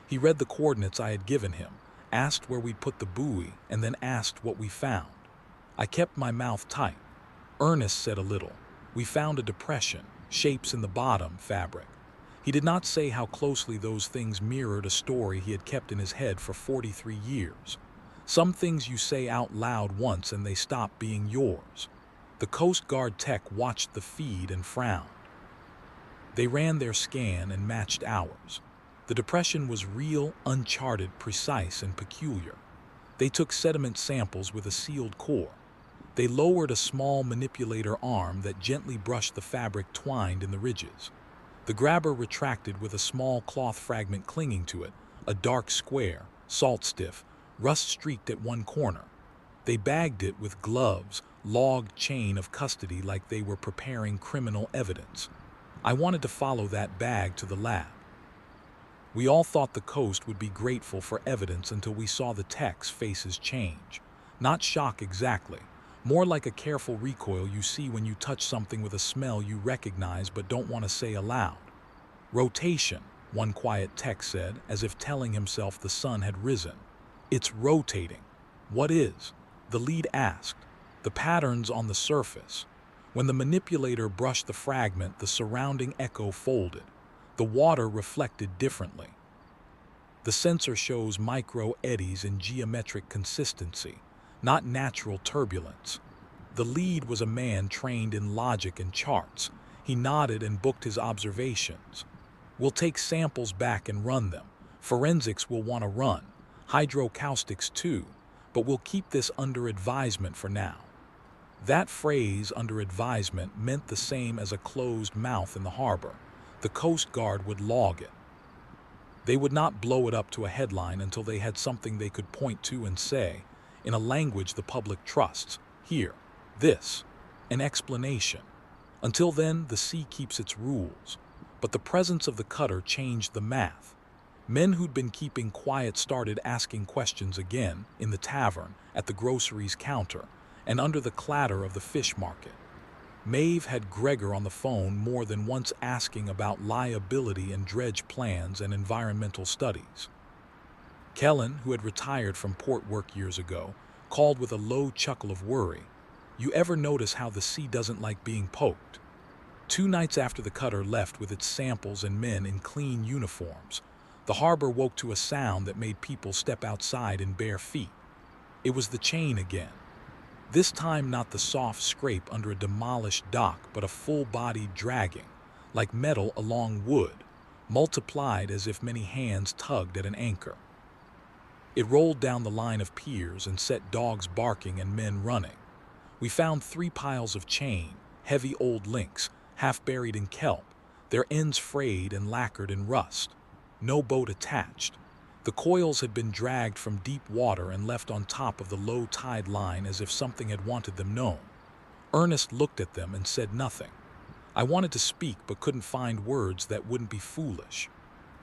He read the coordinates I had given him, asked where we'd put the buoy, and then asked what we found. I kept my mouth tight. Ernest said a little. "We found a depression, shapes in the bottom, fabric." He did not say how closely those things mirrored a story he had kept in his head for 43 years. Some things you say out loud once and they stop being yours. The Coast Guard tech watched the feed and frowned. They ran their scan and matched ours. The depression was real, uncharted, precise, and peculiar. They took sediment samples with a sealed core. They lowered a small manipulator arm that gently brushed the fabric twined in the ridges. The grabber retracted with a small cloth fragment clinging to it, a dark square, salt-stiff, rust-streaked at one corner. They bagged it with gloves, logged chain of custody like they were preparing criminal evidence. I wanted to follow that bag to the lab. We all thought the coast would be grateful for evidence until we saw the tech's faces change. Not shock exactly, more like a careful recoil you see when you touch something with a smell you recognize but don't want to say aloud. "Rotation," one quiet tech said, as if telling himself the sun had risen. "It's rotating." "What is?" the lead asked. "The patterns on the surface." When the manipulator brushed the fragment, the surrounding echo folded. The water reflected differently. The sensor shows micro eddies in geometric consistency, not natural turbulence. The lead was a man trained in logic and charts. He nodded and booked his observations. "We'll take samples back and run them. Forensics will want to run. Hydrocaustics too. But we'll keep this under advisement for now." That phrase, under advisement, meant the same as a closed mouth in the harbor. The Coast Guard would log it. They would not blow it up to a headline until they had something they could point to and say, in a language the public trusts, "Here, this, an explanation." Until then, the sea keeps its rules. But the presence of the cutter changed the math. Men who'd been keeping quiet started asking questions again, in the tavern, at the groceries counter, and under the clatter of the fish market. Maeve had Gregor on the phone more than once asking about liability and dredge plans and environmental studies. Kellen, who had retired from port work years ago, called with a low chuckle of worry. You ever notice how the sea doesn't like being poked? 2 nights after the cutter left with its samples and men in clean uniforms, the harbor woke to a sound that made people step outside in bare feet. It was the chain again. This time not the soft scrape under a demolished dock, but a full-bodied dragging, like metal along wood, multiplied as if many hands tugged at an anchor. It rolled down the line of piers and set dogs barking and men running. We found 3 piles of chain, heavy old links, half buried in kelp, their ends frayed and lacquered in rust. No boat attached. The coils had been dragged from deep water and left on top of the low tide line as if something had wanted them known. Ernest looked at them and said nothing. I wanted to speak but couldn't find words that wouldn't be foolish.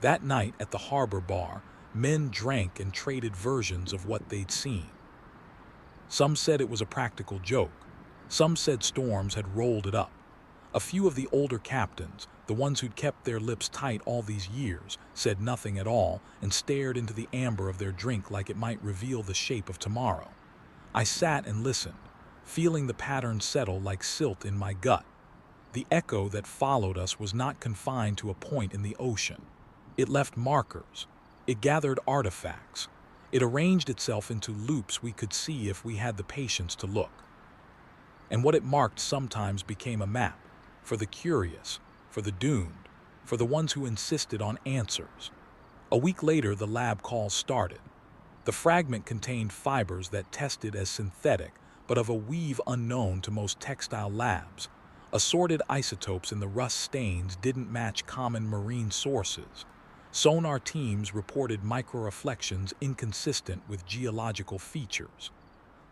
That night at the harbor bar, men drank and traded versions of what they'd seen. Some said it was a practical joke. Some said storms had rolled it up. A few of the older captains, the ones who'd kept their lips tight all these years, said nothing at all and stared into the amber of their drink like it might reveal the shape of tomorrow. I sat and listened, feeling the pattern settle like silt in my gut. The echo that followed us was not confined to a point in the ocean. It left markers. It gathered artifacts. It arranged itself into loops we could see if we had the patience to look. And what it marked sometimes became a map, for the curious, for the doomed, for the ones who insisted on answers. A week later, the lab calls started. The fragment contained fibers that tested as synthetic, but of a weave unknown to most textile labs. Assorted isotopes in the rust stains didn't match common marine sources. Sonar teams reported microreflections inconsistent with geological features.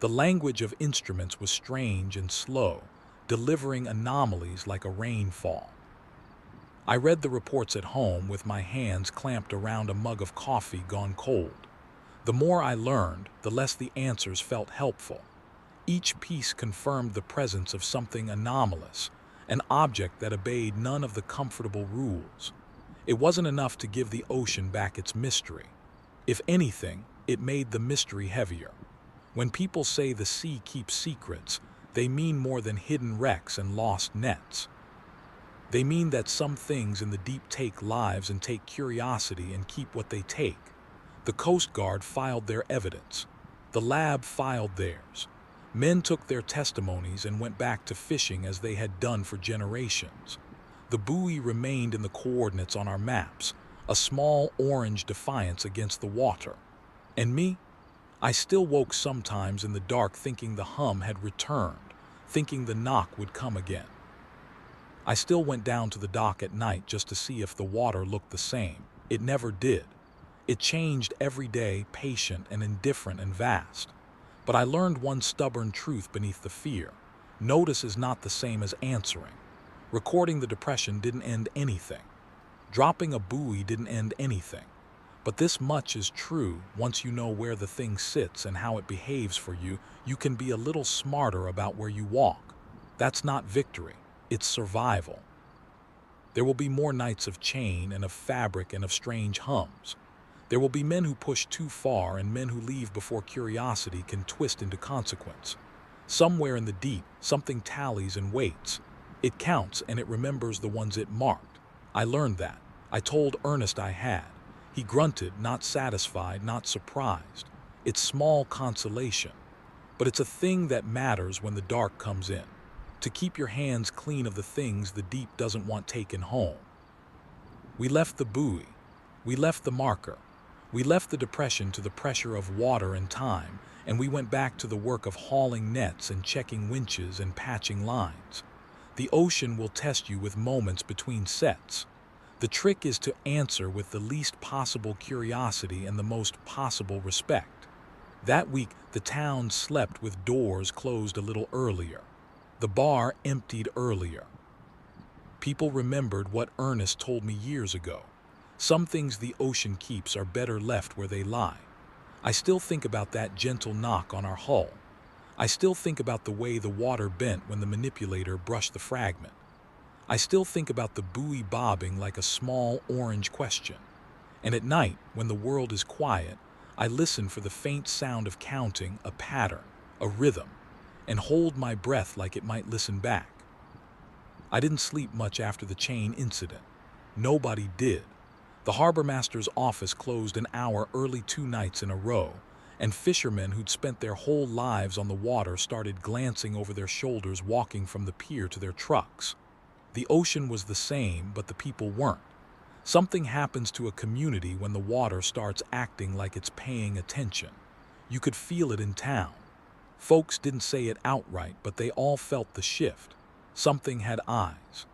The language of instruments was strange and slow, delivering anomalies like a rainfall. I read the reports at home with my hands clamped around a mug of coffee gone cold. The more I learned, the less the answers felt helpful. Each piece confirmed the presence of something anomalous, an object that obeyed none of the comfortable rules. It wasn't enough to give the ocean back its mystery. If anything, it made the mystery heavier. When people say the sea keeps secrets, they mean more than hidden wrecks and lost nets. They mean that some things in the deep take lives and take curiosity and keep what they take. The Coast Guard filed their evidence. The lab filed theirs. Men took their testimonies and went back to fishing as they had done for generations. The buoy remained in the coordinates on our maps, a small orange defiance against the water. And me? I still woke sometimes in the dark thinking the hum had returned, thinking the knock would come again. I still went down to the dock at night just to see if the water looked the same. It never did. It changed every day, patient and indifferent and vast. But I learned one stubborn truth beneath the fear. Notice is not the same as answering. Recording the depression didn't end anything. Dropping a buoy didn't end anything. But this much is true: once you know where the thing sits and how it behaves for you, you can be a little smarter about where you walk. That's not victory, it's survival. There will be more nights of chain and of fabric and of strange hums. There will be men who push too far and men who leave before curiosity can twist into consequence. Somewhere in the deep, something tallies and waits. It counts and it remembers the ones it marked. I learned that. I told Ernest I had. He grunted, not satisfied, not surprised. It's small consolation. But it's a thing that matters when the dark comes in. To keep your hands clean of the things the deep doesn't want taken home. We left the buoy. We left the marker. We left the depression to the pressure of water and time, and we went back to the work of hauling nets and checking winches and patching lines. The ocean will test you with moments between sets. The trick is to answer with the least possible curiosity and the most possible respect. That week, the town slept with doors closed a little earlier. The bar emptied earlier. People remembered what Ernest told me years ago. Some things the ocean keeps are better left where they lie. I still think about that gentle knock on our hull. I still think about the way the water bent when the manipulator brushed the fragment. I still think about the buoy bobbing like a small orange question. And at night, when the world is quiet, I listen for the faint sound of counting, a pattern, a rhythm, and hold my breath like it might listen back. I didn't sleep much after the chain incident. Nobody did. The harbor master's office closed an hour early 2 nights in a row, and fishermen who'd spent their whole lives on the water started glancing over their shoulders walking from the pier to their trucks. The ocean was the same, but the people weren't. Something happens to a community when the water starts acting like it's paying attention. You could feel it in town. Folks didn't say it outright, but they all felt the shift. Something had eyes.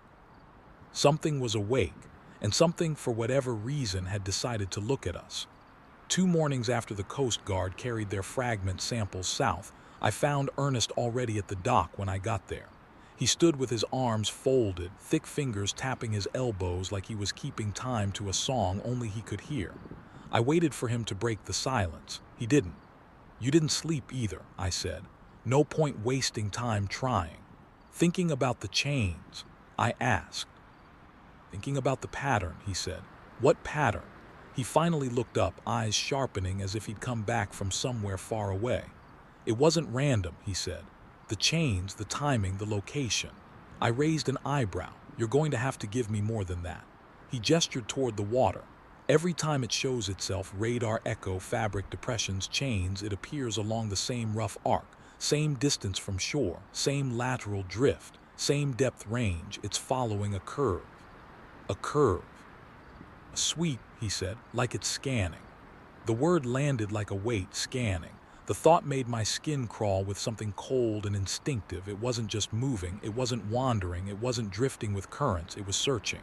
Something was awake, and something, for whatever reason, had decided to look at us. 2 mornings after the Coast Guard carried their fragment samples south, I found Ernest already at the dock when I got there. He stood with his arms folded, thick fingers tapping his elbows like he was keeping time to a song only he could hear. I waited for him to break the silence. He didn't. "You didn't sleep either," I said. "No point wasting time trying." "Thinking about the chains?" I asked. "Thinking about the pattern," he said. "What pattern?" He finally looked up, eyes sharpening as if he'd come back from somewhere far away. "It wasn't random," he said. "The chains, the timing, the location." I raised an eyebrow. "You're going to have to give me more than that." He gestured toward the water. "Every time it shows itself, radar echo, fabric depressions, chains, it appears along the same rough arc, same distance from shore, same lateral drift, same depth range. It's following a curve." "A curve." "A sweep," he said, "like it's scanning." The word landed like a weight, scanning. The thought made my skin crawl with something cold and instinctive. It wasn't just moving, it wasn't wandering, it wasn't drifting with currents, it was searching.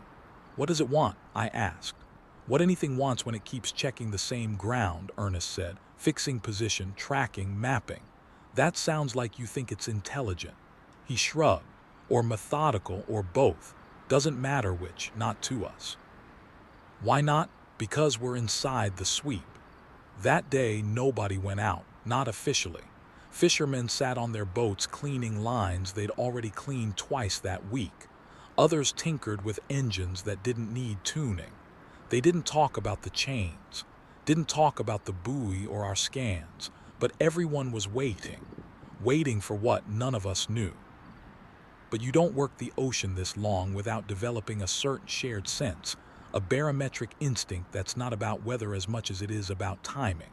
"What does it want?" I asked. "What anything wants when it keeps checking the same ground," Ernest said, "fixing position, tracking, mapping. That sounds like you think it's intelligent." He shrugged. "Or methodical, or both. Doesn't matter which, not to us." "Why not?" "Because we're inside the sweep." That day, nobody went out, not officially. Fishermen sat on their boats cleaning lines they'd already cleaned twice that week. Others tinkered with engines that didn't need tuning. They didn't talk about the chains, didn't talk about the buoy or our scans, but everyone was waiting. Waiting for what none of us knew. But you don't work the ocean this long without developing a certain shared sense, a barometric instinct that's not about weather as much as it is about timing.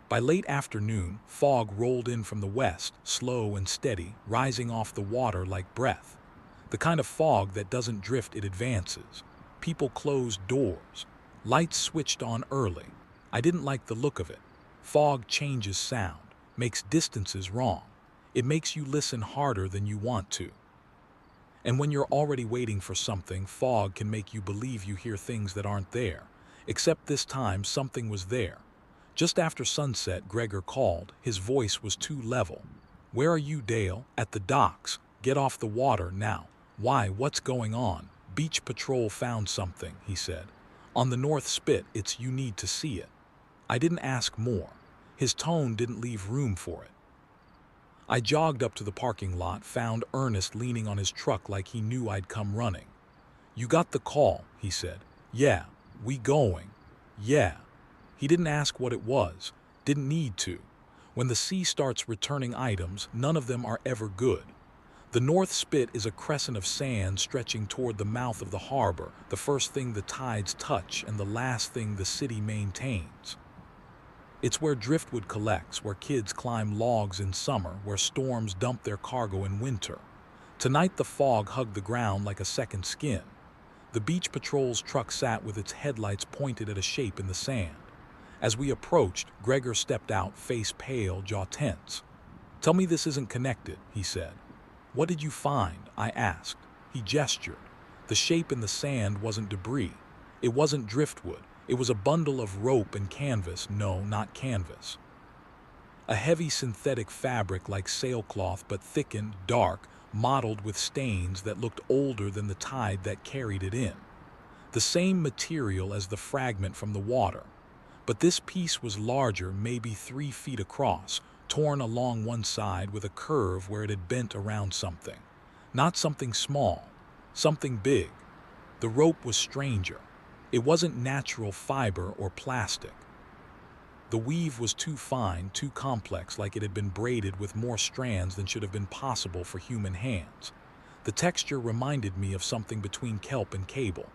By late afternoon, fog rolled in from the west, slow and steady, rising off the water like breath. The kind of fog that doesn't drift, it advances. People closed doors. Lights switched on early. I didn't like the look of it. Fog changes sound, makes distances wrong. It makes you listen harder than you want to. And when you're already waiting for something, fog can make you believe you hear things that aren't there. Except this time, something was there. Just after sunset, Gregor called. His voice was too level. "Where are you, Dale?" "At the docks. Get off the water now." "Why? What's going on?" "Beach patrol found something," he said. "On the North Spit. You need to see it." I didn't ask more. His tone didn't leave room for it. I jogged up to the parking lot, found Ernest leaning on his truck like he knew I'd come running. "You got the call," he said. "Yeah." "We going?" "Yeah." He didn't ask what it was, didn't need to. When the sea starts returning items, none of them are ever good. The North Spit is a crescent of sand stretching toward the mouth of the harbor, the first thing the tides touch and the last thing the city maintains. It's where driftwood collects, where kids climb logs in summer, where storms dump their cargo in winter. Tonight the fog hugged the ground like a second skin. The beach patrol's truck sat with its headlights pointed at a shape in the sand. As we approached, Gregor stepped out, face pale, jaw tense. "Tell me this isn't connected," he said. "What did you find?" I asked. He gestured. The shape in the sand wasn't debris. It wasn't driftwood. It was a bundle of rope and canvas. No, not canvas. A heavy synthetic fabric like sailcloth, but thickened, dark, mottled with stains that looked older than the tide that carried it in. The same material as the fragment from the water, but this piece was larger, maybe 3 feet across, torn along one side with a curve where it had bent around something. Not something small, something big. The rope was stranger. It wasn't natural fiber or plastic. The weave was too fine, too complex, like it had been braided with more strands than should have been possible for human hands. The texture reminded me of something between kelp and cable.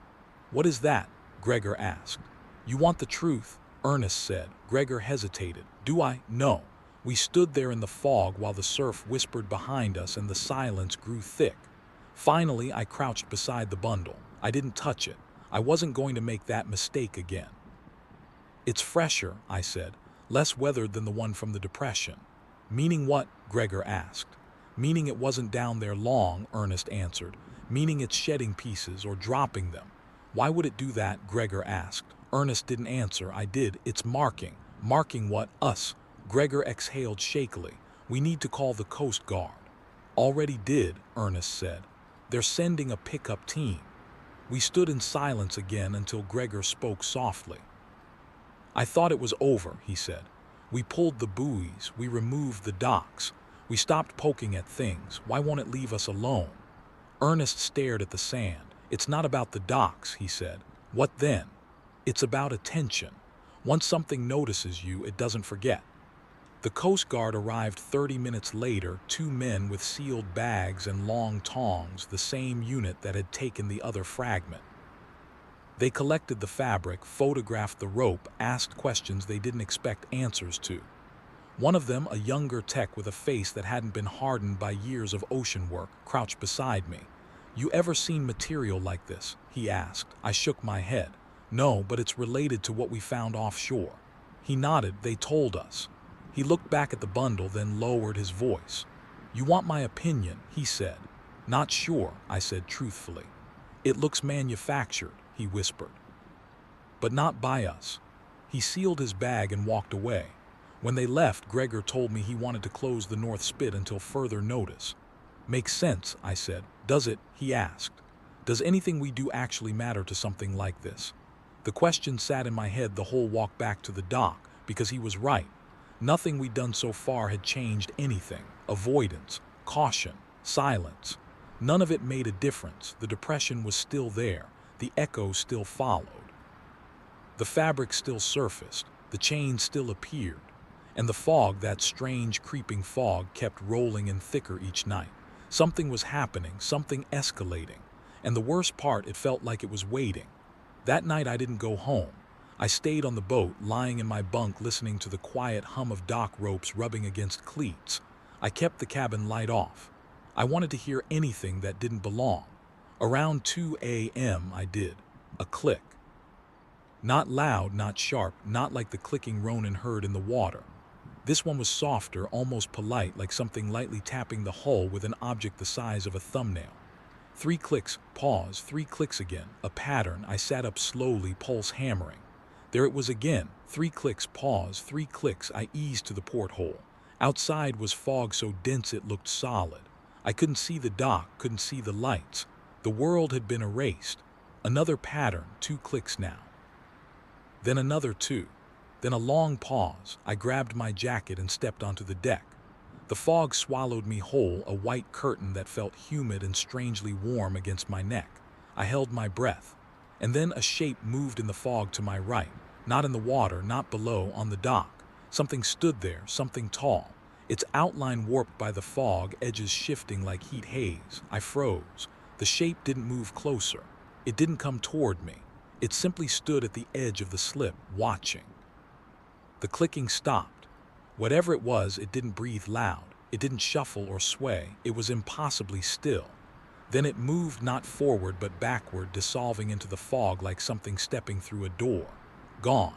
"What is that?" Gregor asked. "You want the truth?" Ernest said. Gregor hesitated. "Do I? No." We stood there in the fog while the surf whispered behind us and the silence grew thick. Finally, I crouched beside the bundle. I didn't touch it. I wasn't going to make that mistake again. "It's fresher," I said, "less weathered than the one from the Depression." "Meaning what?" Gregor asked. "Meaning it wasn't down there long," Ernest answered. "Meaning it's shedding pieces or dropping them." "Why would it do that?" Gregor asked. Ernest didn't answer. I did. "It's marking." "Marking what?" "Us." Gregor exhaled shakily. "We need to call the Coast Guard." "Already did," Ernest said. "They're sending a pickup team." We stood in silence again until Gregor spoke softly. "I thought it was over," he said. "We pulled the buoys, we removed the docks, we stopped poking at things. Why won't it leave us alone?" Ernest stared at the sand. "It's not about the docks," he said. "What then?" "It's about attention. Once something notices you, it doesn't forget." The Coast Guard arrived 30 minutes later, 2 men with sealed bags and long tongs, the same unit that had taken the other fragment. They collected the fabric, photographed the rope, asked questions they didn't expect answers to. One of them, a younger tech with a face that hadn't been hardened by years of ocean work, crouched beside me. "You ever seen material like this?" he asked. I shook my head. "No, but it's related to what we found offshore." He nodded. "They told us." He looked back at the bundle, then lowered his voice. "You want my opinion?" he said. "Not sure," I said truthfully. "It looks manufactured," he whispered. "But not by us." He sealed his bag and walked away. When they left, Gregor told me he wanted to close the North Spit until further notice. "Makes sense," I said. "Does it?" he asked. "Does anything we do actually matter to something like this?" The question sat in my head the whole walk back to the dock, because he was right. Nothing we'd done so far had changed anything. Avoidance, caution, silence. None of it made a difference. The depression was still there. The echo still followed. The fabric still surfaced. The chain still appeared. And the fog, that strange creeping fog, kept rolling in thicker each night. Something was happening, something escalating. And the worst part, it felt like it was waiting. That night I didn't go home. I stayed on the boat, lying in my bunk listening to the quiet hum of dock ropes rubbing against cleats. I kept the cabin light off. I wanted to hear anything that didn't belong. Around 2 a.m. I did. A click. Not loud, not sharp, not like the clicking Ronan heard in the water. This one was softer, almost polite, like something lightly tapping the hull with an object the size of a thumbnail. 3 clicks, pause, 3 clicks again, a pattern. I sat up slowly, pulse hammering. There it was again, 3 clicks, pause, 3 clicks. I eased to the porthole. Outside was fog so dense it looked solid. I couldn't see the dock, couldn't see the lights. The world had been erased. Another pattern, 2 clicks now. Then another 2. Then a long pause. I grabbed my jacket and stepped onto the deck. The fog swallowed me whole, a white curtain that felt humid and strangely warm against my neck. I held my breath. And then a shape moved in the fog to my right. Not in the water, not below, on the dock. Something stood there, something tall. Its outline warped by the fog, edges shifting like heat haze. I froze. The shape didn't move closer. It didn't come toward me. It simply stood at the edge of the slip, watching. The clicking stopped. Whatever it was, it didn't breathe loud. It didn't shuffle or sway. It was impossibly still. Then it moved not forward but backward, dissolving into the fog like something stepping through a door. Gone.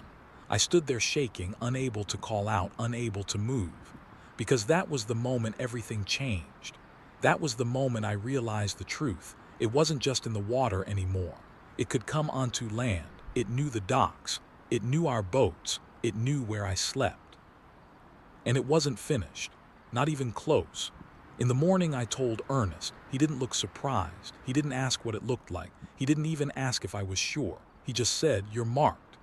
I stood there shaking, unable to call out, unable to move. Because that was the moment everything changed. That was the moment I realized the truth. It wasn't just in the water anymore. It could come onto land. It knew the docks. It knew our boats. It knew where I slept. And it wasn't finished. Not even close. In the morning, I told Ernest. He didn't look surprised. He didn't ask what it looked like. He didn't even ask if I was sure. He just said, "You're marked."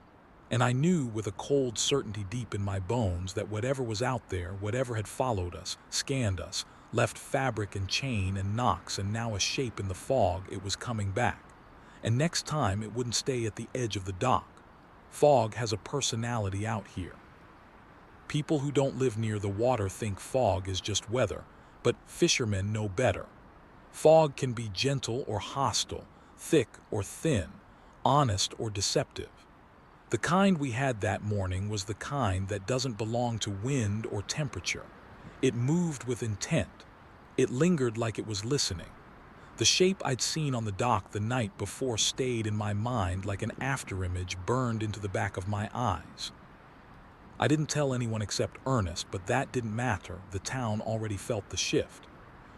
And I knew with a cold certainty deep in my bones that whatever was out there, whatever had followed us, scanned us, left fabric and chain and knocks and now a shape in the fog, it was coming back. And next time it wouldn't stay at the edge of the dock. Fog has a personality out here. People who don't live near the water think fog is just weather, but fishermen know better. Fog can be gentle or hostile, thick or thin, honest or deceptive. The kind we had that morning was the kind that doesn't belong to wind or temperature. It moved with intent. It lingered like it was listening. The shape I'd seen on the dock the night before stayed in my mind like an afterimage burned into the back of my eyes. I didn't tell anyone except Ernest, but that didn't matter. The town already felt the shift.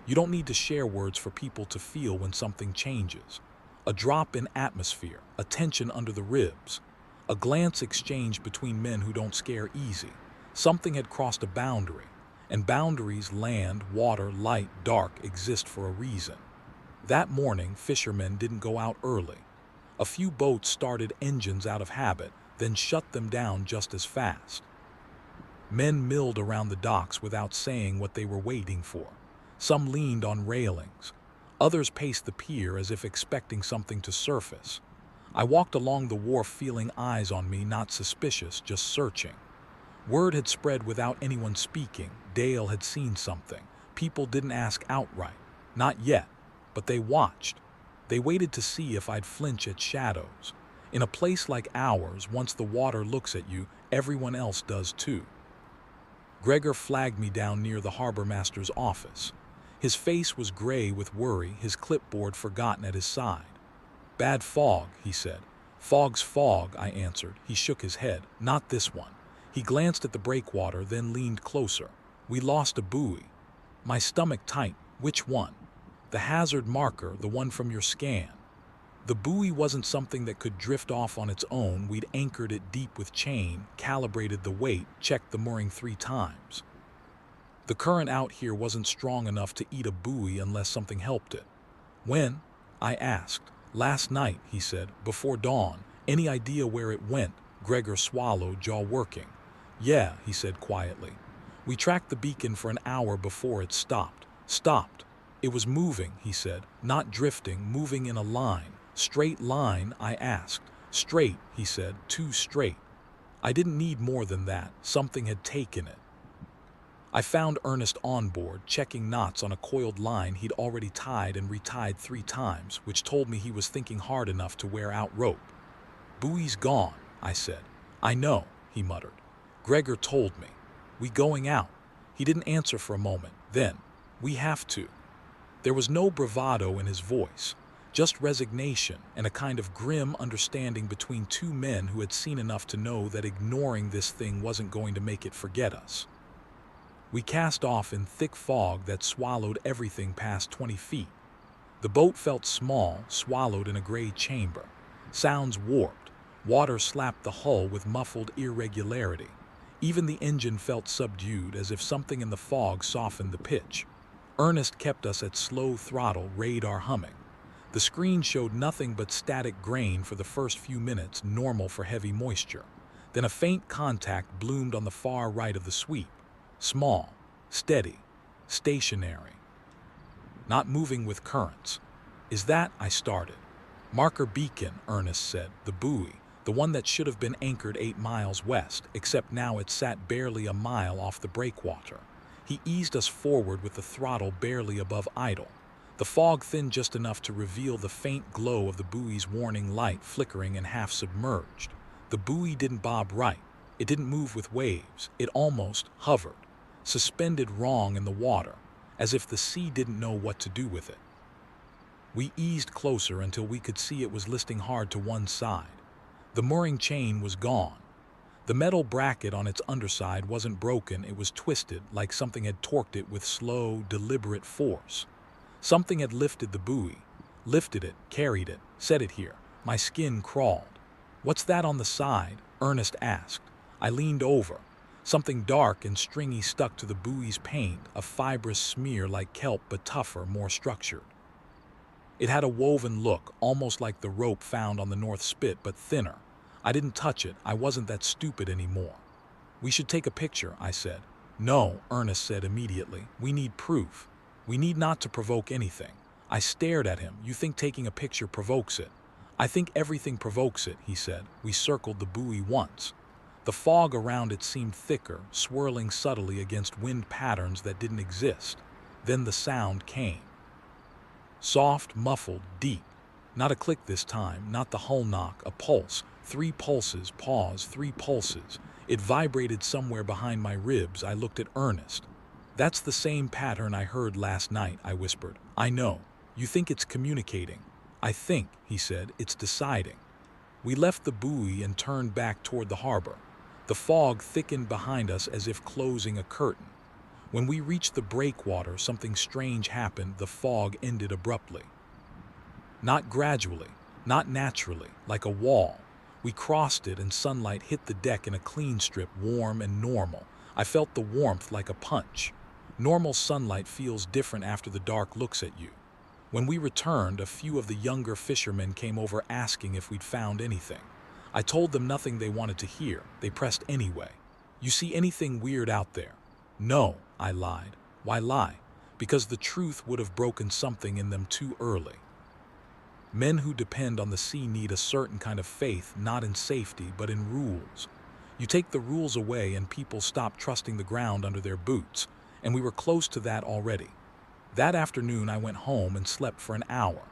You don't need to share words for people to feel when something changes. A drop in atmosphere, a tension under the ribs, a glance exchanged between men who don't scare easy. Something had crossed a boundary, and boundaries, land, water, light, dark, exist for a reason. That morning, fishermen didn't go out early. A few boats started engines out of habit, then shut them down just as fast. Men milled around the docks without saying what they were waiting for. Some leaned on railings. Others paced the pier as if expecting something to surface. I walked along the wharf feeling eyes on me, not suspicious, just searching. Word had spread without anyone speaking. Dale had seen something. People didn't ask outright. Not yet, but they watched. They waited to see if I'd flinch at shadows. In a place like ours, once the water looks at you, everyone else does too. Gregor flagged me down near the harbor master's office. His face was gray with worry, his clipboard forgotten at his side. "Bad fog," he said. "Fog's fog," I answered. He shook his head. "Not this one." He glanced at the breakwater, then leaned closer. "We lost a buoy." My stomach tightened. "Which one?" "The hazard marker, the one from your scan." The buoy wasn't something that could drift off on its own. We'd anchored it deep with chain, calibrated the weight, checked the mooring 3 times. The current out here wasn't strong enough to eat a buoy unless something helped it. "When?" I asked. "Last night," he said, "before dawn." "Any idea where it went?" Gregor swallowed, jaw working. "Yeah," he said quietly. "We tracked the beacon for an hour before it stopped." "Stopped?" "It was moving," he said. "Not drifting, moving in a line." "Straight line?" I asked. "Straight," he said. "Too straight." I didn't need more than that. Something had taken it. I found Ernest on board, checking knots on a coiled line he'd already tied and retied 3 times, which told me he was thinking hard enough to wear out rope. "Buoy's gone," I said. "I know," he muttered. "Gregor told me." "We going out?" He didn't answer for a moment. Then, "We have to." There was no bravado in his voice, just resignation and a kind of grim understanding between 2 men who had seen enough to know that ignoring this thing wasn't going to make it forget us. We cast off in thick fog that swallowed everything past 20 feet. The boat felt small, swallowed in a gray chamber. Sounds warped. Water slapped the hull with muffled irregularity. Even the engine felt subdued, as if something in the fog softened the pitch. Ernest kept us at slow throttle, radar humming. The screen showed nothing but static grain for the first few minutes, normal for heavy moisture. Then a faint contact bloomed on the far right of the sweep. Small, steady, stationary. Not moving with currents. "Is that?" I started. "Marker beacon," Ernest said. "The buoy. The one that should have been anchored 8 miles west, except now it sat barely a mile off the breakwater." He eased us forward with the throttle barely above idle. The fog thinned just enough to reveal the faint glow of the buoy's warning light flickering and half submerged. The buoy didn't bob right. It didn't move with waves. It almost hovered, suspended wrong in the water, as if the sea didn't know what to do with it. We eased closer until we could see it was listing hard to one side. The mooring chain was gone. The metal bracket on its underside wasn't broken, it was twisted, like something had torqued it with slow, deliberate force. Something had lifted the buoy, lifted it, carried it, set it here. My skin crawled. "What's that on the side?" Ernest asked. I leaned over. Something dark and stringy stuck to the buoy's paint, a fibrous smear like kelp but tougher, more structured. It had a woven look, almost like the rope found on the North Spit, but thinner. I didn't touch it. I wasn't that stupid anymore. "We should take a picture," I said. "No," Ernest said immediately. "We need proof. We need not to provoke anything." I stared at him. "You think taking a picture provokes it?" "I think everything provokes it," he said. We circled the buoy once. The fog around it seemed thicker, swirling subtly against wind patterns that didn't exist. Then the sound came. Soft, muffled, deep. Not a click this time, not the hull knock, a pulse. 3 pulses, pause, 3 pulses. It vibrated somewhere behind my ribs. I looked at Ernest. "That's the same pattern I heard last night," I whispered. "I know. You think it's communicating." "I think," he said, "it's deciding." We left the buoy and turned back toward the harbor. The fog thickened behind us as if closing a curtain. When we reached the breakwater, something strange happened. The fog ended abruptly. Not gradually, not naturally, like a wall. We crossed it and sunlight hit the deck in a clean strip, warm and normal. I felt the warmth like a punch. Normal sunlight feels different after the dark looks at you. When we returned, a few of the younger fishermen came over asking if we'd found anything. I told them nothing they wanted to hear. They pressed anyway. "You see anything weird out there?" "No," I lied. Why lie? Because the truth would have broken something in them too early. Men who depend on the sea need a certain kind of faith, not in safety, but in rules. You take the rules away and people stop trusting the ground under their boots, and we were close to that already. That afternoon I went home and slept for an hour.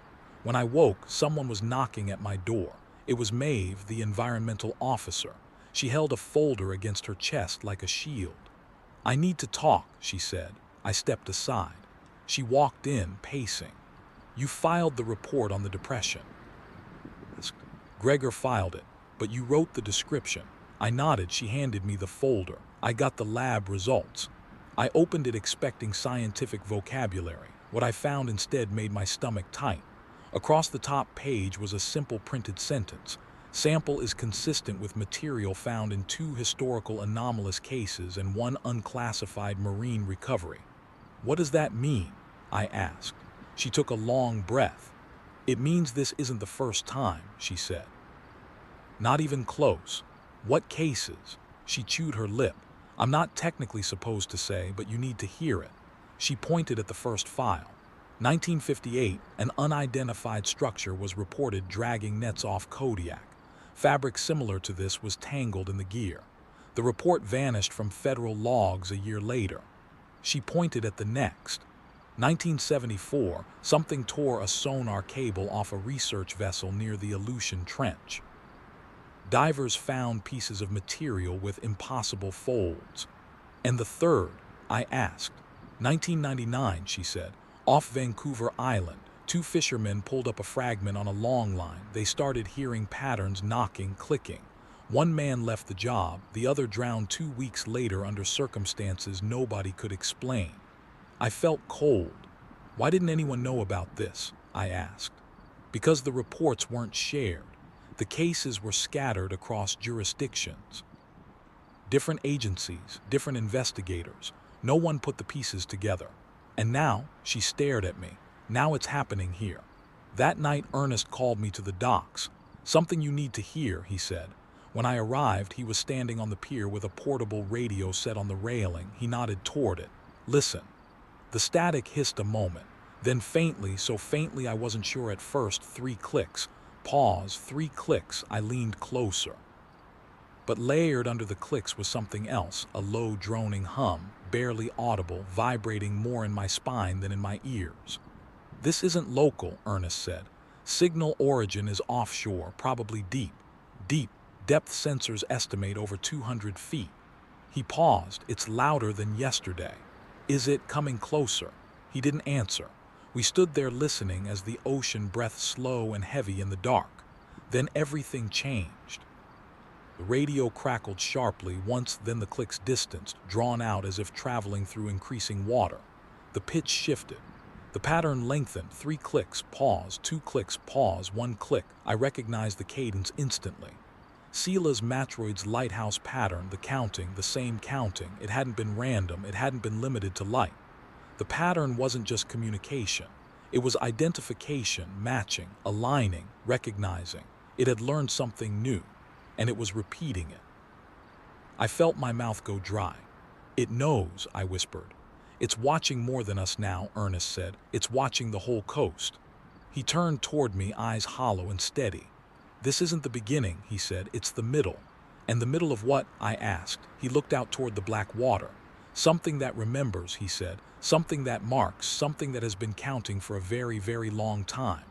When I woke, someone was knocking at my door. It was Maeve, the environmental officer. She held a folder against her chest like a shield. "I need to talk," she said. I stepped aside. She walked in, pacing. "You filed the report on the depression." "Gregor filed it, but you wrote the description." I nodded. She handed me the folder. "I got the lab results." I opened it expecting scientific vocabulary. What I found instead made my stomach tight. Across the top page was a simple printed sentence. "Sample is consistent with material found in 2 historical anomalous cases and 1 unclassified marine recovery." "What does that mean?" I asked. She took a long breath. "It means this isn't the first time," she said. "Not even close." "What cases?" She chewed her lip. "I'm not technically supposed to say, but you need to hear it." She pointed at the first file. 1958, an unidentified structure was reported dragging nets off Kodiak. Fabric similar to this was tangled in the gear. The report vanished from federal logs a year later. She pointed at the next. 1974, something tore a sonar cable off a research vessel near the Aleutian Trench. Divers found pieces of material with impossible folds. "And the third?" I asked. 1999, she said. Off Vancouver Island, 2 fishermen pulled up a fragment on a long line. They started hearing patterns, knocking, clicking. 1 man left the job, the other drowned 2 weeks later under circumstances nobody could explain. I felt cold. "Why didn't anyone know about this?" I asked. "Because the reports weren't shared. The cases were scattered across jurisdictions. Different agencies, different investigators. No one put the pieces together. And now," she stared at me, "now it's happening here." That night Ernest called me to the docks. "Something you need to hear," he said. When I arrived, he was standing on the pier with a portable radio set on the railing. He nodded toward it. "Listen." The static hissed a moment. Then faintly, so faintly I wasn't sure at first, 3 clicks. Pause, 3 clicks. I leaned closer. But layered under the clicks was something else, a low droning hum, barely audible, vibrating more in my spine than in my ears. "This isn't local," Ernest said. "Signal origin is offshore, probably deep. Deep. Depth sensors estimate over 200 feet. He paused. "It's louder than yesterday." "Is it coming closer?" He didn't answer. We stood there listening as the ocean breathed slow and heavy in the dark. Then everything changed. The radio crackled sharply once, then the clicks distanced, drawn out as if traveling through increasing water. The pitch shifted. The pattern lengthened. 3 clicks, pause, 2 clicks, pause, 1 click. I recognized the cadence instantly. Sela's Matroid's lighthouse pattern, the counting, the same counting. It hadn't been random, it hadn't been limited to light. The pattern wasn't just communication. It was identification, matching, aligning, recognizing. It had learned something new, and it was repeating it. I felt my mouth go dry. It knows, I whispered. It's watching more than us now, Ernest said. It's watching the whole coast. He turned toward me, eyes hollow and steady. This isn't the beginning, he said. It's the middle. And the middle of what? I asked. He looked out toward the black water. Something that remembers, he said. Something that marks, something that has been counting for a very, very long time.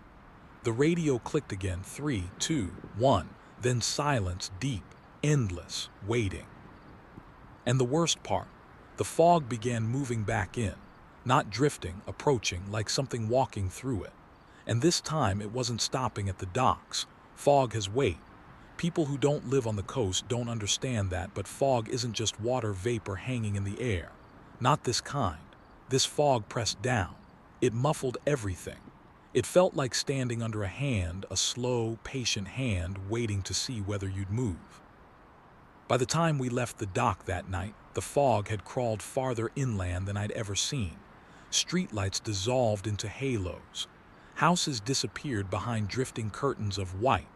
The radio clicked again, 3, 2, 1, then silence, deep, endless, waiting. And the worst part, the fog began moving back in, not drifting, approaching, like something walking through it. And this time it wasn't stopping at the docks. Fog has weight. People who don't live on the coast don't understand that, but fog isn't just water vapor hanging in the air. Not this kind. This fog pressed down. It muffled everything. It felt like standing under a hand, a slow, patient hand waiting to see whether you'd move. By the time we left the dock that night, the fog had crawled farther inland than I'd ever seen. Streetlights dissolved into halos. Houses disappeared behind drifting curtains of white.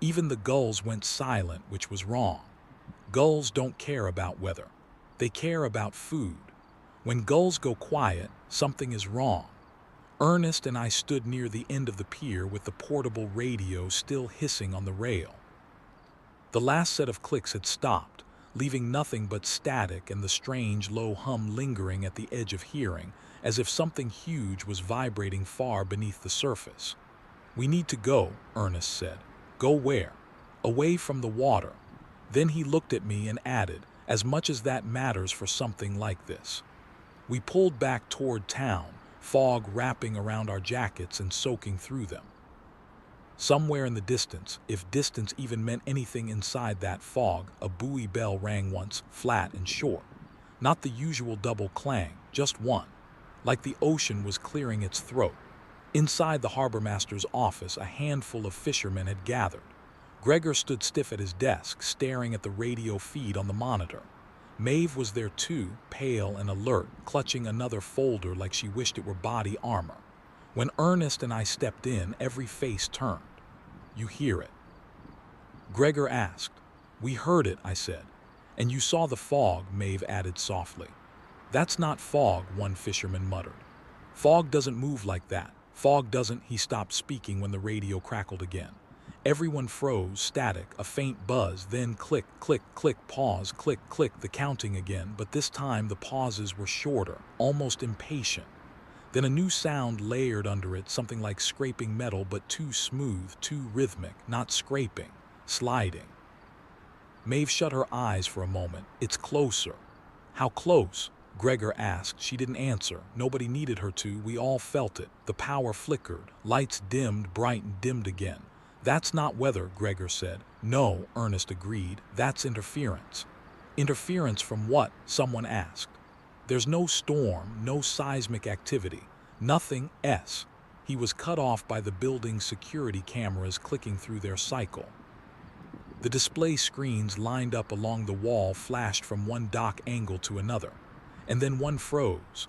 Even the gulls went silent, which was wrong. Gulls don't care about weather. They care about food. When gulls go quiet, something is wrong. Ernest and I stood near the end of the pier with the portable radio still hissing on the rail. The last set of clicks had stopped, leaving nothing but static and the strange low hum lingering at the edge of hearing, as if something huge was vibrating far beneath the surface. "We need to go," Ernest said. "Go where?" "Away from the water." Then he looked at me and added, "As much as that matters for something like this." We pulled back toward town, fog wrapping around our jackets and soaking through them. Somewhere in the distance, if distance even meant anything inside that fog, a buoy bell rang once, flat and short. Not the usual double clang, just one. Like the ocean was clearing its throat. Inside the harbormaster's office, a handful of fishermen had gathered. Gregor stood stiff at his desk, staring at the radio feed on the monitor. Maeve was there too, pale and alert, clutching another folder like she wished it were body armor. When Ernest and I stepped in, every face turned. "You hear it?" Gregor asked. "We heard it," I said. "And you saw the fog," Maeve added softly. "That's not fog," one fisherman muttered. "Fog doesn't move like that. Fog doesn't—" He stopped speaking when the radio crackled again. Everyone froze, static, a faint buzz, then click, click, click, pause, click, click, the counting again, but this time the pauses were shorter, almost impatient. Then a new sound layered under it, something like scraping metal, but too smooth, too rhythmic, not scraping, sliding. Maeve shut her eyes for a moment. "It's closer." "How close?" Gregor asked. She didn't answer. Nobody needed her to. We all felt it. The power flickered. Lights dimmed, brightened, dimmed again. "That's not weather," Gregor said. "No," Ernest agreed. "That's interference." "Interference from what?" someone asked. "There's no storm, no seismic activity. Nothing. He was cut off by the building's security cameras clicking through their cycle. The display screens lined up along the wall flashed from one dock angle to another. And then one froze.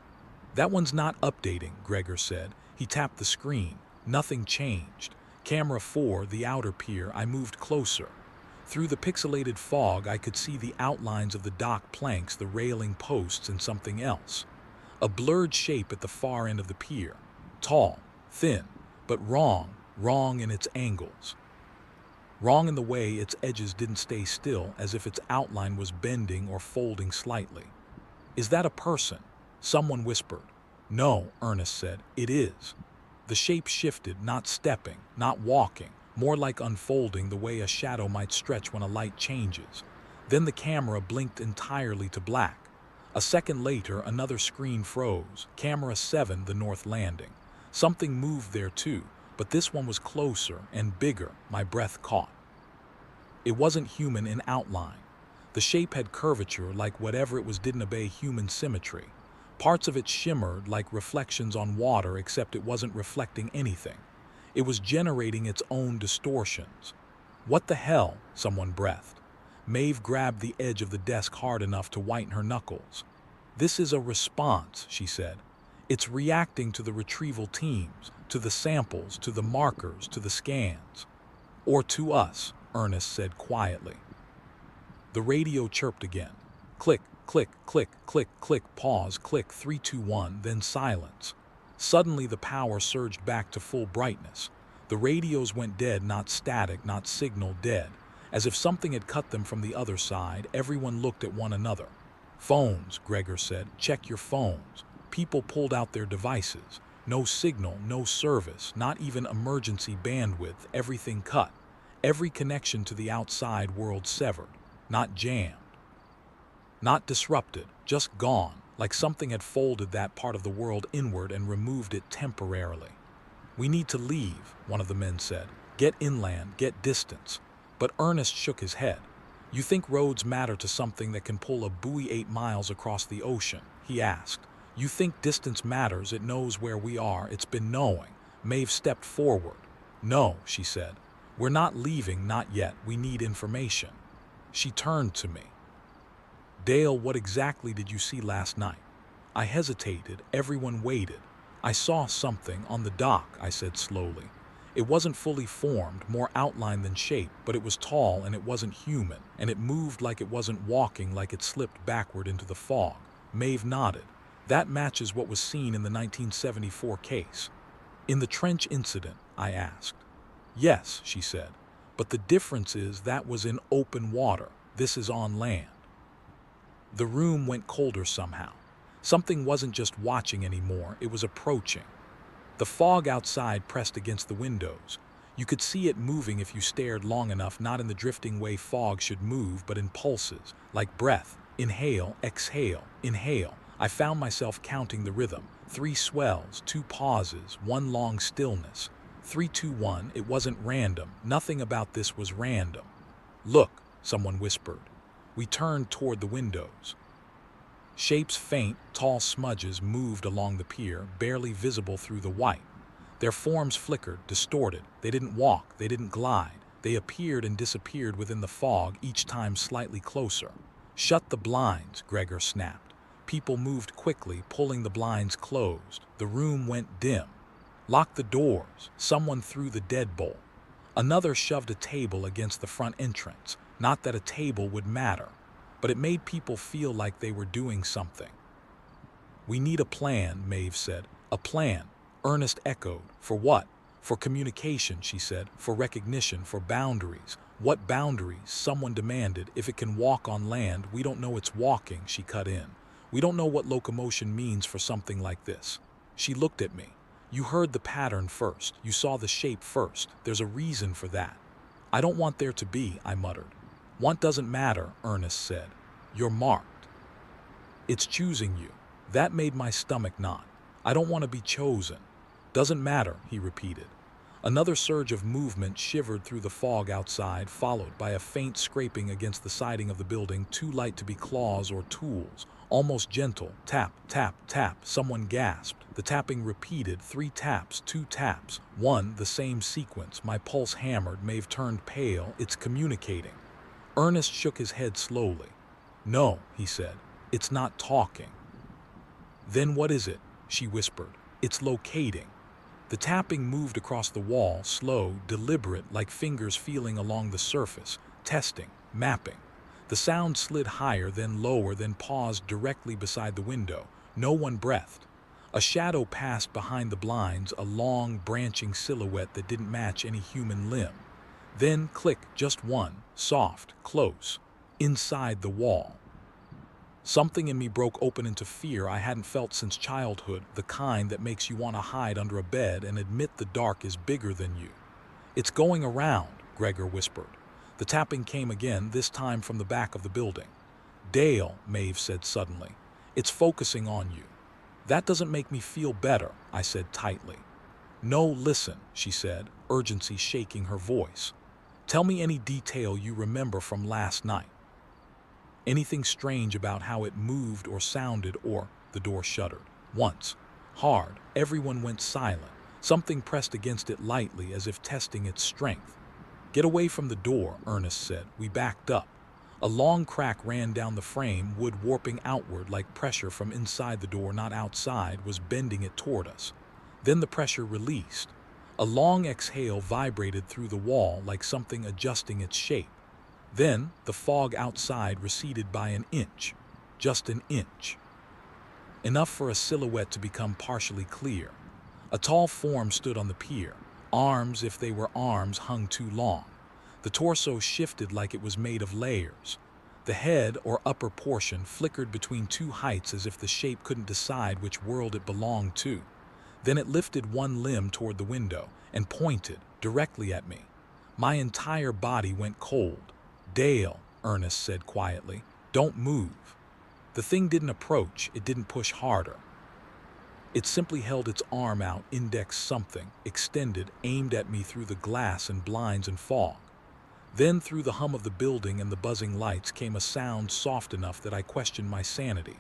"That one's not updating," Gregor said. He tapped the screen. Nothing changed. Camera 4, the outer pier. I moved closer. Through the pixelated fog, I could see the outlines of the dock planks, the railing posts, and something else. A blurred shape at the far end of the pier. Tall, thin, but wrong in its angles. Wrong in the way its edges didn't stay still, as if its outline was bending or folding slightly. "Is that a person?" someone whispered. "No," Ernest said. "It is." The shape shifted, not stepping, not walking, more like unfolding the way a shadow might stretch when a light changes. Then the camera blinked entirely to black. A second later, another screen froze. Camera 7, the north landing. Something moved there too, but this one was closer and bigger. My breath caught. It wasn't human in outline. The shape had curvature, like whatever it was didn't obey human symmetry. Parts of it shimmered like reflections on water, except it wasn't reflecting anything. It was generating its own distortions. What the hell? Someone breathed. Maeve grabbed the edge of the desk hard enough to whiten her knuckles. This is a response, she said. It's reacting to the retrieval teams, to the samples, to the markers, to the scans. Or to us, Ernest said quietly. The radio chirped again. Click, click, click, click, click, pause, click, 3, 2, 1, then silence. Suddenly the power surged back to full brightness. The radios went dead, not static, not signal, dead. As if something had cut them from the other side, everyone looked at one another. Phones, Gregor said. Check your phones. People pulled out their devices. No signal, no service, not even emergency bandwidth, everything cut. Every connection to the outside world severed. Not jammed. Not disrupted, just gone, like something had folded that part of the world inward and removed it temporarily. We need to leave, one of the men said. Get inland, get distance. But Ernest shook his head. You think roads matter to something that can pull a buoy 8 miles across the ocean? He asked. You think distance matters, it knows where we are, it's been knowing. Maeve stepped forward. No, she said. We're not leaving, not yet, we need information. She turned to me. Dale, what exactly did you see last night? I hesitated, everyone waited. I saw something on the dock, I said slowly. It wasn't fully formed, more outline than shape, but it was tall and it wasn't human, and it moved like it wasn't walking, like it slipped backward into the fog. Maeve nodded. That matches what was seen in the 1974 case. In the trench incident, I asked. Yes, she said, but the difference is that was in open water. This is on land. The room went colder somehow. Something wasn't just watching anymore, it was approaching. The fog outside pressed against the windows. You could see it moving if you stared long enough, not in the drifting way fog should move, but in pulses, like breath. Inhale, exhale, inhale. I found myself counting the rhythm. 3 swells, 2 pauses, 1 long stillness. 3, 2, 1, it wasn't random. Nothing about this was random. Look, someone whispered. We turned toward the windows. Shapes faint, tall smudges moved along the pier, barely visible through the white. Their forms flickered, distorted. They didn't walk, they didn't glide. They appeared and disappeared within the fog, each time slightly closer. Shut the blinds, Gregor snapped. People moved quickly, pulling the blinds closed. The room went dim. Lock the doors. Someone threw the deadbolt. Another shoved a table against the front entrance. Not that a table would matter, but it made people feel like they were doing something. We need a plan, Maeve said. A plan. Ernest echoed. For what? For communication, she said. For recognition, for boundaries. What boundaries? Someone demanded. If it can walk on land, we don't know it's walking, she cut in. We don't know what locomotion means for something like this. She looked at me. You heard the pattern first. You saw the shape first. There's a reason for that. I don't want there to be, I muttered. Want doesn't matter, Ernest said. You're marked. It's choosing you. That made my stomach knot. I don't want to be chosen. Doesn't matter, he repeated. Another surge of movement shivered through the fog outside, followed by a faint scraping against the siding of the building, too light to be claws or tools. Almost gentle. Tap, tap, tap. Someone gasped. The tapping repeated. 3 taps, 2 taps. 1, the same sequence. My pulse hammered. Maeve turned pale. It's communicating. Ernest shook his head slowly. No, he said. It's not talking. Then what is it? She whispered. It's locating. The tapping moved across the wall, slow, deliberate, like fingers feeling along the surface, testing, mapping. The sound slid higher, then lower, then paused directly beside the window. No one breathed. A shadow passed behind the blinds, a long, branching silhouette that didn't match any human limb. Then, click, just one, soft, close, inside the wall. Something in me broke open into fear I hadn't felt since childhood, the kind that makes you want to hide under a bed and admit the dark is bigger than you. It's going around, Gregor whispered. The tapping came again, this time from the back of the building. Dale, Maeve said suddenly, it's focusing on you. That doesn't make me feel better, I said tightly. No, listen, she said, urgency shaking her voice. Tell me any detail you remember from last night. Anything strange about how it moved or sounded, or the door shuddered. Once, hard, everyone went silent. Something pressed against it lightly as if testing its strength. "Get away from the door," Ernest said. We backed up. A long crack ran down the frame, wood warping outward like pressure from inside the door, not outside, was bending it toward us. Then the pressure released. A long exhale vibrated through the wall like something adjusting its shape. Then the fog outside receded by an inch, just an inch. Enough for a silhouette to become partially clear. A tall form stood on the pier. Arms, if they were arms, hung too long. The torso shifted like it was made of layers. The head, or upper portion, flickered between two heights as if the shape couldn't decide which world it belonged to. Then it lifted one limb toward the window and pointed directly at me. My entire body went cold. "Dale," Ernest said quietly, "don't move." The thing didn't approach, it didn't push harder. It simply held its arm out, index something, extended, aimed at me through the glass and blinds and fog. Then through the hum of the building and the buzzing lights came a sound soft enough that I questioned my sanity.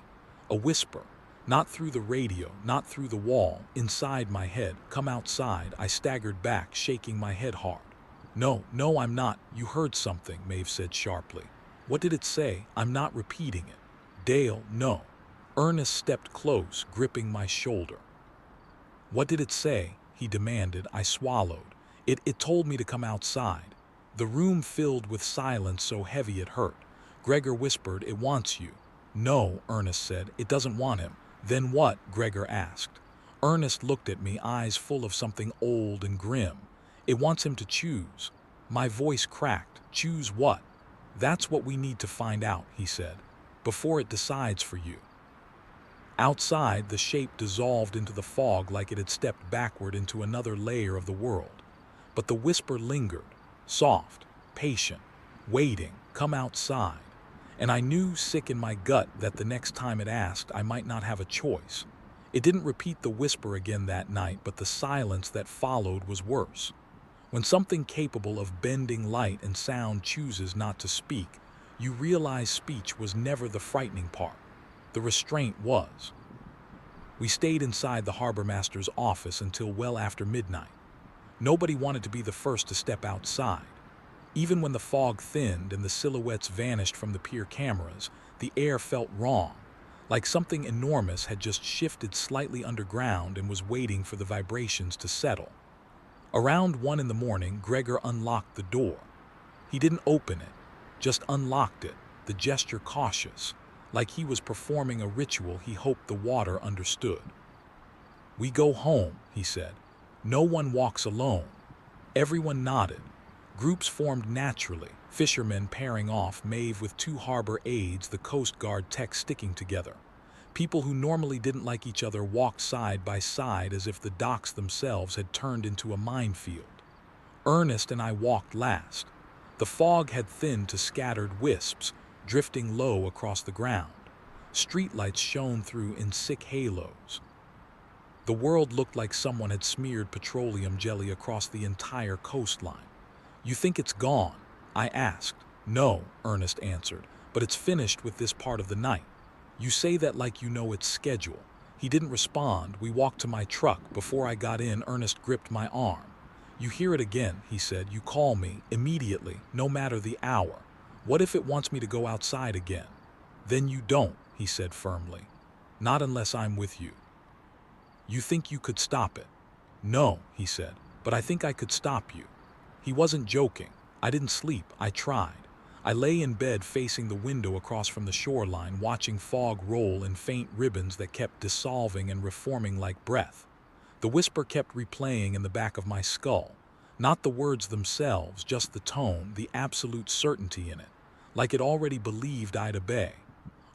A whisper, not through the radio, not through the wall, inside my head. "Come outside." I staggered back, shaking my head hard. "No, no, I'm not." "You heard something," Maeve said sharply. "What did it say?" "I'm not repeating it." "Dale, no." Ernest stepped close, gripping my shoulder. "What did it say?" he demanded. I swallowed. It told me to come outside." The room filled with silence so heavy it hurt. Gregor whispered, "It wants you." "No," Ernest said, "it doesn't want him." "Then what?" Gregor asked. Ernest looked at me, eyes full of something old and grim. "It wants him to choose." My voice cracked. "Choose what?" "That's what we need to find out," he said, "before it decides for you." Outside, the shape dissolved into the fog like it had stepped backward into another layer of the world. But the whisper lingered, soft, patient, waiting. "Come outside." And I knew, sick in my gut, that the next time it asked, I might not have a choice. It didn't repeat the whisper again that night, but the silence that followed was worse. When something capable of bending light and sound chooses not to speak, you realize speech was never the frightening part. The restraint was. We stayed inside the harbor master's office until well after midnight. Nobody wanted to be the first to step outside. Even when the fog thinned and the silhouettes vanished from the pier cameras, the air felt wrong, like something enormous had just shifted slightly underground and was waiting for the vibrations to settle. Around 1 in the morning, Gregor unlocked the door. He didn't open it, just unlocked it, the gesture cautious, like he was performing a ritual he hoped the water understood. "We go home," he said. "No one walks alone." Everyone nodded. Groups formed naturally, fishermen pairing off, Maeve with 2 harbor aides, the Coast Guard tech sticking together. People who normally didn't like each other walked side by side as if the docks themselves had turned into a minefield. Ernest and I walked last. The fog had thinned to scattered wisps, drifting low across the ground. Streetlights shone through in sick halos. The world looked like someone had smeared petroleum jelly across the entire coastline. "You think it's gone?" I asked. "No," Ernest answered, "but it's finished with this part of the night." "You say that like you know its schedule." He didn't respond. We walked to my truck. Before I got in, Ernest gripped my arm. "You hear it again," he said. "You call me, immediately, no matter the hour. What if it wants me to go outside again?" "Then you don't," he said firmly. "Not unless I'm with you." "You think you could stop it?" "No," he said, "but I think I could stop you." He wasn't joking. I didn't sleep. I tried. I lay in bed facing the window across from the shoreline, watching fog roll in faint ribbons that kept dissolving and reforming like breath. The whisper kept replaying in the back of my skull. Not the words themselves, just the tone, the absolute certainty in it, like it already believed I'd obey.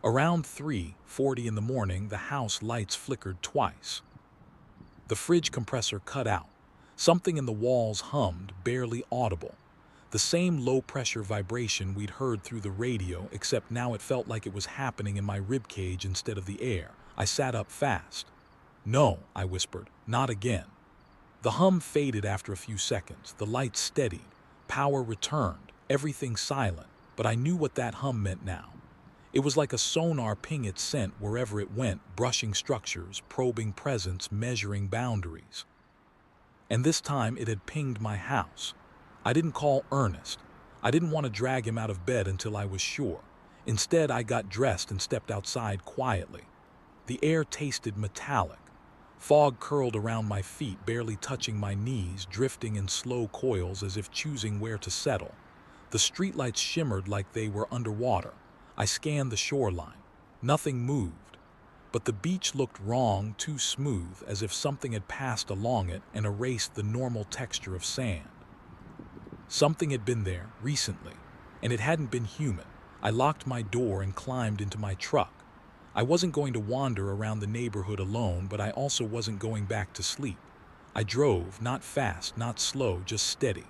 Around 3:40 in the morning, the house lights flickered twice. The fridge compressor cut out. Something in the walls hummed, barely audible. The same low-pressure vibration we'd heard through the radio, except now it felt like it was happening in my ribcage instead of the air. I sat up fast. "No," I whispered, "not again." The hum faded after a few seconds. The lights steadied. Power returned. Everything silent. But I knew what that hum meant now. It was like a sonar ping its scent wherever it went, brushing structures, probing presence, measuring boundaries. And this time it had pinged my house. I didn't call Ernest. I didn't want to drag him out of bed until I was sure. Instead, I got dressed and stepped outside quietly. The air tasted metallic. Fog curled around my feet, barely touching my knees, drifting in slow coils as if choosing where to settle. The streetlights shimmered like they were underwater. I scanned the shoreline. Nothing moved. But the beach looked wrong, too smooth, as if something had passed along it and erased the normal texture of sand. Something had been there recently, and it hadn't been human. I locked my door and climbed into my truck. I wasn't going to wander around the neighborhood alone, but I also wasn't going back to sleep. I drove, not fast, not slow, just steady.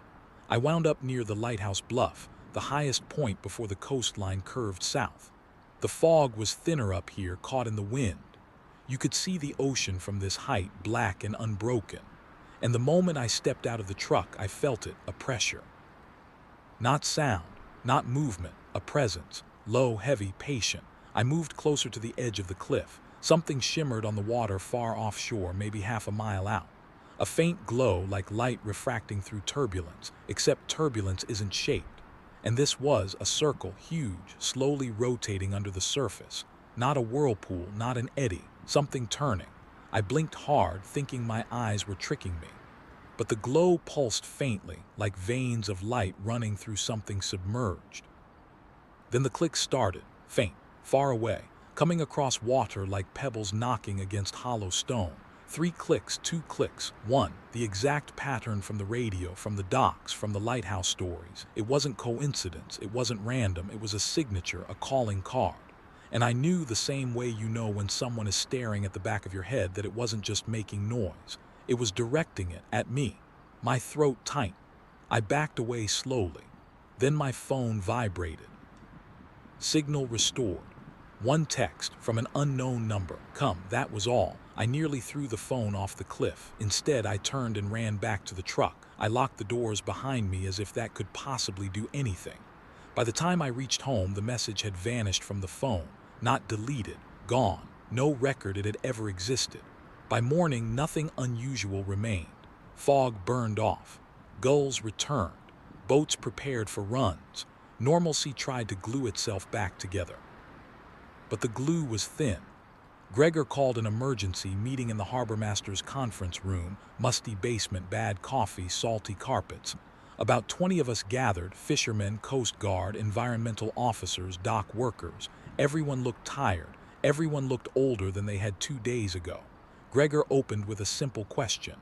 I wound up near the lighthouse bluff, the highest point before the coastline curved south. The fog was thinner up here, caught in the wind. You could see the ocean from this height, black and unbroken. And the moment I stepped out of the truck, I felt it, a pressure. Not sound, not movement, a presence, low, heavy, patient. I moved closer to the edge of the cliff. Something shimmered on the water far offshore, maybe half a mile out. A faint glow, like light refracting through turbulence, except turbulence isn't shaped. And this was a circle, huge, slowly rotating under the surface. Not a whirlpool, not an eddy, something turning. I blinked hard, thinking my eyes were tricking me. But the glow pulsed faintly, like veins of light running through something submerged. Then the click started, faint, far away, coming across water like pebbles knocking against hollow stone. 3 clicks, 2 clicks, 1, the exact pattern from the radio, from the docks, from the lighthouse stories. It wasn't coincidence, it wasn't random, it was a signature, a calling card. And I knew the same way you know when someone is staring at the back of your head that it wasn't just making noise. It was directing it at me. My throat tight. I backed away slowly. Then my phone vibrated. Signal restored. 1 text from an unknown number. Come, that was all. I nearly threw the phone off the cliff. Instead, I turned and ran back to the truck. I locked the doors behind me as if that could possibly do anything. By the time I reached home, the message had vanished from the phone. Not deleted, gone. No record it had ever existed. By morning, nothing unusual remained. Fog burned off. Gulls returned. Boats prepared for runs. Normalcy tried to glue itself back together. But the glue was thin. Gregor called an emergency meeting in the harbormaster's conference room, musty basement, bad coffee, salty carpets. About 20 of us gathered, fishermen, Coast Guard, environmental officers, dock workers. Everyone looked tired. Everyone looked older than they had 2 days ago. Gregor opened with a simple question.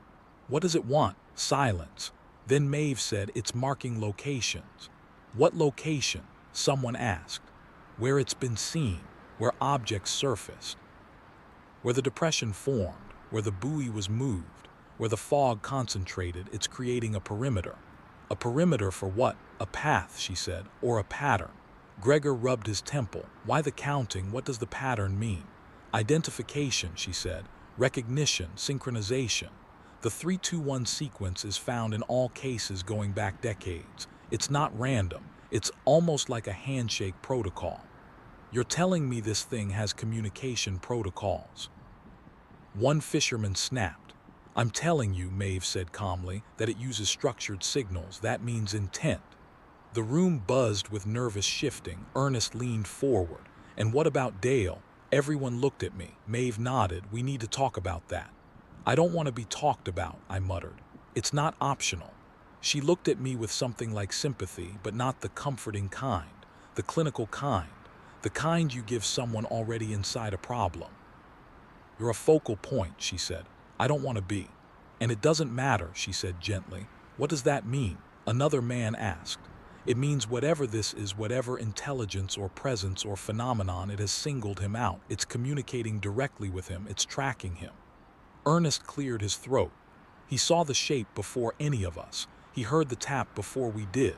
What does it want? Silence. Then Maeve said, it's marking locations. What location? Someone asked. Where it's been seen, where objects surfaced. Where the depression formed, where the buoy was moved, where the fog concentrated, it's creating a perimeter. A perimeter for what? A path, she said, or a pattern. Gregor rubbed his temple. Why the counting? What does the pattern mean? Identification, she said. Recognition, synchronization. The 3-2-1 sequence is found in all cases going back decades. It's not random. It's almost like a handshake protocol. You're telling me this thing has communication protocols? One fisherman snapped. I'm telling you, Maeve said calmly, that it uses structured signals. That means intent. The room buzzed with nervous shifting. Ernest leaned forward. And what about Dale? Everyone looked at me. Maeve nodded. We need to talk about that. I don't want to be talked about, I muttered. It's not optional. She looked at me with something like sympathy, but not the comforting kind, the clinical kind, the kind you give someone already inside a problem. You're a focal point, she said. I don't want to be. And it doesn't matter, she said gently. What does that mean? Another man asked. It means whatever this is, whatever intelligence or presence or phenomenon, it has singled him out. It's communicating directly with him. It's tracking him. Ernest cleared his throat. He saw the shape before any of us. He heard the tap before we did.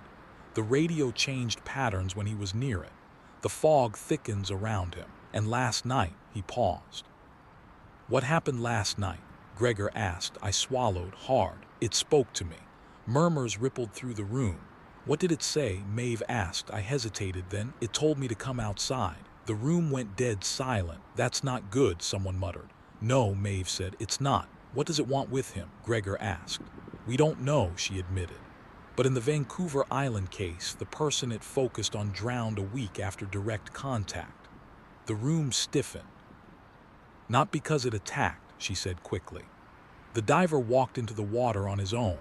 The radio changed patterns when he was near it. The fog thickens around him. And last night, he paused. What happened last night? Gregor asked. I swallowed hard. It spoke to me. Murmurs rippled through the room. What did it say? Maeve asked. I hesitated then. It told me to come outside. The room went dead silent. That's not good, someone muttered. No, Maeve said. It's not. What does it want with him? Gregor asked. We don't know, she admitted. But in the Vancouver Island case, the person it focused on drowned a week after direct contact. The room stiffened. Not because it attacked, she said quickly. The diver walked into the water on his own,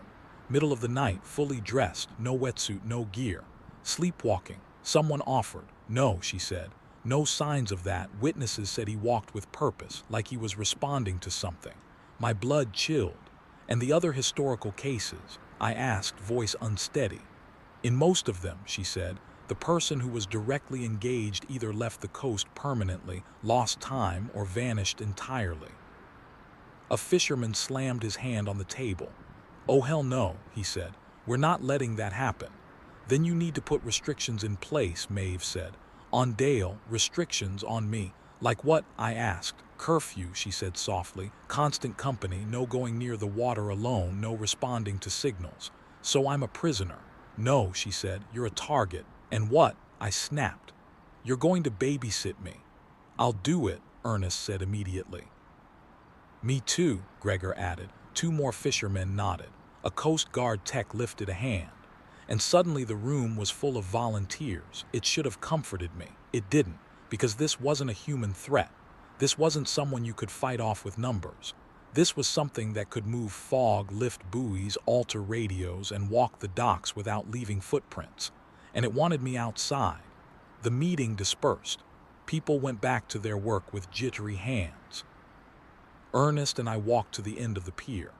middle of the night, fully dressed, no wetsuit, no gear. Sleepwalking. Someone offered. No, she said. No signs of that. Witnesses said he walked with purpose, like he was responding to something. My blood chilled. And the other historical cases? I asked, voice unsteady. In most of them, she said, the person who was directly engaged either left the coast permanently, lost time, or vanished entirely. A fisherman slammed his hand on the table. Oh hell no, he said. We're not letting that happen. Then you need to put restrictions in place, Maeve said. On Dale, restrictions on me. Like what? I asked. Curfew, she said softly. Constant company, no going near the water alone, no responding to signals. So I'm a prisoner. No, she said, you're a target. And what? I snapped. You're going to babysit me. I'll do it, Ernest said immediately. Me too, Gregor added. 2 more fishermen nodded. A Coast Guard tech lifted a hand. And suddenly the room was full of volunteers. It should have comforted me. It didn't, because this wasn't a human threat. This wasn't someone you could fight off with numbers. This was something that could move fog, lift buoys, alter radios, and walk the docks without leaving footprints. And it wanted me outside. The meeting dispersed. People went back to their work with jittery hands. Ernest and I walked to the end of the pier.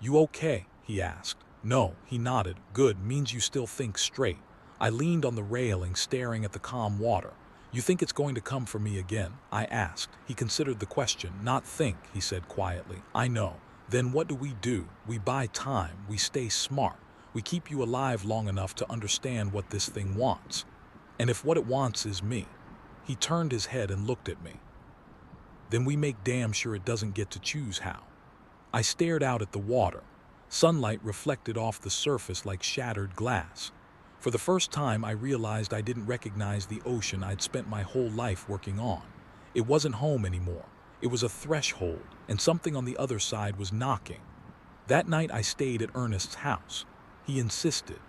You okay? He asked. No, he nodded. Good, means you still think straight. I leaned on the railing, staring at the calm water. You think it's going to come for me again? I asked. He considered the question. Not think, he said quietly. I know. Then what do? We buy time. We stay smart. We keep you alive long enough to understand what this thing wants. And if what it wants is me. He turned his head and looked at me. Then we make damn sure it doesn't get to choose how. I stared out at the water. Sunlight reflected off the surface like shattered glass. For the first time, I realized I didn't recognize the ocean I'd spent my whole life working on. It wasn't home anymore. It was a threshold, and something on the other side was knocking. That night I stayed at Ernest's house. He insisted.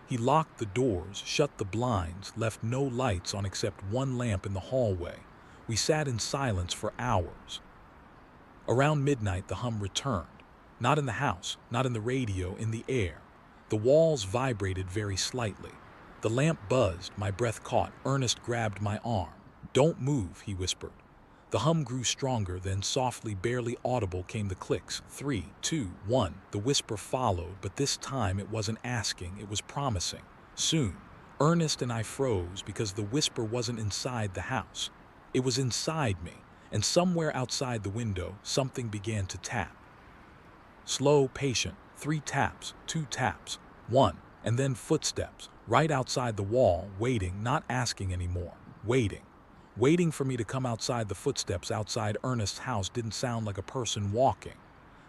He locked the doors, shut the blinds, left no lights on except one lamp in the hallway. We sat in silence for hours. Around midnight, the hum returned. Not in the house, not in the radio, in the air. The walls vibrated very slightly. The lamp buzzed, my breath caught. Ernest grabbed my arm. Don't move, he whispered. The hum grew stronger, then softly, barely audible, came the clicks. 3, 2, 1. The whisper followed, but this time it wasn't asking, it was promising. Soon. Ernest and I froze because the whisper wasn't inside the house. It was inside me, and somewhere outside the window, something began to tap. Slow, patient. 3 taps, 2 taps, 1, and then footsteps, right outside the wall, waiting, not asking anymore, waiting. Waiting for me to come outside. The footsteps outside Ernest's house didn't sound like a person walking.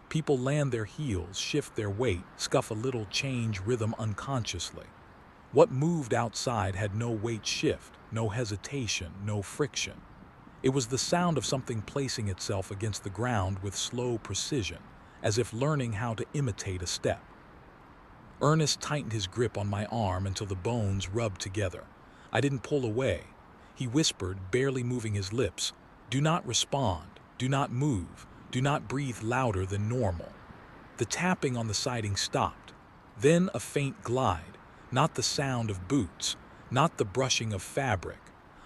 People land their heels, shift their weight, scuff a little, change rhythm unconsciously. What moved outside had no weight shift, no hesitation, no friction. It was the sound of something placing itself against the ground with slow precision, as if learning how to imitate a step. Ernest tightened his grip on my arm until the bones rubbed together. I didn't pull away. He whispered, barely moving his lips, "Do not respond, do not move, do not breathe louder than normal." The tapping on the siding stopped. Then a faint glide, not the sound of boots, not the brushing of fabric,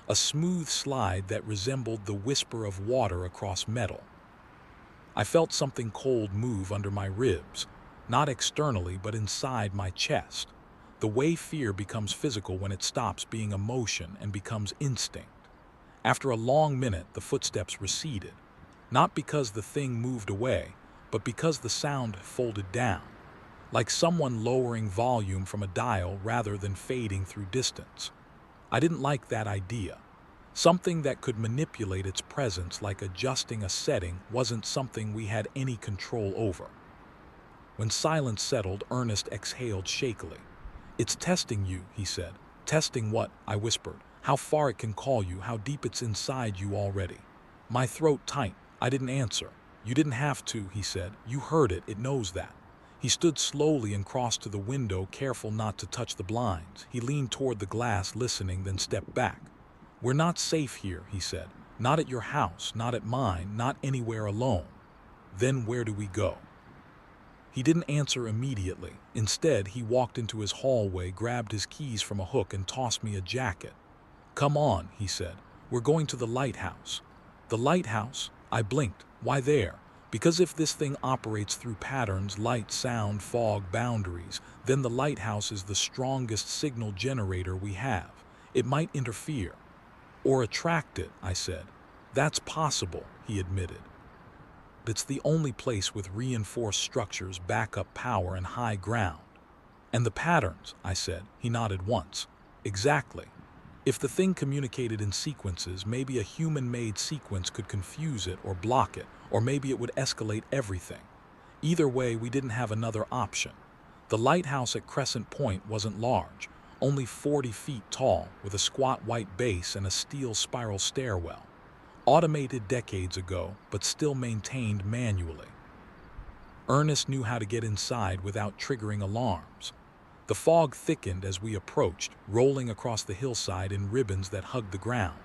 a smooth slide that resembled the whisper of water across metal. I felt something cold move under my ribs, not externally but inside my chest. The way fear becomes physical when it stops being emotion and becomes instinct. After a long minute, the footsteps receded, not because the thing moved away, but because the sound folded down, like someone lowering volume from a dial rather than fading through distance. I didn't like that idea. Something that could manipulate its presence, like adjusting a setting, wasn't something we had any control over. When silence settled, Ernest exhaled shakily. "It's testing you," he said. "Testing what?" I whispered. "How far it can call you, how deep it's inside you already." My throat tightened. I didn't answer. "You didn't have to," he said. "You heard it, it knows that. He stood slowly and crossed to the window, careful not to touch the blinds. He leaned toward the glass, listening, then stepped back. "We're not safe here," he said. "Not at your house, not at mine, not anywhere alone." "Then where do we go?" He didn't answer immediately. Instead, he walked into his hallway, grabbed his keys from a hook, and tossed me a jacket. "Come on," he said. "We're going to the lighthouse." "The lighthouse?" I blinked. "Why there?" "Because if this thing operates through patterns, light, sound, fog, boundaries, then the lighthouse is the strongest signal generator we have. It might interfere." "Or attract it," I said. "That's possible," he admitted. "It's the only place with reinforced structures, backup power, and high ground." "And the patterns," I said. He nodded once. "Exactly. If the thing communicated in sequences, maybe a human-made sequence could confuse it or block it, or maybe it would escalate everything. Either way, we didn't have another option. The lighthouse at Crescent Point wasn't large, only 40 feet tall, with a squat white base and a steel spiral stairwell. Automated decades ago, but still maintained manually. Ernest knew how to get inside without triggering alarms. The fog thickened as we approached, rolling across the hillside in ribbons that hugged the ground.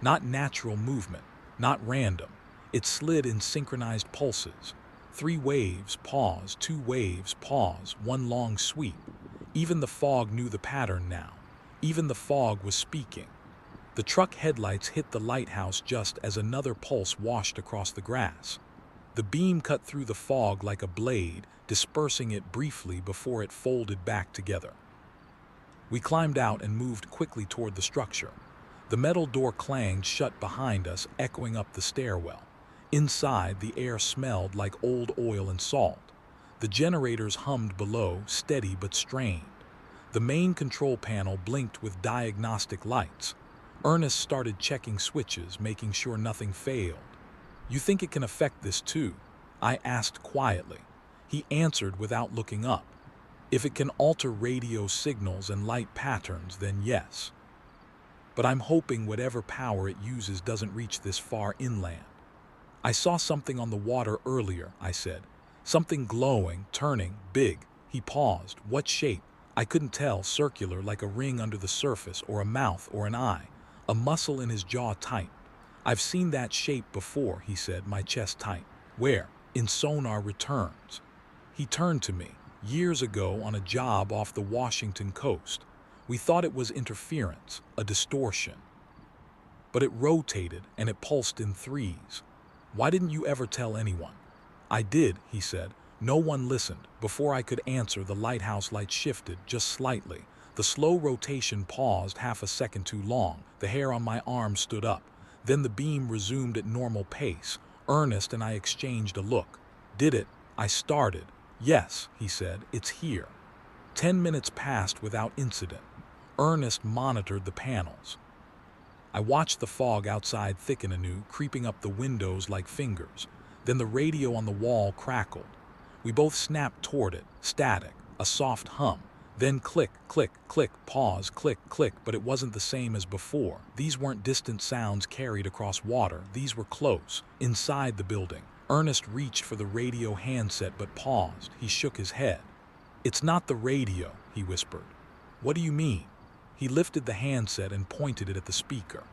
Not natural movement, not random. It slid in synchronized pulses. 3 waves, pause, 2 waves, pause, 1 long sweep. Even the fog knew the pattern now. Even the fog was speaking. The truck headlights hit the lighthouse just as another pulse washed across the grass. The beam cut through the fog like a blade, dispersing it briefly before it folded back together. We climbed out and moved quickly toward the structure. The metal door clanged shut behind us, echoing up the stairwell. Inside, the air smelled like old oil and salt. The generators hummed below, steady but strained. The main control panel blinked with diagnostic lights. Ernest started checking switches, making sure nothing failed. "You think it can affect this too?" I asked quietly. He answered without looking up. "If it can alter radio signals and light patterns, then yes. But I'm hoping whatever power it uses doesn't reach this far inland." "I saw something on the water earlier," I said. "Something glowing, turning, big." He paused. "What shape?" I couldn't tell. Circular, like a ring under the surface, or a mouth, or an eye. A muscle in his jaw tight. "I've seen that shape before," he said, my chest tight. "Where?" "In sonar returns." He turned to me. "Years ago on a job off the Washington coast. We thought it was interference, a distortion. But it rotated and it pulsed in threes. Why didn't you ever tell anyone?" "I did," he said. "No one listened." Before I could answer, the lighthouse light shifted, just slightly. The slow rotation paused half a second too long. The hair on my arm stood up. Then the beam resumed at normal pace. Ernest and I exchanged a look. "Did it?" I started. "Yes," he said, "it's here." 10 minutes passed without incident. Ernest monitored the panels. I watched the fog outside thicken anew, creeping up the windows like fingers. Then the radio on the wall crackled. We both snapped toward it, static, a soft hum. Then click, click, click, pause, click, click, but it wasn't the same as before. These weren't distant sounds carried across water. These were close, inside the building. Ernest reached for the radio handset but paused. He shook his head. "It's not the radio," he whispered. "What do you mean?" He lifted the handset and pointed it at the speaker.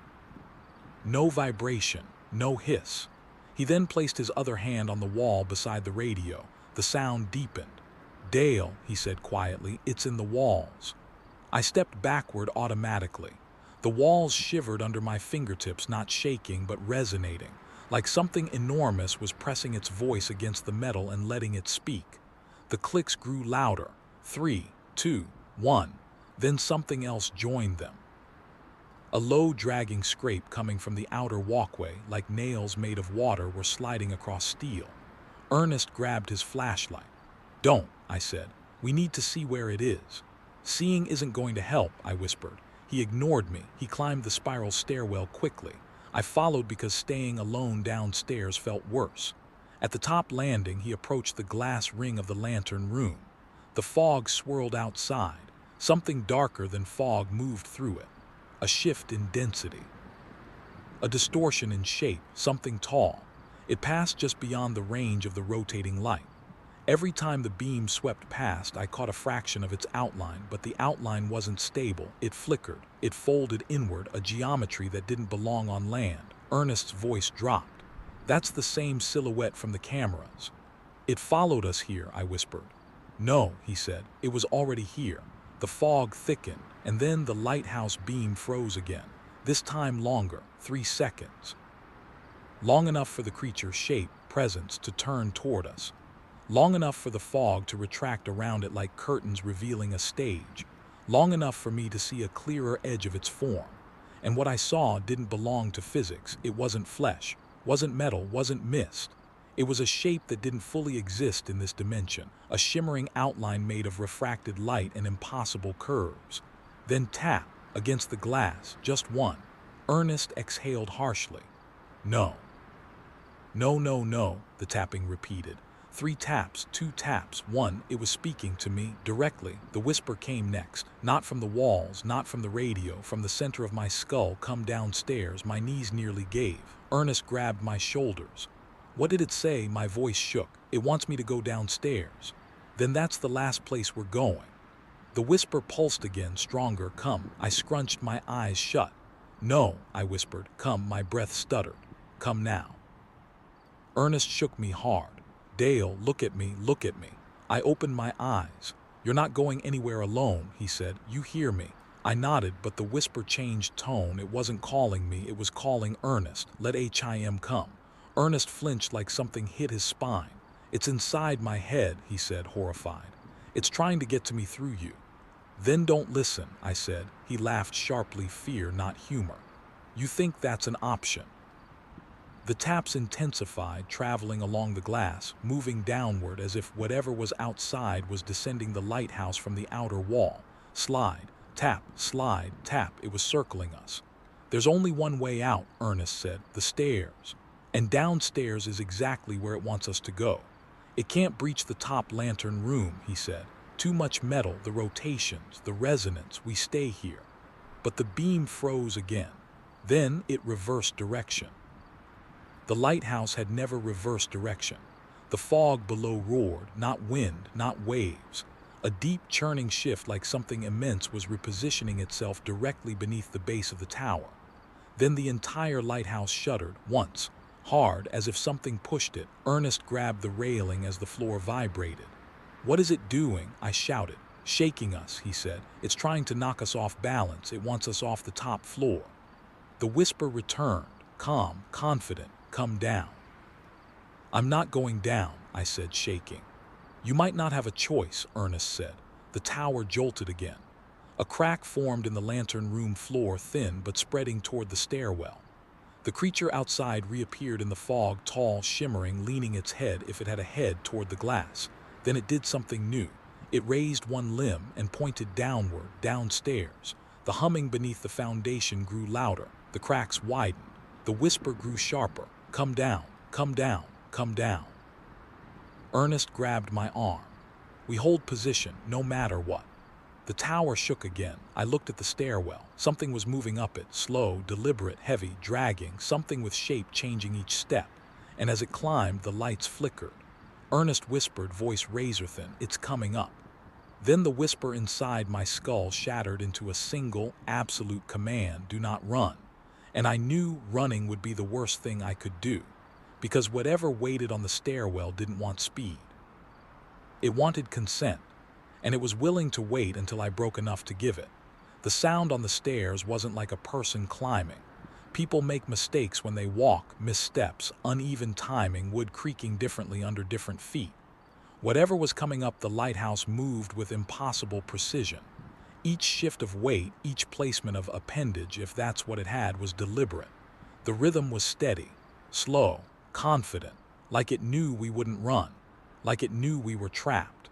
No vibration, no hiss. He then placed his other hand on the wall beside the radio. The sound deepened. "Dale," he said quietly, "it's in the walls." I stepped backward automatically. The walls shivered under my fingertips, not shaking but resonating, like something enormous was pressing its voice against the metal and letting it speak. The clicks grew louder. 3, 2, 1. Then something else joined them. A low, dragging scrape coming from the outer walkway, like nails made of water were sliding across steel. Ernest grabbed his flashlight. "Don't," I said. "We need to see where it is." "Seeing isn't going to help," I whispered. He ignored me. He climbed the spiral stairwell quickly. I followed because staying alone downstairs felt worse. At the top landing, he approached the glass ring of the lantern room. The fog swirled outside. Something darker than fog moved through it. A shift in density. A distortion in shape, something tall. It passed just beyond the range of the rotating light. Every time the beam swept past, I caught a fraction of its outline, but the outline wasn't stable. It flickered. It folded inward, a geometry that didn't belong on land. Ernest's voice dropped. That's the same silhouette from the cameras. It followed us here, I whispered. No, he said. It was already here. The fog thickened, and then the lighthouse beam froze again. This time longer, 3 seconds. Long enough for the creature's shape, presence, to turn toward us. Long enough for the fog to retract around it like curtains revealing a stage. Long enough for me to see a clearer edge of its form. And what I saw didn't belong to physics. It wasn't flesh, wasn't metal, wasn't mist. It was a shape that didn't fully exist in this dimension, a shimmering outline made of refracted light and impossible curves. Then tap, against the glass, just one. Ernest exhaled harshly. No. No, no, no, the tapping repeated. 3 taps, 2 taps, 1. It was speaking to me, directly. The whisper came next. Not from the walls, not from the radio, from the center of my skull. Come downstairs. My knees nearly gave. Ernest grabbed my shoulders. What did it say? My voice shook. It wants me to go downstairs. Then that's the last place we're going. The whisper pulsed again, stronger. Come. I scrunched my eyes shut. No, I whispered. Come. My breath stuttered. Come now. Ernest shook me hard. Dale, look at me, look at me. I opened my eyes. You're not going anywhere alone, he said. You hear me. I nodded, but the whisper changed tone. It wasn't calling me, it was calling Ernest. Let HIM come. Ernest flinched like something hit his spine. It's inside my head, he said, horrified. It's trying to get to me through you. Then don't listen, I said. He laughed sharply, fear, not humor. You think that's an option. The taps intensified, traveling along the glass, moving downward as if whatever was outside was descending the lighthouse from the outer wall. Slide, tap, it was circling us. There's only one way out, Ernest said, the stairs. And downstairs is exactly where it wants us to go. It can't breach the top lantern room, he said. Too much metal, the rotations, the resonance, we stay here. But the beam froze again. Then it reversed direction. The lighthouse had never reversed direction. The fog below roared, not wind, not waves. A deep churning shift like something immense was repositioning itself directly beneath the base of the tower. Then the entire lighthouse shuddered, once, hard as if something pushed it. Ernest grabbed the railing as the floor vibrated. What is it doing? I shouted. Shaking us, he said. It's trying to knock us off balance. It wants us off the top floor. The whisper returned, calm, confident. Come down. I'm not going down, I said, shaking. You might not have a choice, Ernest said. The tower jolted again. A crack formed in the lantern room floor, thin but spreading toward the stairwell. The creature outside reappeared in the fog, tall, shimmering, leaning its head, if it had a head, toward the glass. Then it did something new. It raised one limb and pointed downward, downstairs. The humming beneath the foundation grew louder. The cracks widened. The whisper grew sharper. Come down, come down, come down. Ernest grabbed my arm. We hold position, no matter what. The tower shook again. I looked at the stairwell. Something was moving up it, slow, deliberate, heavy, dragging, something with shape changing each step. And as it climbed, the lights flickered. Ernest whispered, voice razor-thin, it's coming up. Then the whisper inside my skull shattered into a single, absolute command, do not run. And I knew running would be the worst thing I could do, because whatever waited on the stairwell didn't want speed. It wanted consent, and it was willing to wait until I broke enough to give it. The sound on the stairs wasn't like a person climbing. People make mistakes when they walk, missteps, uneven timing, wood creaking differently under different feet. Whatever was coming up the lighthouse moved with impossible precision. Each shift of weight, each placement of appendage, if that's what it had, was deliberate. The rhythm was steady, slow, confident, like it knew we wouldn't run, like it knew we were trapped,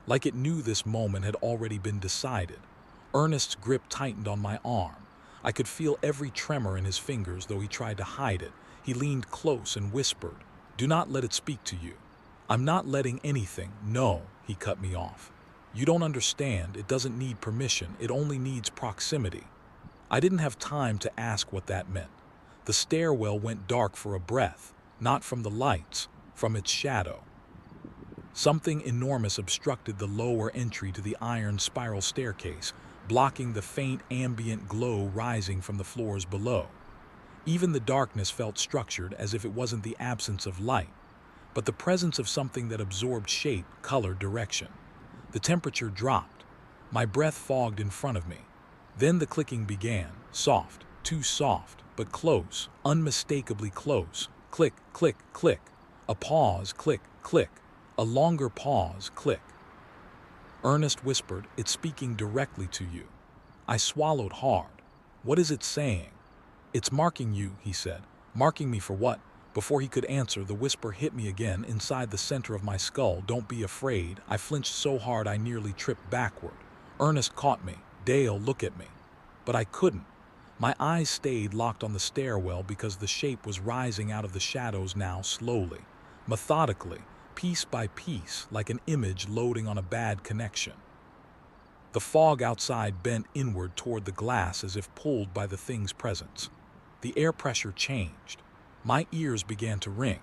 like it knew this moment had already been decided. Ernest's grip tightened on my arm. I could feel every tremor in his fingers, though he tried to hide it. He leaned close and whispered, "Do not let it speak to you." "I'm not letting anything." "No," he cut me off. "You don't understand. It doesn't need permission. It only needs proximity." I didn't have time to ask what that meant. The stairwell went dark for a breath, not from the lights, from its shadow. Something enormous obstructed the lower entry to the iron spiral staircase, blocking the faint ambient glow rising from the floors below. Even the darkness felt structured, as if it wasn't the absence of light, but the presence of something that absorbed shape, color, direction. The temperature dropped. My breath fogged in front of me. Then the clicking began, soft, too soft, but close, unmistakably close. Click, click, click. A pause, click, click. A longer pause, click. Ernest whispered, "It's speaking directly to you." I swallowed hard. "What is it saying?" "It's marking you," he said. "Marking me for what?" Before he could answer, the whisper hit me again inside the center of my skull. "Don't be afraid." I flinched so hard I nearly tripped backward. Ernest caught me. "Dale, look at me." But I couldn't. My eyes stayed locked on the stairwell because the shape was rising out of the shadows now, slowly, methodically, piece by piece, like an image loading on a bad connection. The fog outside bent inward toward the glass as if pulled by the thing's presence. The air pressure changed. My ears began to ring.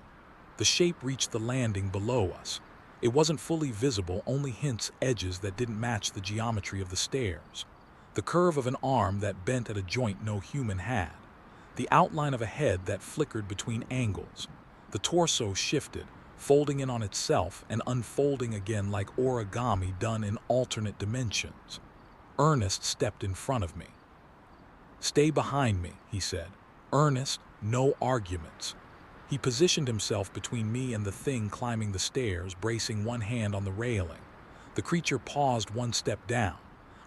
The shape reached the landing below us. It wasn't fully visible, only hints, edges that didn't match the geometry of the stairs. The curve of an arm that bent at a joint no human had. The outline of a head that flickered between angles. The torso shifted, folding in on itself and unfolding again like origami done in alternate dimensions. Ernest stepped in front of me. "Stay behind me," he said. "Ernest, no arguments." He positioned himself between me and the thing climbing the stairs, bracing one hand on the railing. The creature paused one step down.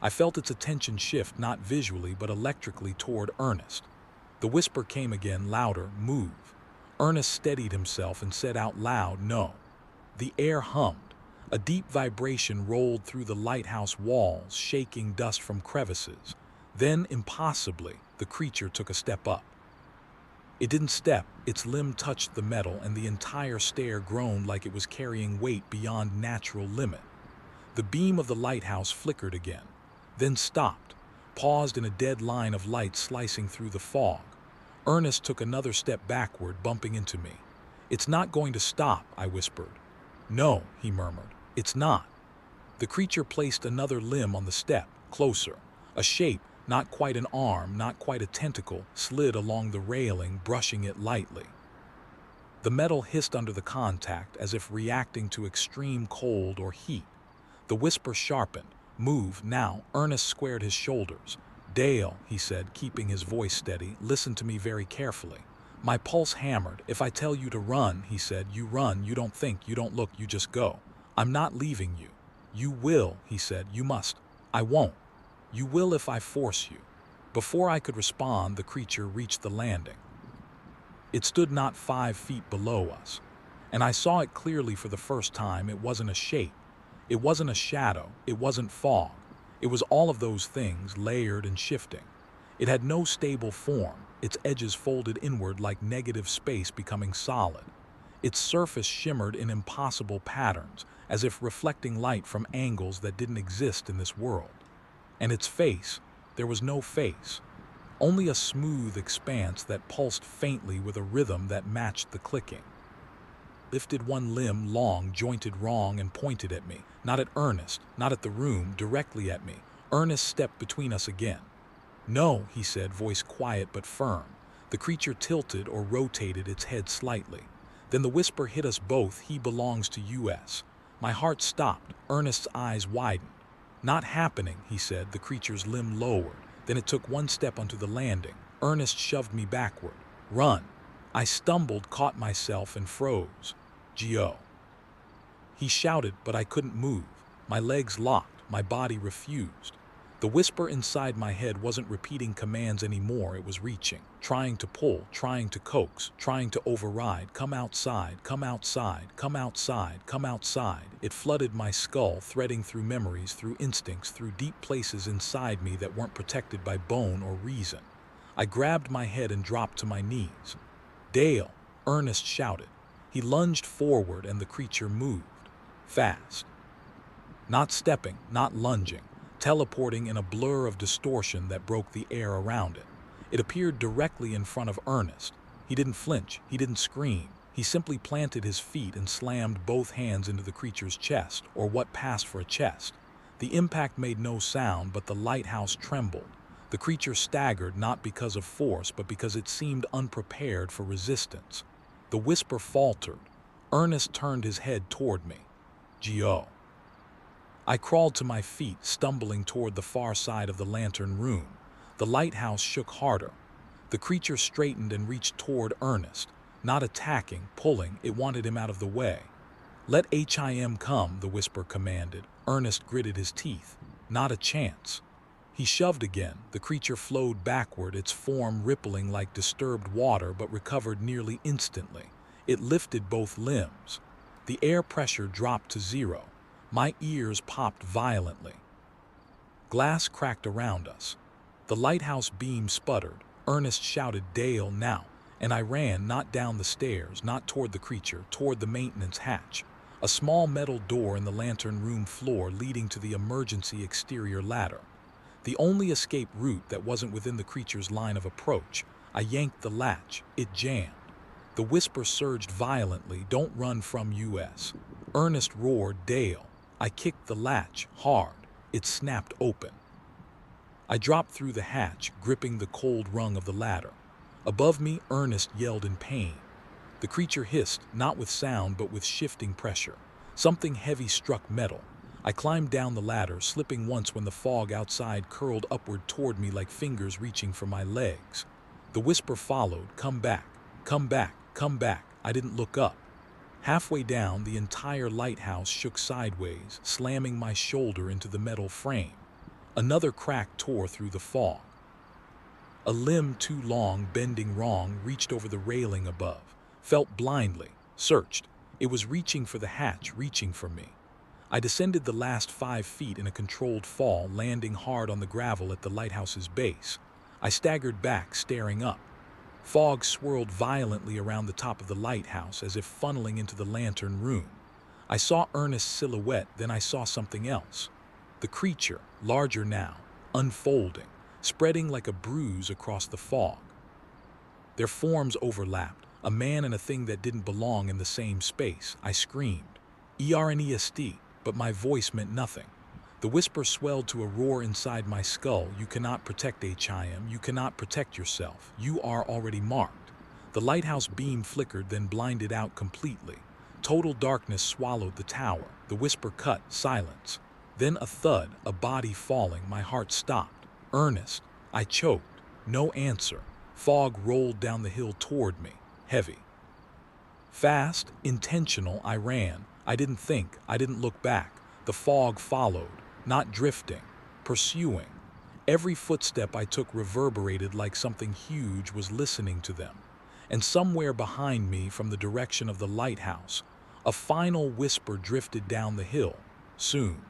I felt its attention shift, not visually but electrically, toward Ernest. The whisper came again, louder, "Move." Ernest steadied himself and said out loud, "No." The air hummed. A deep vibration rolled through the lighthouse walls, shaking dust from crevices. Then, impossibly, the creature took a step up. It didn't step, its limb touched the metal, and the entire stair groaned like it was carrying weight beyond natural limit. The beam of the lighthouse flickered again, then stopped, paused in a dead line of light slicing through the fog. Ernest took another step backward, bumping into me. "It's not going to stop," I whispered. "No," he murmured, "it's not." The creature placed another limb on the step, closer. A shape, not quite an arm, not quite a tentacle, slid along the railing, brushing it lightly. The metal hissed under the contact, as if reacting to extreme cold or heat. The whisper sharpened. "Move, now." Ernest squared his shoulders. "Dale," he said, keeping his voice steady, "listen to me very carefully." My pulse hammered. "If I tell you to run," he said, "you run. You don't think, you don't look, you just go. I'm not leaving you." "You will," he said. "You must." "I won't." "You will if I force you." Before I could respond, the creature reached the landing. It stood not 5 feet below us, and I saw it clearly for the first time. It wasn't a shape. It wasn't a shadow. It wasn't fog. It was all of those things, layered and shifting. It had no stable form, its edges folded inward like negative space becoming solid. Its surface shimmered in impossible patterns, as if reflecting light from angles that didn't exist in this world. And its face, there was no face. Only a smooth expanse that pulsed faintly with a rhythm that matched the clicking. Lifted one limb, long, jointed wrong, and pointed at me. Not at Ernest, not at the room, directly at me. Ernest stepped between us again. "No," he said, voice quiet but firm. The creature tilted or rotated its head slightly. Then the whisper hit us both. "He belongs to US." My heart stopped. Ernest's eyes widened. "Not happening," he said, the creature's limb lowered. Then it took one step onto the landing. Ernest shoved me backward. "Run." I stumbled, caught myself, and froze. "Gio." He shouted, but I couldn't move. My legs locked, my body refused. The whisper inside my head wasn't repeating commands anymore. It was reaching, trying to pull, trying to coax, trying to override. "Come outside, come outside, come outside, come outside." It flooded my skull, threading through memories, through instincts, through deep places inside me that weren't protected by bone or reason. I grabbed my head and dropped to my knees. "Dale!" Ernest shouted. He lunged forward and the creature moved. Fast. Not stepping, not lunging. Teleporting in a blur of distortion that broke the air around it. It appeared directly in front of Ernest. He didn't flinch, he didn't scream. He simply planted his feet and slammed both hands into the creature's chest, or what passed for a chest. The impact made no sound, but the lighthouse trembled. The creature staggered not because of force, but because it seemed unprepared for resistance. The whisper faltered. Ernest turned his head toward me. "Gio." I crawled to my feet, stumbling toward the far side of the lantern room. The lighthouse shook harder. The creature straightened and reached toward Ernest, not attacking, pulling. It wanted him out of the way. "Let him come," the whisper commanded. Ernest gritted his teeth. Not a chance. He shoved again. The creature flowed backward, its form rippling like disturbed water, but recovered nearly instantly. It lifted both limbs. The air pressure dropped to 0. My ears popped violently. Glass cracked around us. The lighthouse beam sputtered. Ernest shouted, "Dale, now!" And I ran, not down the stairs, not toward the creature, toward the maintenance hatch. A small metal door in the lantern room floor leading to the emergency exterior ladder. The only escape route that wasn't within the creature's line of approach. I yanked the latch. It jammed. The whisper surged violently, "Don't run from us." Ernest roared, "Dale." I kicked the latch hard. It snapped open. I dropped through the hatch, gripping the cold rung of the ladder. Above me, Ernest yelled in pain. The creature hissed, not with sound but with shifting pressure. Something heavy struck metal. I climbed down the ladder, slipping once when the fog outside curled upward toward me like fingers reaching for my legs. The whisper followed, "Come back, come back, come back." I didn't look up. Halfway down, the entire lighthouse shook sideways, slamming my shoulder into the metal frame. Another crack tore through the fog. A limb too long, bending wrong, reached over the railing above. Felt blindly, searched. It was reaching for the hatch, reaching for me. I descended the last 5 feet in a controlled fall, landing hard on the gravel at the lighthouse's base. I staggered back, staring up. Fog swirled violently around the top of the lighthouse, as if funneling into the lantern room. I saw Ernest's silhouette, then I saw something else. The creature, larger now, unfolding, spreading like a bruise across the fog. Their forms overlapped, a man and a thing that didn't belong in the same space. I screamed, "Ernest," but my voice meant nothing. The whisper swelled to a roar inside my skull. "You cannot protect him. You cannot protect yourself. You are already marked." The lighthouse beam flickered, then blinded out completely. Total darkness swallowed the tower. The whisper cut, silence. Then a thud, a body falling. My heart stopped. "Ernest." I choked. No answer. Fog rolled down the hill toward me, heavy. Fast, intentional, I ran. I didn't think. I didn't look back. The fog followed. Not drifting, pursuing. Every footstep I took reverberated like something huge was listening to them. And somewhere behind me, from the direction of the lighthouse, a final whisper drifted down the hill. "Soon."